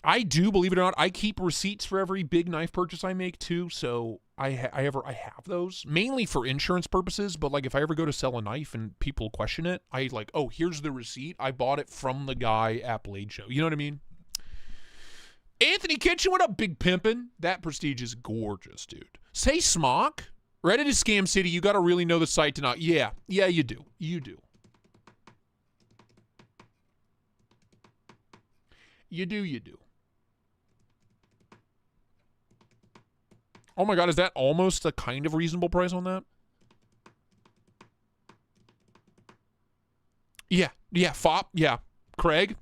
I do, believe it or not, I keep receipts for every big knife purchase I make too, so I have those mainly for insurance purposes. But like if I ever go to sell a knife and people question it, I like, oh, here's the receipt. I bought it from the guy at Blade Show. You know what I mean? Anthony Kitchen, what up, big pimpin'? That Prestige is gorgeous, dude. Say Smock. Reddit is Scam City. You got to really know the site to not. Yeah, you do. You do. You do. Oh my God, is that almost a kind of reasonable price on that? Yeah, FOP, yeah. Craig.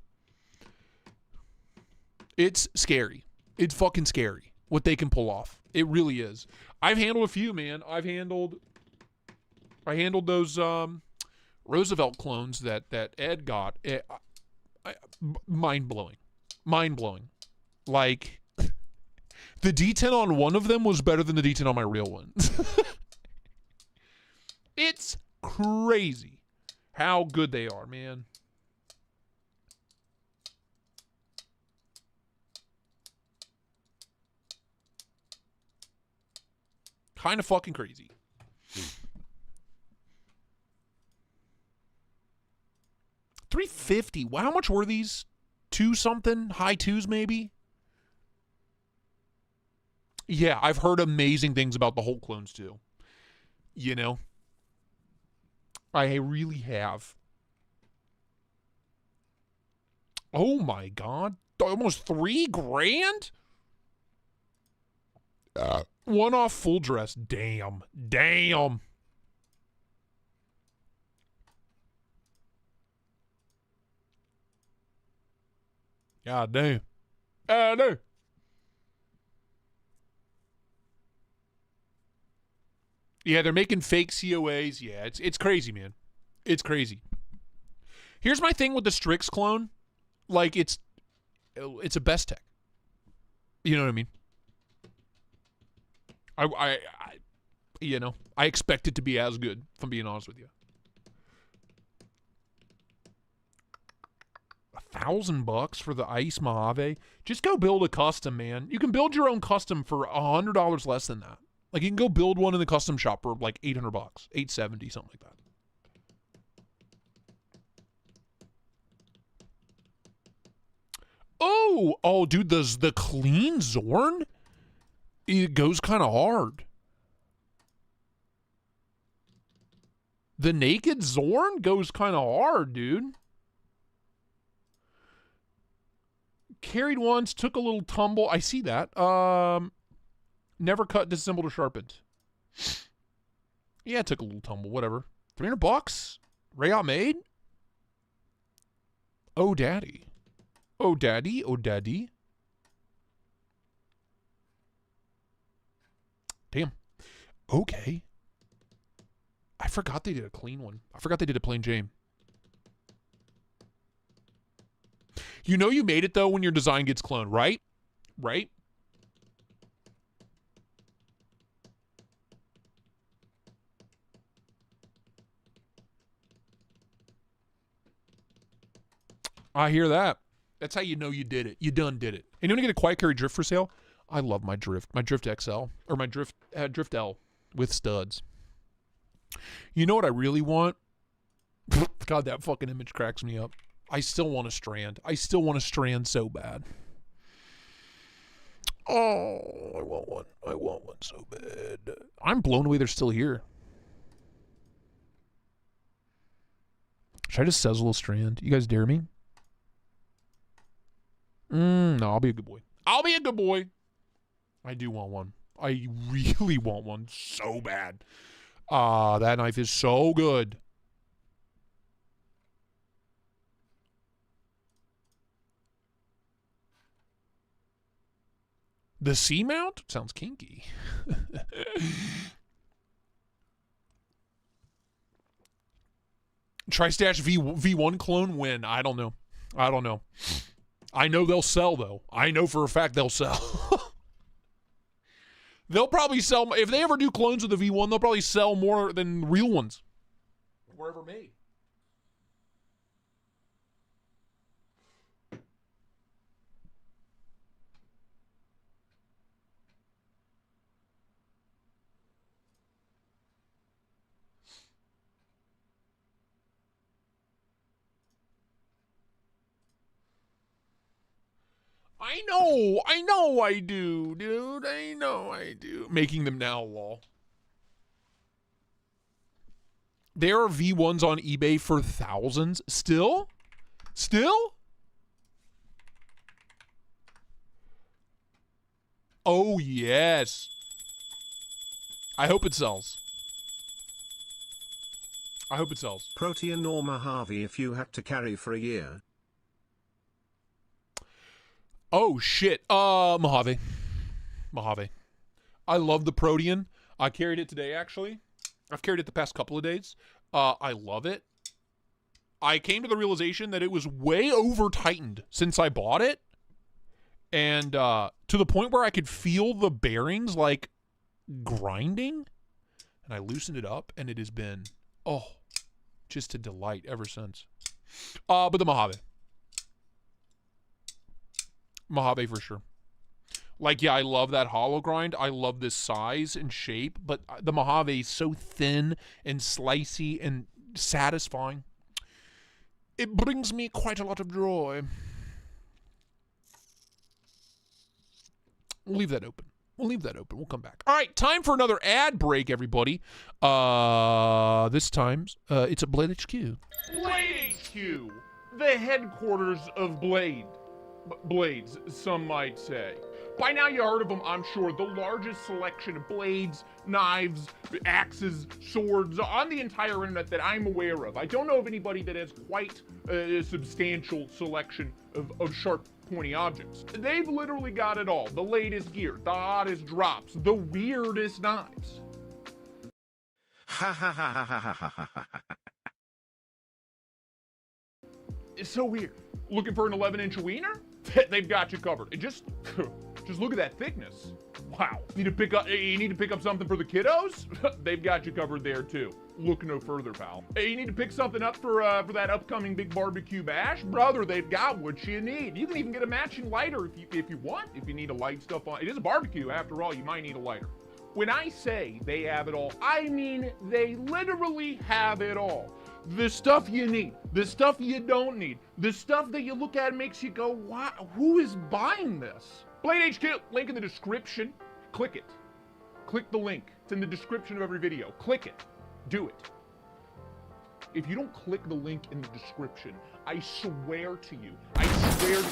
It's scary. It's fucking scary what they can pull off. It really is. I've handled a few, man. I handled those Roosevelt clones that Ed got. Mind-blowing. Mind-blowing. Like... The D10 on one of them was better than the D10 on my real one. It's crazy how good they are, man. Kind of fucking crazy. $350. Wow, how much were these? 2 something? High 2s maybe? Yeah, I've heard amazing things about the Hulk clones too. You know? I really have. Oh my God. Almost $3,000? One off full dress. Damn. God damn. No. Yeah, they're making fake COAs. Yeah, it's crazy, man. It's crazy. Here's my thing with the Strix clone. Like, it's a best tech. You know what I mean? I you know, I expect it to be as good, if I'm being honest with you. $1,000 for the Ice Mojave. Just go build a custom, man. You can build your own custom for $100 less than that. Like, you can go build one in the custom shop for like $800, $870, something like that. Oh, dude, the clean Zorn? It goes kind of hard. The naked Zorn goes kind of hard, dude. Carried once, took a little tumble. I see that. Never cut, disassembled, or sharpened. Yeah, it took a little tumble. Whatever. $300? Rayot made? Oh, daddy. Oh, daddy. Oh, daddy. Damn. Okay. I forgot they did a clean one. I forgot they did a plain Jane. You know you made it, though, when your design gets cloned, right? Right? I hear that. That's how you know you did it. You done did it. And you want to get a quiet carry drift for sale? I love my Drift XL, or my Drift L with studs. You know what I really want? God, that fucking image cracks me up. I still want a Strand. I still want a Strand so bad. Oh, I want one. I want one so bad. I'm blown away they're still here. Should I just sizzle a Strand? You guys dare me? No, I'll be a good boy. I'll be a good boy. I do want one. I really want one so bad. That knife is so good. The C mount? Sounds kinky. Tristash V1 clone win. I don't know. I don't know. I know they'll sell, though. I know for a fact they'll sell. They'll probably sell, if they ever do clones of the V1, they'll probably sell more than real ones. Wherever made. I know I do, dude. I know I do. Making them now, lol. There are V1s on eBay for thousands. Still? Still? Oh, yes. I hope it sells. I hope it sells. Protean or Mojave if you had to carry for a year. Oh, shit. Mojave. Mojave. I love the Protean. I carried it today, actually. I've carried it the past couple of days. I love it. I came to the realization that it was way over-tightened since I bought it. And to the point where I could feel the bearings, like, grinding. And I loosened it up, and it has been, oh, just a delight ever since. But the Mojave. Mojave for sure. Like, yeah, I love that hollow grind. I love this size and shape, but the Mojave is so thin and slicey and satisfying. It brings me quite a lot of joy. We'll leave that open. We'll leave that open. We'll come back. All right, time for another ad break, everybody. This time, it's a Blade HQ. Blade HQ, the headquarters of Blades, some might say. By now you heard of them, I'm sure. The largest selection of blades, knives, axes, swords on the entire internet that I'm aware of. I don't know of anybody that has quite a substantial selection of sharp, pointy objects. They've literally got it all. The latest gear, the hottest drops, the weirdest knives. Ha ha ha ha ha ha ha ha. It's so weird. Looking for an 11-inch wiener? They've got you covered. And just look at that thickness. Wow. You need to pick up something for the kiddos? They've got you covered there too. Look no further, pal. Hey, you need to pick something up for that upcoming big barbecue bash? Brother, they've got what you need. You can even get a matching lighter if you want. If you need to light stuff on. It is a barbecue, after all. You might need a lighter. When I say they have it all, I mean they literally have it all. The stuff you need, the stuff you don't need, the stuff that you look at and makes you go, wow, who is buying this? Blade HQ, link in the description. Click it. Click the link. It's in the description of every video. Click it. Do it. If you don't click the link in the description, I swear to you, I swear to you.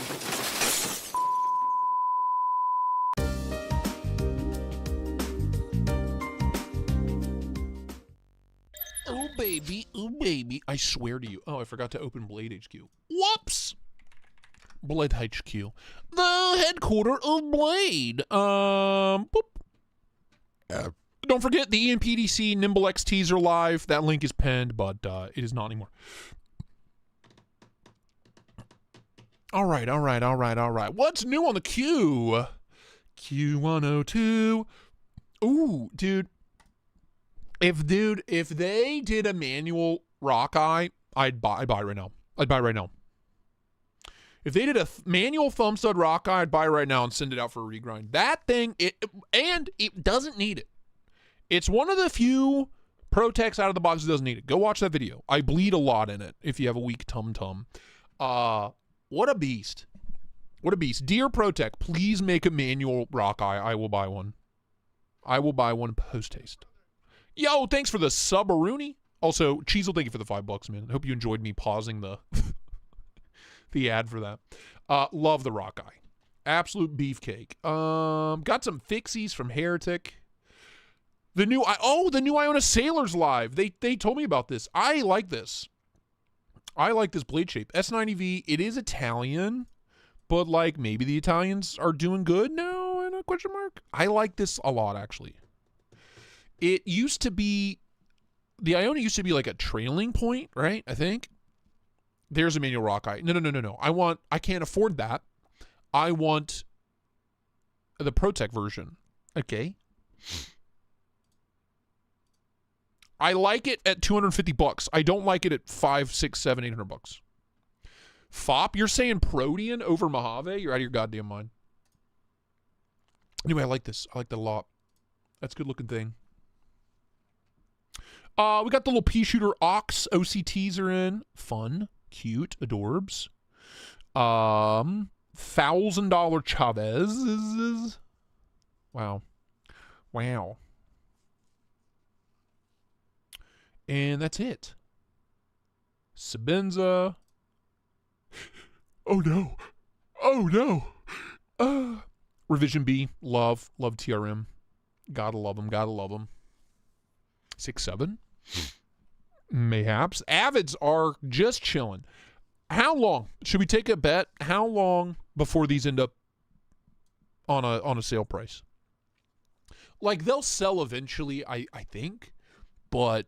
Oh baby, I swear to you. Oh, I forgot to open Blade HQ. Whoops! Blade HQ. The headquarter of Blade. Boop. Don't forget the EMPDC Nimble X teaser live. That link is pinned, but it is not anymore. All right. What's new on the queue? Q102. Ooh, dude. If they did a manual rock eye, I'd buy right now. I'd buy right now. If they did a manual thumb stud rock eye, I'd buy right now and send it out for a regrind. That thing, it doesn't need it. It's one of the few Pro-Techs out of the box that doesn't need it. Go watch that video. I bleed a lot in it if you have a weak tum-tum. What a beast. What a beast. Dear Pro-Tech, please make a manual rock eye. I will buy one. I will buy one post-haste. Yo, thanks for the sub-a-rooney. Also, Cheezel, thank you for the $5, man. I hope you enjoyed me pausing the the ad for that. Love the rock eye. Absolute beefcake. Got some fixies from Heretic. The new Iona Sailors Live. They told me about this. I like this. I like this blade shape. S90V, it is Italian, but like maybe the Italians are doing good now. Question mark. I like this a lot, actually. It used to be, the Iona used to be like a trailing point, right? I think. There's a manual rock eye. No. I can't afford that. I want the ProTech version. Okay. I like it at $250. I don't like it at $500, $600, $700, $800. Fop, you're saying Protean over Mojave? You're out of your goddamn mind. Anyway, I like this. I like that a lot. That's a good looking thing. We got the little pea shooter Ox OCTs are in. Fun. Cute. Adorbs. $1,000 Chavez. Wow. And that's it. Sabenza. Oh no. Revision B. Love TRM. Gotta love them. 6-7. Mayhaps. Avids are just chilling. How long? Should we take a bet? How long before these end up on a sale price? Like, they'll sell eventually, I think, but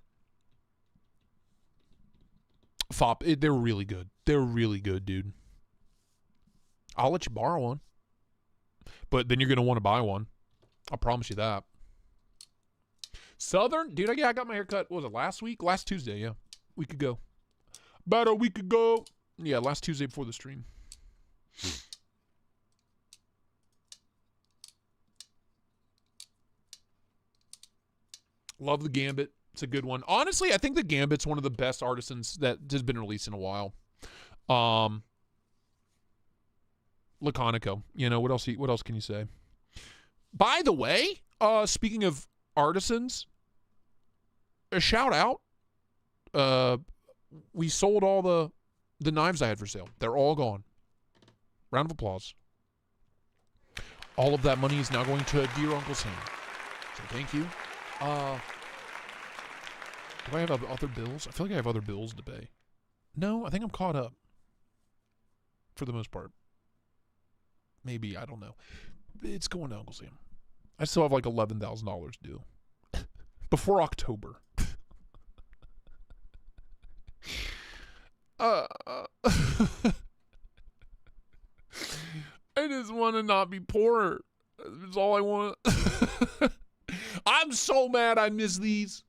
Fop, they're really good. They're really good, dude. I'll let you borrow one, but then you're going to want to buy one. I promise you that. Southern, dude, I got my haircut, what was it, last week? Last Tuesday, yeah. Week ago. About a week ago. Yeah, last Tuesday before the stream. Love the Gambit. It's a good one. Honestly, I think the Gambit's one of the best artisans that has been released in a while. Laconico. You know, what else can you say? By the way, speaking of artisans, a shout out. We sold all the knives I had for sale. They're all gone. Round of applause. All of that money is now going to dear Uncle Sam. So thank you. Do I have other bills? I feel like I have other bills to pay. No, I think I'm caught up. For the most part. Maybe, I don't know. It's going to Uncle Sam. I still have like $11,000 due. Before October. I just want to not be poor. That's all I want. I'm so mad I miss these.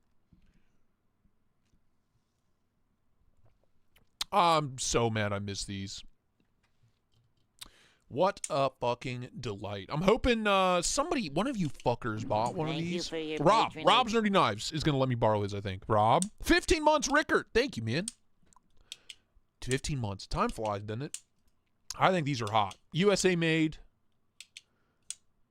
I'm so mad I miss these. What a fucking delight. I'm hoping somebody, one of you fuckers bought one of these. Rob's Nerdy Knives is going to let me borrow his, I think. Rob. 15 months, Rickard. Thank you, man. 15 months. Time flies, doesn't it? I think these are hot. USA made.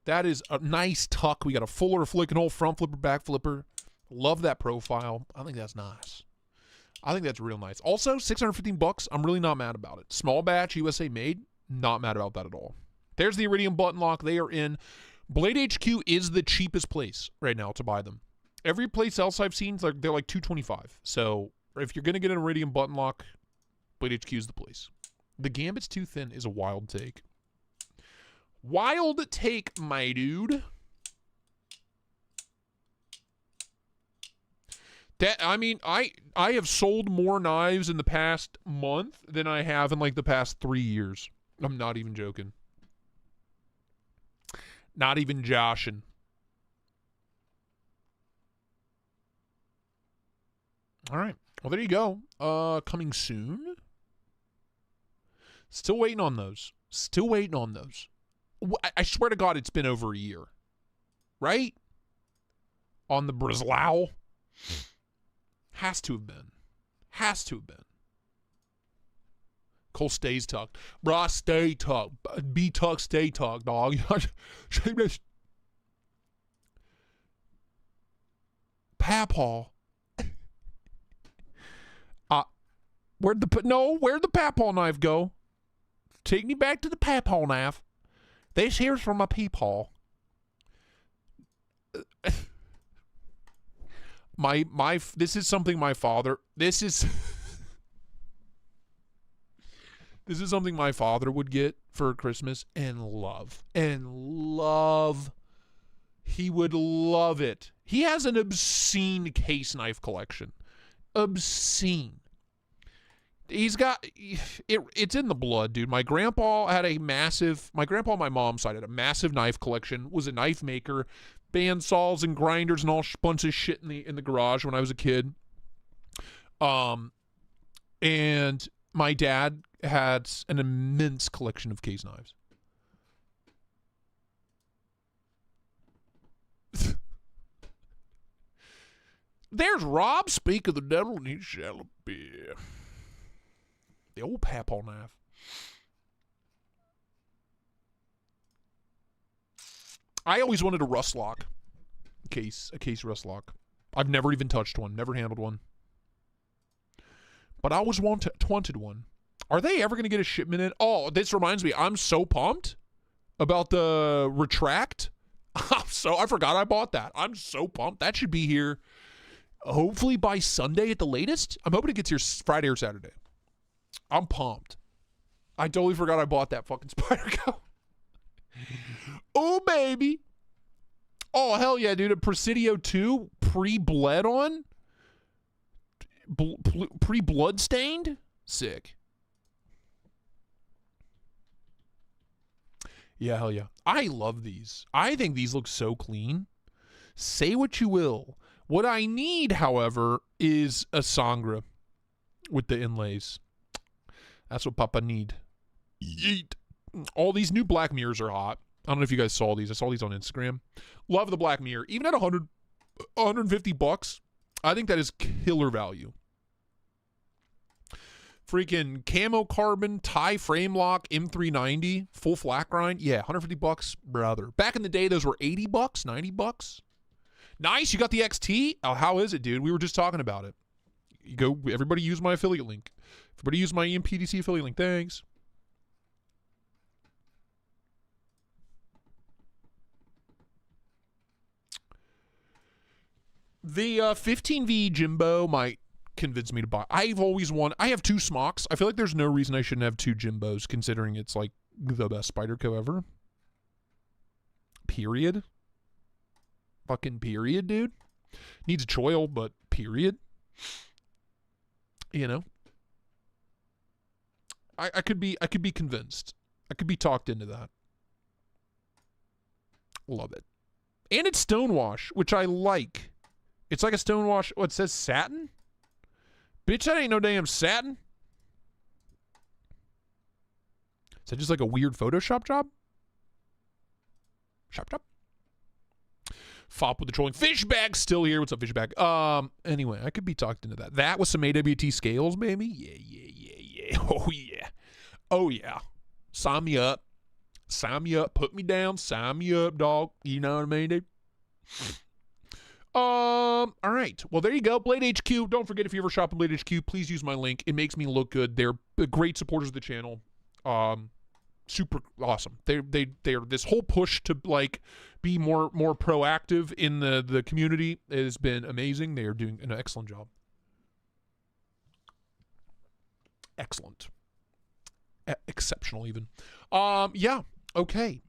That is a nice tuck. We got a fuller flicking hole front flipper, back flipper. Love that profile. I think that's nice. I think that's real nice. Also, $615. I'm really not mad about it. Small batch, USA made. Not mad about that at all. There's the Iridium button lock. They are in. Blade HQ is the cheapest place right now to buy them. Every place else I've seen, they're like $225. So if you're going to get an Iridium button lock, Blade HQ is the place. The Gambit's too thin is a wild take. Wild take, my dude. That, I mean, I have sold more knives in the past month than I have in like the past 3 years. I'm not even joking. Not even joshing. All right. Well, there you go. Coming soon. Still waiting on those. Still waiting on those. I swear to God, it's been over a year. Right? On the Breslau. Has to have been. Has to have been. Cole stays tucked. Bruh, stay tucked. Be tucked, stay tucked, dog. Papaw. Where'd the papaw knife go? Take me back to the papaw knife. This here's from my peepaw. This is something my father. This is This is something my father would get for Christmas and love. And love. He would love it. He has an obscene case knife collection. Obscene. He's got it's in the blood, dude. My grandpa on my mom's side had a massive knife collection, was a knife maker, bandsaws and grinders and all bunch of shit in the garage when I was a kid. And my dad had an immense collection of case knives. There's Rob. Speak of the devil, and he shall appear. The old papaw knife. I always wanted a rust lock. A case rust lock. I've never even touched one. Never handled one. But I always wanted one. Are they ever going to get a shipment in? Oh, this reminds me. I'm so pumped about the Retract. I forgot I bought that. I'm so pumped. That should be here hopefully by Sunday at the latest. I'm hoping it gets here Friday or Saturday. I'm pumped. I totally forgot I bought that fucking Spyderco. Oh, baby. Oh, hell yeah, dude. A Presidio 2 pre-bled on? Pre-blood stained? Sick. Yeah, hell yeah. I love these. I think these look so clean. Say what you will. What I need, however, is a Sangra with the inlays. That's what Papa need. Yeet. All these new black mirrors are hot. I don't know if you guys saw these. I saw these on Instagram. Love the black mirror. Even at $150, I think that is killer value. Freaking camo carbon tie frame lock M390 full flat grind. Yeah, $150, brother. Back in the day, those were $80, $90. Nice, you got the XT. Oh, how is it, dude? We were just talking about it. You go. Everybody use my affiliate link. Everybody use my EMPDC affiliate link. Thanks. The 15V Jimbo might convince me to buy. I've always wanted. I have two smocks. I feel like there's no reason I shouldn't have two Jimbos, considering it's like the best Spyderco ever. Period. Fucking period, dude. Needs a choil, but period. You know. I could be convinced. I could be talked into that. Love it. And it's stonewash, which I like. It's like a stonewash. Oh, it says satin? Bitch, that ain't no damn satin. Is that just like a weird Photoshop job? Shop job? Fop with the trolling. Fishbag still here. What's up, Fishbag? Anyway, I could be talked into that. That with some AWT scales, baby. Yeah. Oh, yeah. Oh, yeah. Sign me up. Sign me up. Put me down. Sign me up, dog. You know what I mean, dude? All right. Well, there you go. Blade HQ. Don't forget, if you ever shop at Blade HQ, please use my link. It makes me look good. They're great supporters of the channel. Super awesome. They're this whole push to like be more proactive in the community has been amazing. They are doing an excellent job. Excellent. Exceptional even. Yeah. Okay.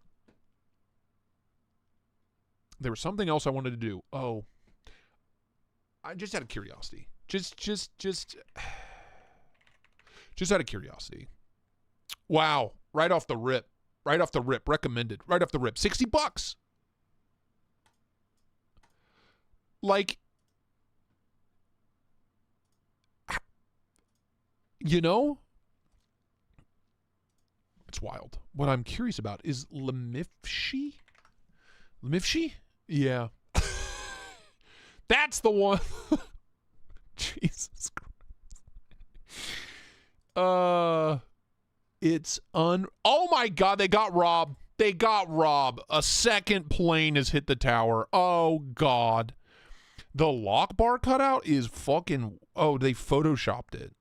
There was something else I wanted to do. Oh. I just out of curiosity. Just out of curiosity. Wow. Right off the rip. Right off the rip. Recommended. Right off the rip. $60. Like, you know, it's wild. What I'm curious about is Lemifshi? Lemifshi? Yeah. That's the one. Jesus Christ. It's oh my God, they got robbed. They got robbed. A second plane has hit the tower. Oh God. The lock bar cutout is fucking, oh, they photoshopped it.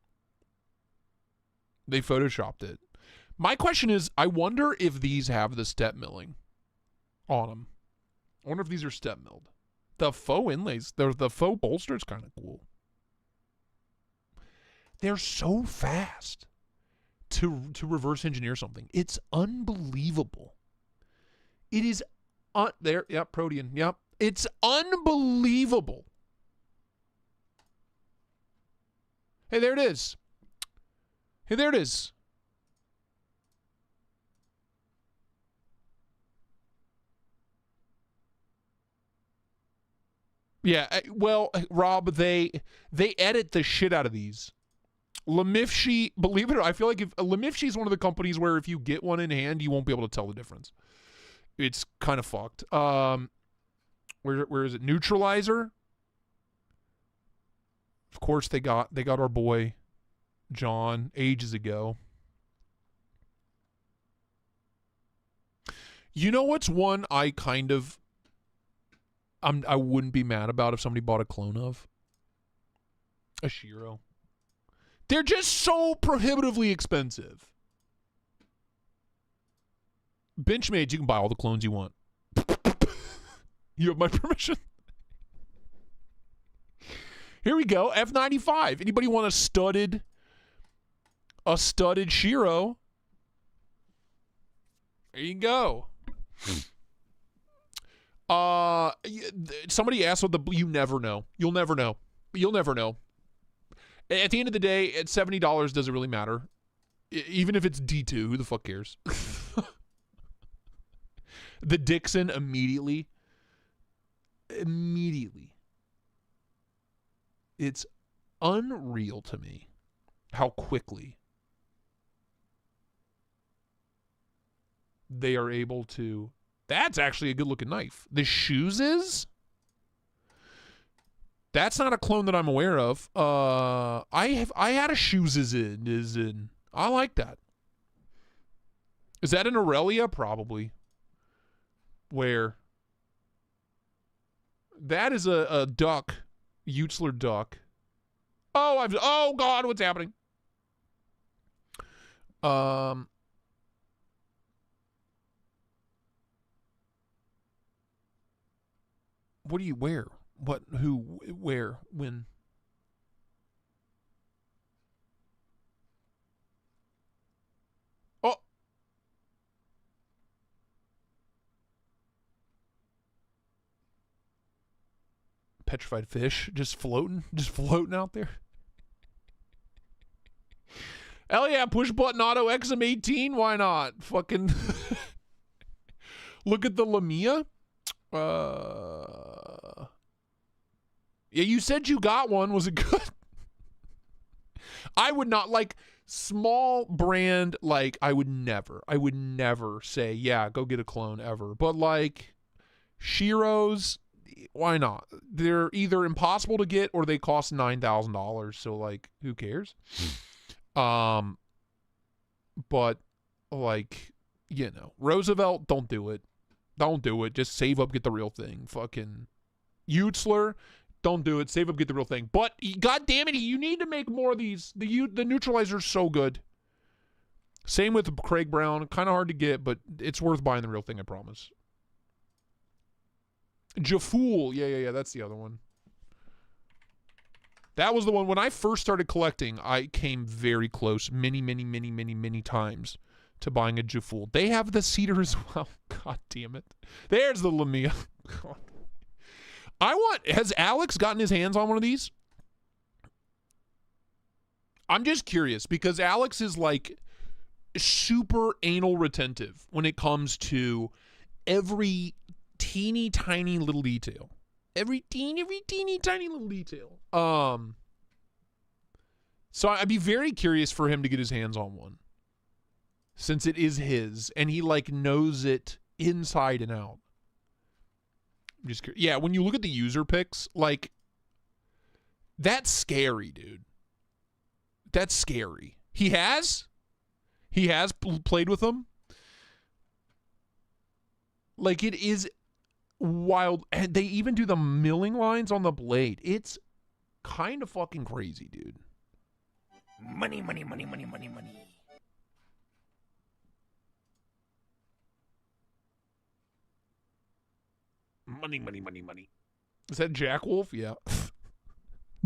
They photoshopped it. My question is, I wonder if these have the step milling on them. I wonder if these are step milled. The faux inlays, the faux bolster is kind of cool. They're so fast. to reverse engineer something. It's unbelievable. It is there. Yep, Protean. Yep. It's unbelievable. Hey, there it is. Hey, there it is. Yeah, well, Rob, they edit the shit out of these. Lemifshi, believe it or not, I feel like if Lemifshi is one of the companies where if you get one in hand, you won't be able to tell the difference. It's kind of fucked. Where is it? Neutralizer. Of course, they got our boy John ages ago. You know what's one I kind of I wouldn't be mad about if somebody bought a clone of? A Shiro. They're just so prohibitively expensive. Benchmades, you can buy all the clones you want. You have my permission. Here we go. F95. Anybody want a studded Shiro? There you go. Somebody asked what you never know. You'll never know. You'll never know. At the end of the day, at $70, does it really matter? Even if it's D2, who the fuck cares? The Dixon immediately. It's unreal to me how quickly they are able to. That's actually a good looking knife. The shoes is? That's not a clone that I'm aware of. I had a shoes is in. I like that. Is that an Aurelia? Probably. Where? That is a duck. Utzler duck. Oh God, what's happening? What do you wear? What, who, where, when? Oh. Petrified fish just floating out there. Hell yeah, push button auto XM18, why not? Fucking look at the Lamia. Yeah, you said you got one. Was it good? I would not, like, small brand, like, I would never say, yeah, go get a clone ever. But, like, Shiros, why not? They're either impossible to get or they cost $9,000. So, like, who cares? But, like, you know, Roosevelt, don't do it. Don't do it. Just save up, get the real thing. Fucking Utzler, don't do it. Save up, get the real thing. But God damn it, you need to make more of these. The neutralizer's so good. Same with Craig Brown. Kind of hard to get, but it's worth buying the real thing, I promise. Jafool. Yeah. That's the other one. That was the one. When I first started collecting, I came very close many times to buying a Jafool. They have the cedar as well. God damn it. There's the Lamia. Has Alex gotten his hands on one of these? I'm just curious because Alex is like super anal retentive when it comes to every teeny tiny little detail. Every teeny tiny little detail. So I'd be very curious for him to get his hands on one. Since it is his and he like knows it inside and out. I'm just curious. Yeah, when you look at the user picks, like that's scary, dude. That's scary. He has played with them. Like it is wild. And they even do the milling lines on the blade. It's kind of fucking crazy, dude. Money. Money. Is that Jack Wolf? Yeah.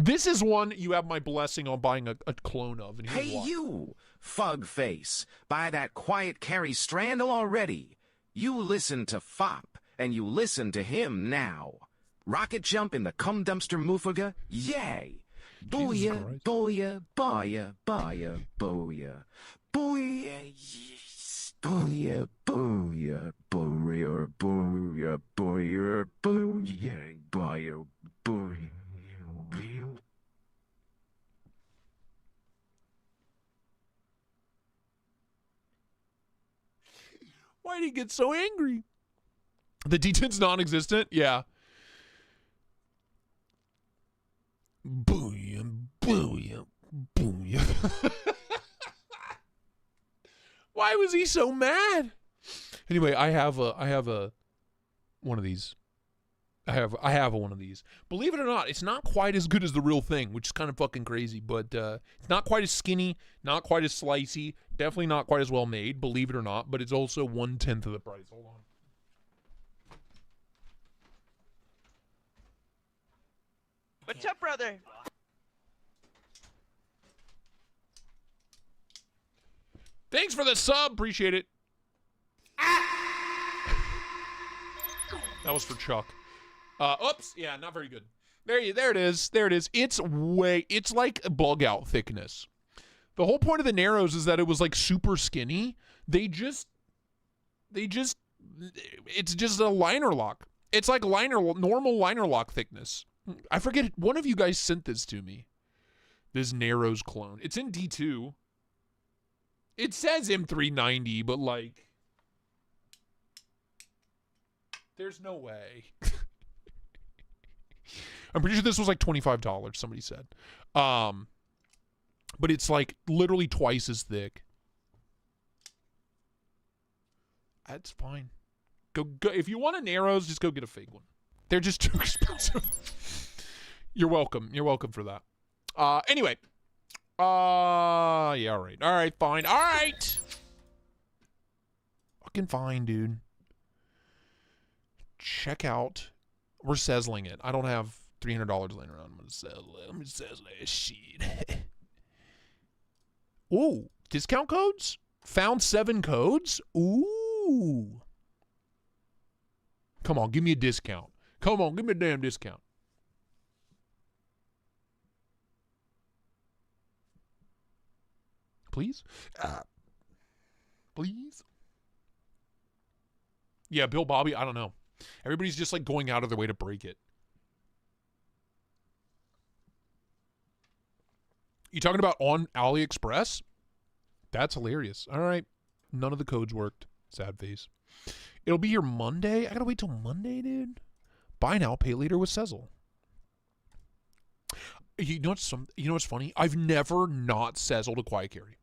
This is one you have my blessing on buying a clone of. And here's Hey, why. you, fug face, buy that quiet Carrie Strandle already. You listen to Fop, and you listen to him now. Rocket jump in the cum dumpster moofaga, yay! Booyah, booyah, booyah, booyah, booyah. Booyah, yes. Booyah, booyah, booyah, booyah, booyah, booyah, booyah, booyah. Why did he get so angry? The D10's non-existent? Yeah. Booyah, booyah, booyah. Why was he so mad? Anyway, I have a one of these. I have one of these. Believe it or not, it's not quite as good as the real thing, which is kind of fucking crazy, but it's not quite as skinny, not quite as slicey, definitely not quite as well made, believe it or not, but it's also 1/10 of the price. Hold on. What's up, brother? Thanks for the sub. Appreciate it. That was for Chuck. Oops. Yeah, not very good. There it is. There it is. It's like bug out thickness. The whole point of the Narrows is that it was like super skinny. It's just a liner lock. It's like normal liner lock thickness. I forget, one of you guys sent this to me. This Narrows clone. It's in D2. It says M390, but like, there's no way. I'm pretty sure this was like $25, somebody said. But it's like literally twice as thick. That's fine. Go. If you want a Narrows, just go get a fake one. They're just too expensive. You're welcome. You're welcome for that. Anyway. Yeah, all right. All right, fine. All right. Fucking fine, dude. Check out. We're sezzling it. I don't have $300 laying around. I'm gonna sell it. I'm gonna sell that shit. Ooh, discount codes? Found 7 codes? Ooh. Come on, give me a discount. Come on, give me a damn discount. Please? Please? Yeah, Bill Bobby, I don't know. Everybody's just like going out of their way to break it. You talking about on AliExpress? That's hilarious. All right. None of the codes worked. Sad face. It'll be here Monday. I gotta wait till Monday, dude. Buy now, pay later with Sezzle. You know what's funny? I've never not Sezzled a Quiet Carry.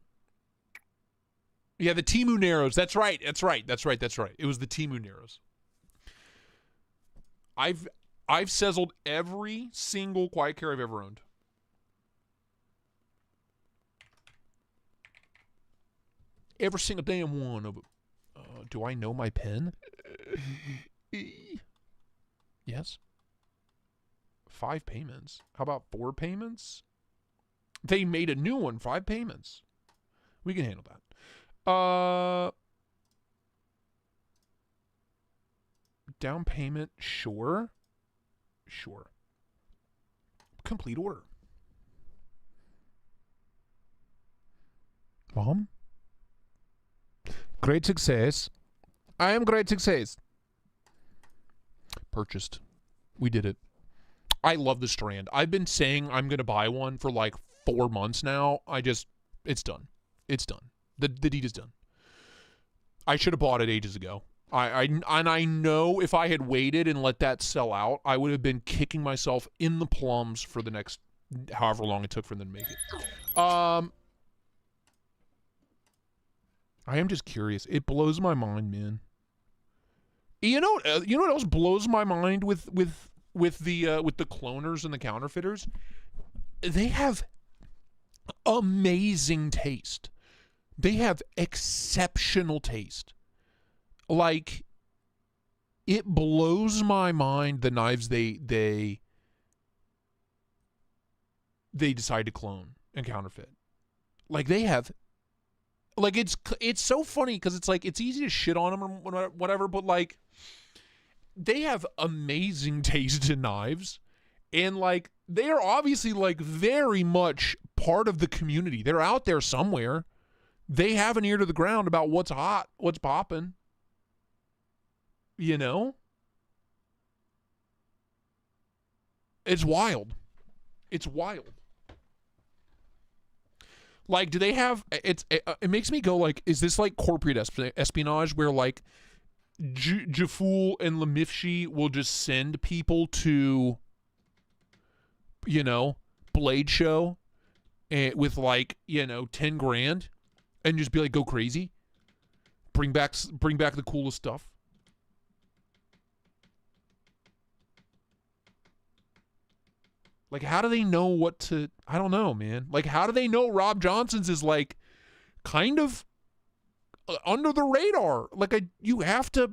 Yeah, the Temu Narrows. That's right. It was the Temu Narrows. I've Sezzled every single Quiet Carry I've ever owned. Every single damn one of them. Do I know my pen? Yes. 5 payments. How about 4 payments? They made a new one. 5 payments. We can handle that. Down payment. Sure. Complete order. Mom? Great success. I am great success. Purchased. We did it. I love the Strand. I've been saying I'm going to buy one for like 4 months now. It's done. It's done. The deed is done. I should have bought it ages ago. I know if I had waited and let that sell out, I would have been kicking myself in the plums for the next however long it took for them to make it. I am just curious. It blows my mind, man. You know what else blows my mind with the cloners and the counterfeiters? They have amazing taste. They have exceptional taste. Like, it blows my mind the knives they they decide to clone and counterfeit. Like they have, like it's so funny because it's like it's easy to shit on them or whatever, but like they have amazing taste in knives, and like they are obviously like very much part of the community. They're out there somewhere. They have an ear to the ground about what's hot, what's popping. You know? It's wild. It's wild. Like, do they have... It makes me go, like, is this like corporate espionage where, like, Jafool and Lemifshi will just send people to, you know, Blade Show with, like, you know, 10 grand and just be like, go crazy? Bring back the coolest stuff. Like, how do they know what to... I don't know, man. Like, how do they know Rob Johnson's is, like, kind of under the radar? Like, you have to,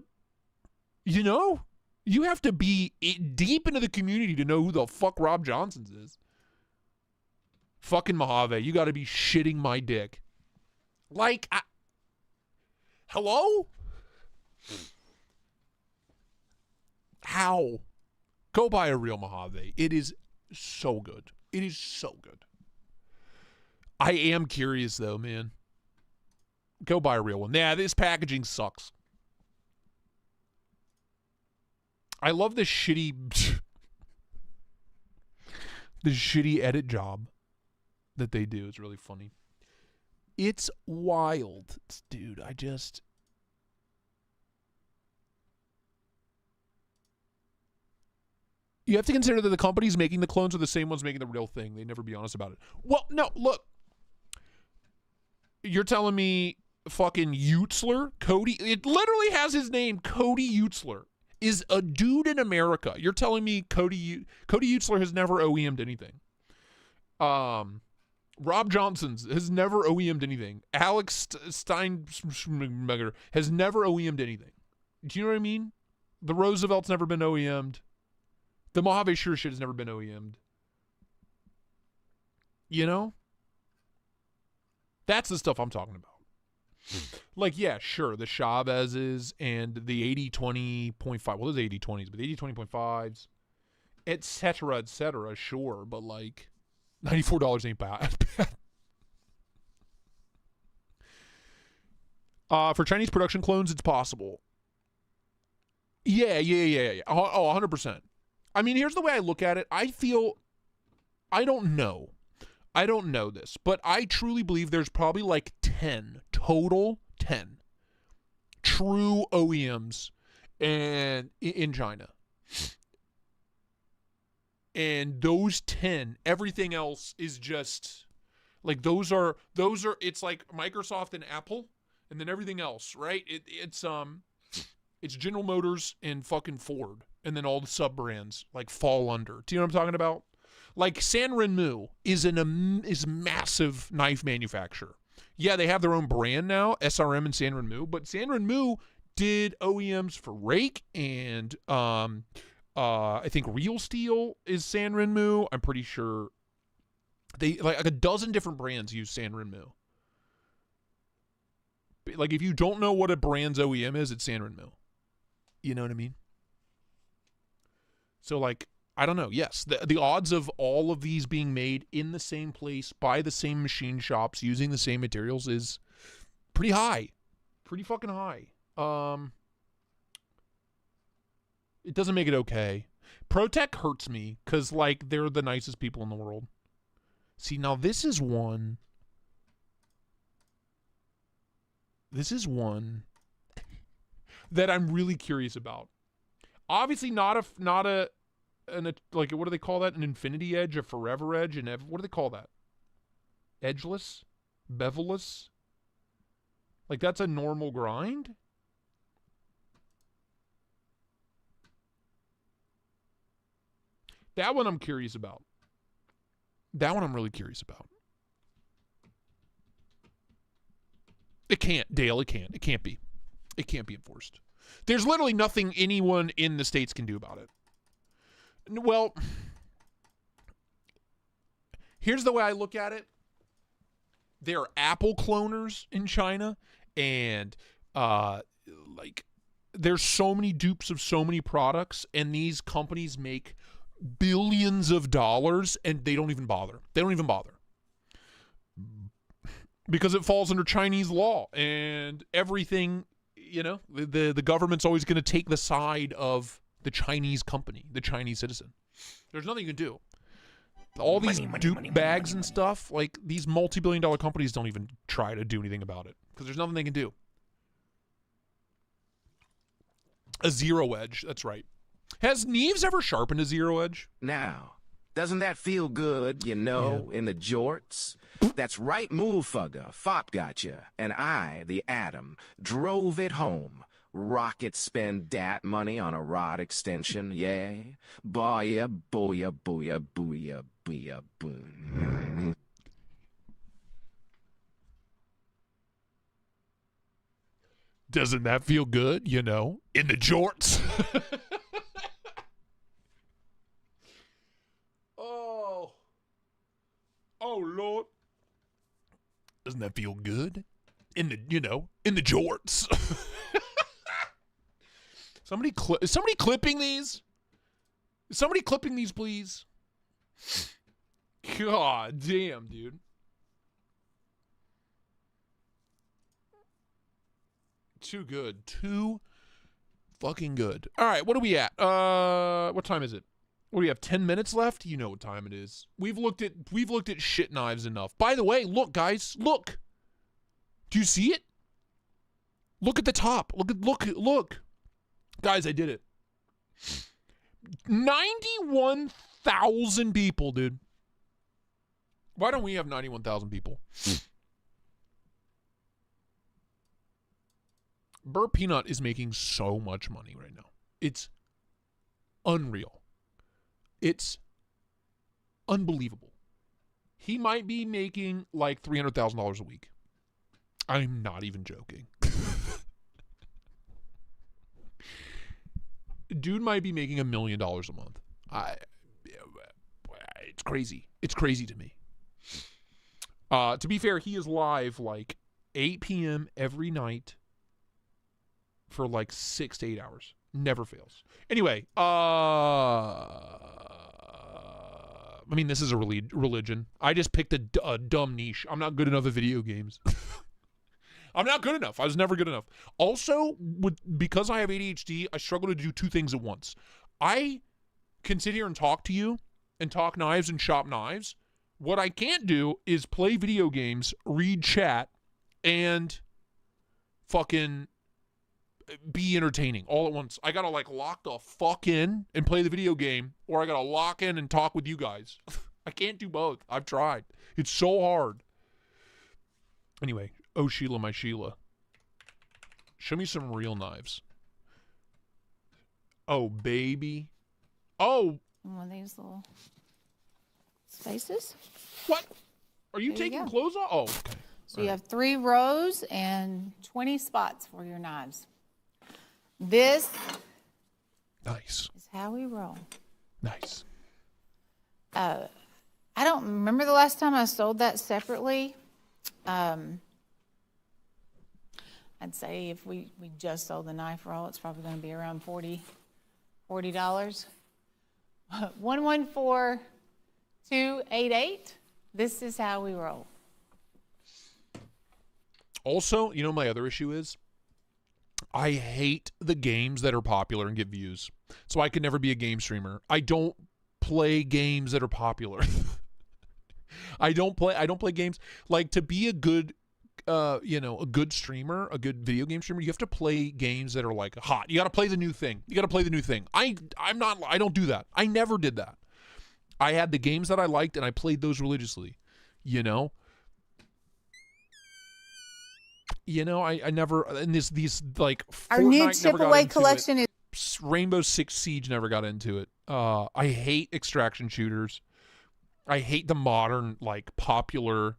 you know? You have to be deep into the community to know who the fuck Rob Johnson's is. Fucking Mojave, you got to be shitting my dick. Like, hello? How? Go buy a real Mojave. It is so good. It is so good. I am curious though, man. Go buy a real one. Nah, this packaging sucks. I love this shitty edit job that they do. It's really funny. It's wild, dude. You have to consider that the companies making the clones are the same ones making the real thing. They never be honest about it. Well, no, look. You're telling me fucking Utzler, Cody, it literally has his name, Cody Utzler, is a dude in America. You're telling me Cody Utzler has never OEM'd anything. Rob Johnson's has never OEM'd anything. Alex Steinmegger has never OEM'd anything. Do you know what I mean? The Roosevelt's never been OEM'd. The Mojave sure shit has never been OEM'd. You know? That's the stuff I'm talking about. Like, yeah, sure, the Chavez's and the 80-20.5. Well, there's 80-20s, but the 80-20.5s, et cetera, sure. But, like, $94 ain't bad. For Chinese production clones, it's possible. Yeah. Oh, 100%. I mean, here's the way I look at it. I don't know this, but I truly believe there's probably like 10 true OEMs in China. And those 10, everything else is just like those are it's like Microsoft and Apple, and then everything else, right? It's General Motors and fucking Ford. And then all the sub-brands, like, fall under. Do you know what I'm talking about? Like, Sanrenmu is a massive knife manufacturer. Yeah, they have their own brand now, SRM and Sanrenmu. But Sanrenmu did OEMs for Rake and I think Real Steel is Sanrenmu. I'm pretty sure they like a dozen different brands use Sanrenmu. Like, if you don't know what a brand's OEM is, it's Sanrenmu. You know what I mean? So, like, I don't know. Yes, the odds of all of these being made in the same place, by the same machine shops, using the same materials is pretty high. Pretty fucking high. It doesn't make it okay. ProTech hurts me because, like, they're the nicest people in the world. See, now this is one. This is one that I'm really curious about. Obviously not a like, what do they call that? An infinity edge, a forever edge, and what do they call that? Edgeless? Bevel-less? Like, that's a normal grind? That one I'm curious about. That one I'm really curious about. It can't, Dale, it can't. It can't be. It can't be enforced. There's literally nothing anyone in the States can do about it. Well, Here's the way I look at it. There are Apple cloners in China, and like there's so many dupes of so many products, and these companies make billions of dollars, and they don't even bother. They don't even bother. Because it falls under Chinese law, and everything, you know, the government's always going to take the side of the Chinese company, the Chinese citizen. There's nothing you can do. All these dupe bags and stuff, like these multi-billion-dollar companies don't even try to do anything about it because there's nothing they can do. A zero edge, that's right. Has Neves ever sharpened a zero edge? Now, doesn't that feel good, you know, in the jorts? That's right, moolfugger, fop gotcha, and I, the Atom, drove it home. Rocket spend dat money on a rod extension, yeah? Booyah, booyah, booyah, booyah, booyah, booyah. Doesn't that feel good, you know, in the jorts? Oh, Lord. Doesn't that feel good? In the, you know, in the jorts. Is somebody clipping these? Is somebody clipping these, please? God damn, dude. Too good. Too fucking good. All right, what are we at? What time is it? What do we have? 10 minutes left? You know what time it is. We've looked at shit knives enough. By the way, look, guys, look. Do you see it? Look at the top. Look. Guys, I did it. 91,000 people, dude. Why don't we have 91,000 people? Burp Peanut is making so much money right now. It's unreal. It's unbelievable. He might be making like $300,000 a week. I'm not even joking. Dude might be making $1 million a month. It's crazy. It's crazy to me. To be fair, he is live like 8 p.m. every night for like 6 to 8 hours. Never fails. Anyway, I mean, this is a religion. I just picked a dumb niche. I'm not good enough at video games. I'm not good enough. I was never good enough. Also, because I have ADHD, I struggle to do two things at once. I can sit here and talk to you and talk knives and shop knives. What I can't do is play video games, read chat, and fucking be entertaining all at once. I gotta like lock the fuck in and play the video game, or I gotta lock in and talk with you guys. I can't do both. I've tried. It's so hard. Anyway, oh Sheila, my Sheila. Show me some real knives. Oh, baby. Oh. One of these little spaces. What? Are you taking clothes off? Oh, okay. So you have 3 rows and 20 spots for your knives. This nice is how we roll. Nice. I don't remember the last time I sold that separately. I'd say if we just sold the knife roll, it's probably going to be around $40. 114288. This is how we roll. Also, you know my other issue is? I hate the games that are popular and get views. So I could never be a game streamer. I don't play games that are popular. I don't play games. Like, to be a good a good streamer, a good video game streamer, you have to play games that are like hot. You got to play the new thing. I don't do that. I never did that. I had the games that I liked and I played those religiously, you know? I never, and these like our Fortnite new chip away collection is Rainbow Six Siege, never got into it. I hate extraction shooters. I hate the modern like popular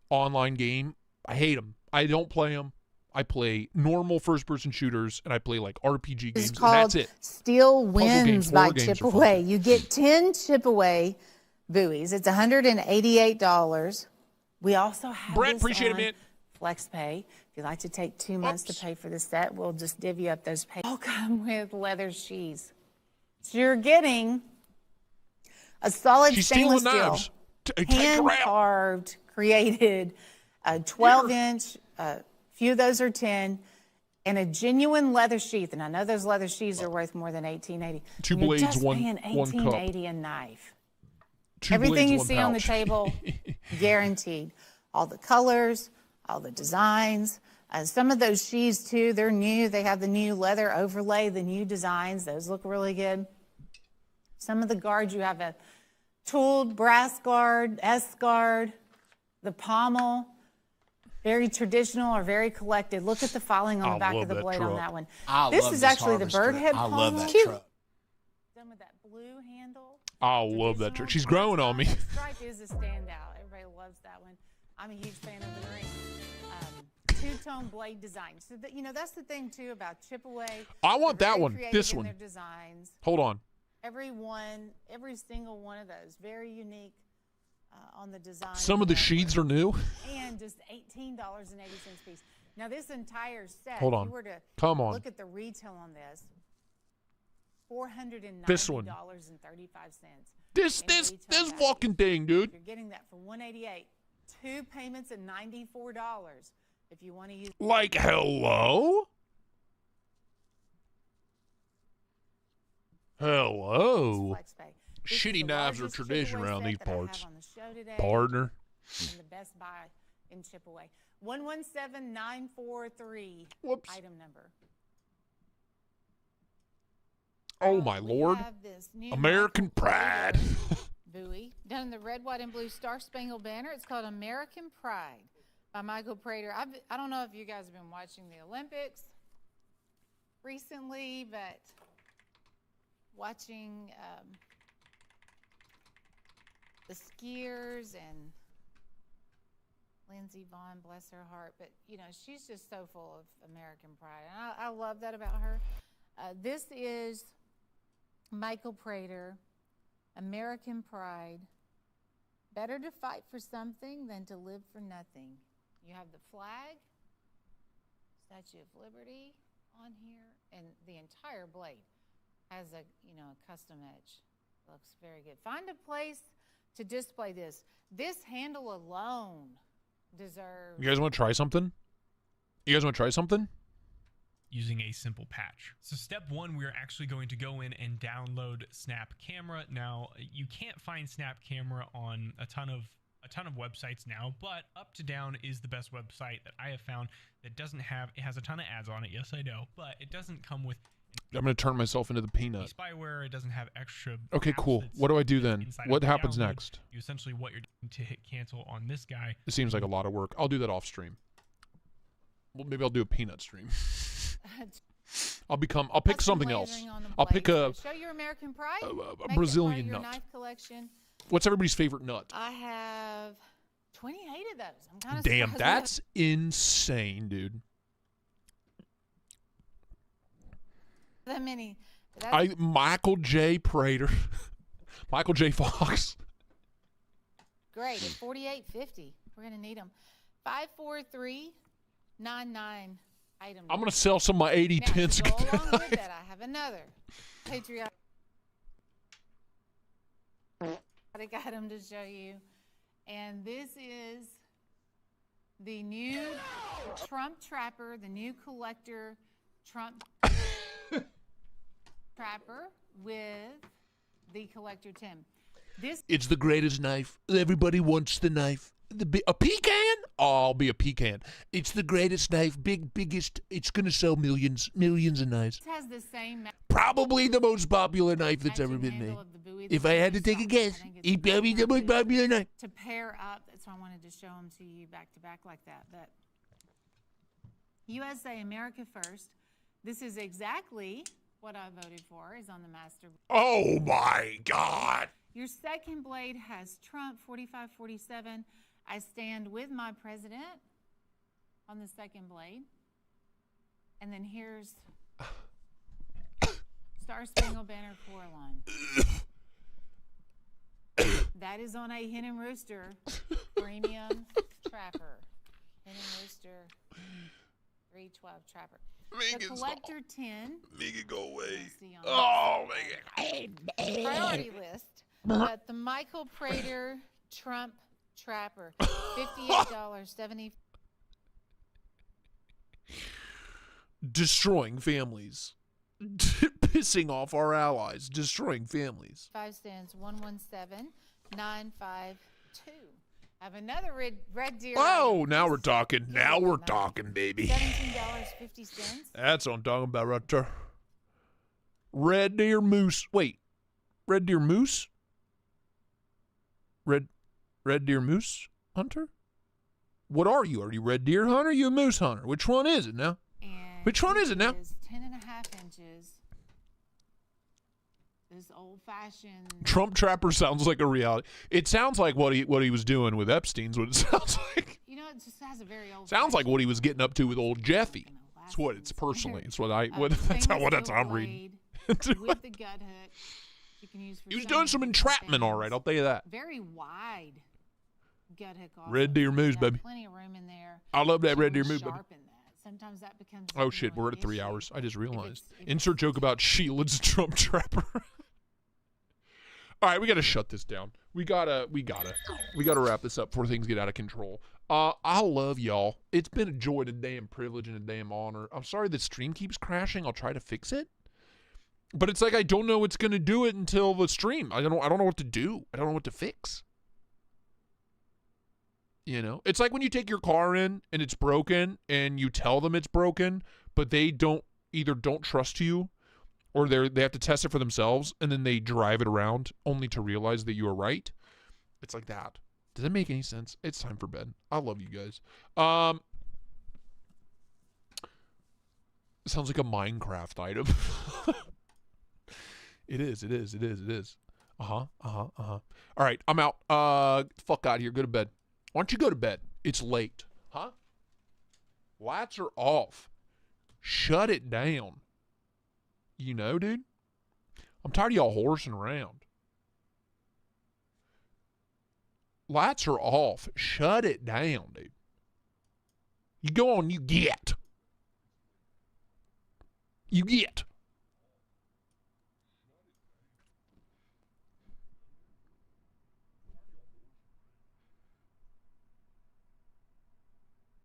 online game. I hate them. I don't play them. I play normal first-person shooters, and I play like RPG games, and that's it. Steel Wins by Chip Away. You get 10 chip away buoys. It's $188. We also have Brett, this appreciate it, on man. FlexPay. If you'd like to take 2 months to pay for the set, we'll just divvy up those payments. All come with leather sheaths. So you're getting a solid She's stainless stealing steel, knives. Take her out. hand-carved, created, a 12-inch, a few of those are 10, and a genuine leather sheath. And I know those leather sheaths are worth more than $18.80. Two You're blades, just one paying cup. $18.80 a knife. Two Everything blades, you one see on the pouch. table, guaranteed. All the colors, all the designs. Some of those sheaths, too, they're new. They have the new leather overlay, the new designs. Those look really good. Some of the guards, you have a tooled brass guard, S guard, the pommel, very traditional or very collected. Look at the filing on the back of the blade on that one. This is actually the bird head pommel. I love that Cute. truck. Done with that blue handle. I love that trick. She's growing on me. The stripe is a standout. Everybody loves that one. I'm a huge fan of the ring. Two-tone blade design. So that, you know, that's the thing too about chip away. I want They're that very one. creative This in one. their designs. Hold on. Every single one of those, very unique on the design. Some of the sheaths are new. And just $18.80 a piece. Now this entire set, Hold on. if you were to Come on. look at the retail on this, $490.35. This one. This fucking thing, dude. You're getting that for $188. 2 payments of $94 if you want to use. Like, hello? Hello? Shitty knives are tradition around these parts. Partner. And the Best Buy in chip away. 117943. Whoops. Item number. Oh, my Lord. American Pride. Buoy, done in the red, white, and blue Star Spangled Banner. It's called American Pride by Michael Prater. I don't know if you guys have been watching the Olympics recently, but watching the skiers and Lindsey Vonn, bless her heart. But, you know, she's just so full of American pride. And I love that about her. This is Michael Prater. American Pride. Better to fight for something than to live for nothing. You have the flag, Statue of Liberty on here, and the entire blade has a custom edge. Looks very good. Find a place to display this. This handle alone deserves. You guys want to try something? Using a simple patch. So step one, we're actually going to go in and download Snap Camera. Now, you can't find Snap Camera on a ton of websites now, but Up to Down is the best website that I have found that doesn't have, it has a ton of ads on it, yes I know, but it doesn't come with I'm going to turn myself into the peanut. spyware. It doesn't have extra Okay, apps cool. that's What do I do then? inside What of the happens download. next? You essentially, what you're doing to hit cancel on this guy. It seems like a lot of work. I'll do that off stream. Well, maybe I'll do a peanut stream. I'll pick something else. I'll pick a Show your American pride. a Brazilian nut. Knife collection. What's everybody's favorite nut? I have 28 of those. I'm kind of Damn, that's insane, dude. that many. Michael J. Prater. Michael J. Fox. Great. At $48.50. We're gonna need them. 54399. Item. I'm gonna sell some of my 8010s. Now, to go along with that, I have another patriotic item to show you, and this is the new Trump Trapper, the new collector Trump Trapper with the Collector Tim. It's the greatest knife. Everybody wants the knife. A pecan? Oh, I'll be a pecan. It's the greatest knife, biggest. It's gonna sell millions of knives. This has the same Probably the most popular knife that's ever been made. If I had to take a guess, it'd probably the most popular knife. To pair up, that's why I wanted to show them to you back to back like that. But USA, America First. This is exactly what I voted for. Is on the master. Oh my God! Your second blade has Trump 4547. I stand with my president on the second blade. And then here's Star Spangled Banner Coraline. That is on a hen and rooster premium trapper. Hen and rooster 312 trapper. The collector 10. Make it go away. Oh, priority list. But the Michael Prater Trump Trapper, $58.70. Destroying families. Pissing off our allies. Destroying families. 5 stands 117952. I have another red deer. Oh, now we're talking. Now we're talking, baby. $17.50. That's what I'm talking about right there. Red deer moose. Wait. Red deer moose? Red deer moose hunter? What are you? Are you red deer hunter? Are you a moose hunter? Which one is it now? And which one is it now? Is 10.5 inches. This old-fashioned Trump Trapper sounds like a reality. It sounds like what he was doing with Epstein's. What it sounds like. You know, it just has a very old. Sounds like what he was getting up to with old Jeffy. That's what it's personally. It's what I. That's how I'm reading. With the gut hook, you can use. For He was doing some entrapment, all right. I'll tell you that. Very wide gut hook. Also. Red deer moose, baby. Plenty of room in there. I love that red deer moose, baby. Sometimes that becomes. Oh shit, we're at 3 hours. I just realized. Insert joke about Sheila's Trump Trapper. All right, we got to shut this down. We gotta wrap this up before things get out of control. I love y'all. It's been a joy and a damn privilege and a damn honor. I'm sorry the stream keeps crashing. I'll try to fix it. But it's like I don't know what's gonna do it until the stream. I don't know what to do. I don't know what to fix. You know? It's like when you take your car in and it's broken and you tell them it's broken, but they don't trust you, or they have to test it for themselves, and then they drive it around only to realize that you are right. It's like that. Does that make any sense? It's time for bed. I love you guys. It sounds like a Minecraft item. It is. All right, I'm out. Fuck out of here. Go to bed. Why don't you go to bed? It's late. Huh? Lights are off. Shut it down. You know, dude? I'm tired of y'all horsing around. Lights are off. Shut it down, dude. You go on, you get. You get.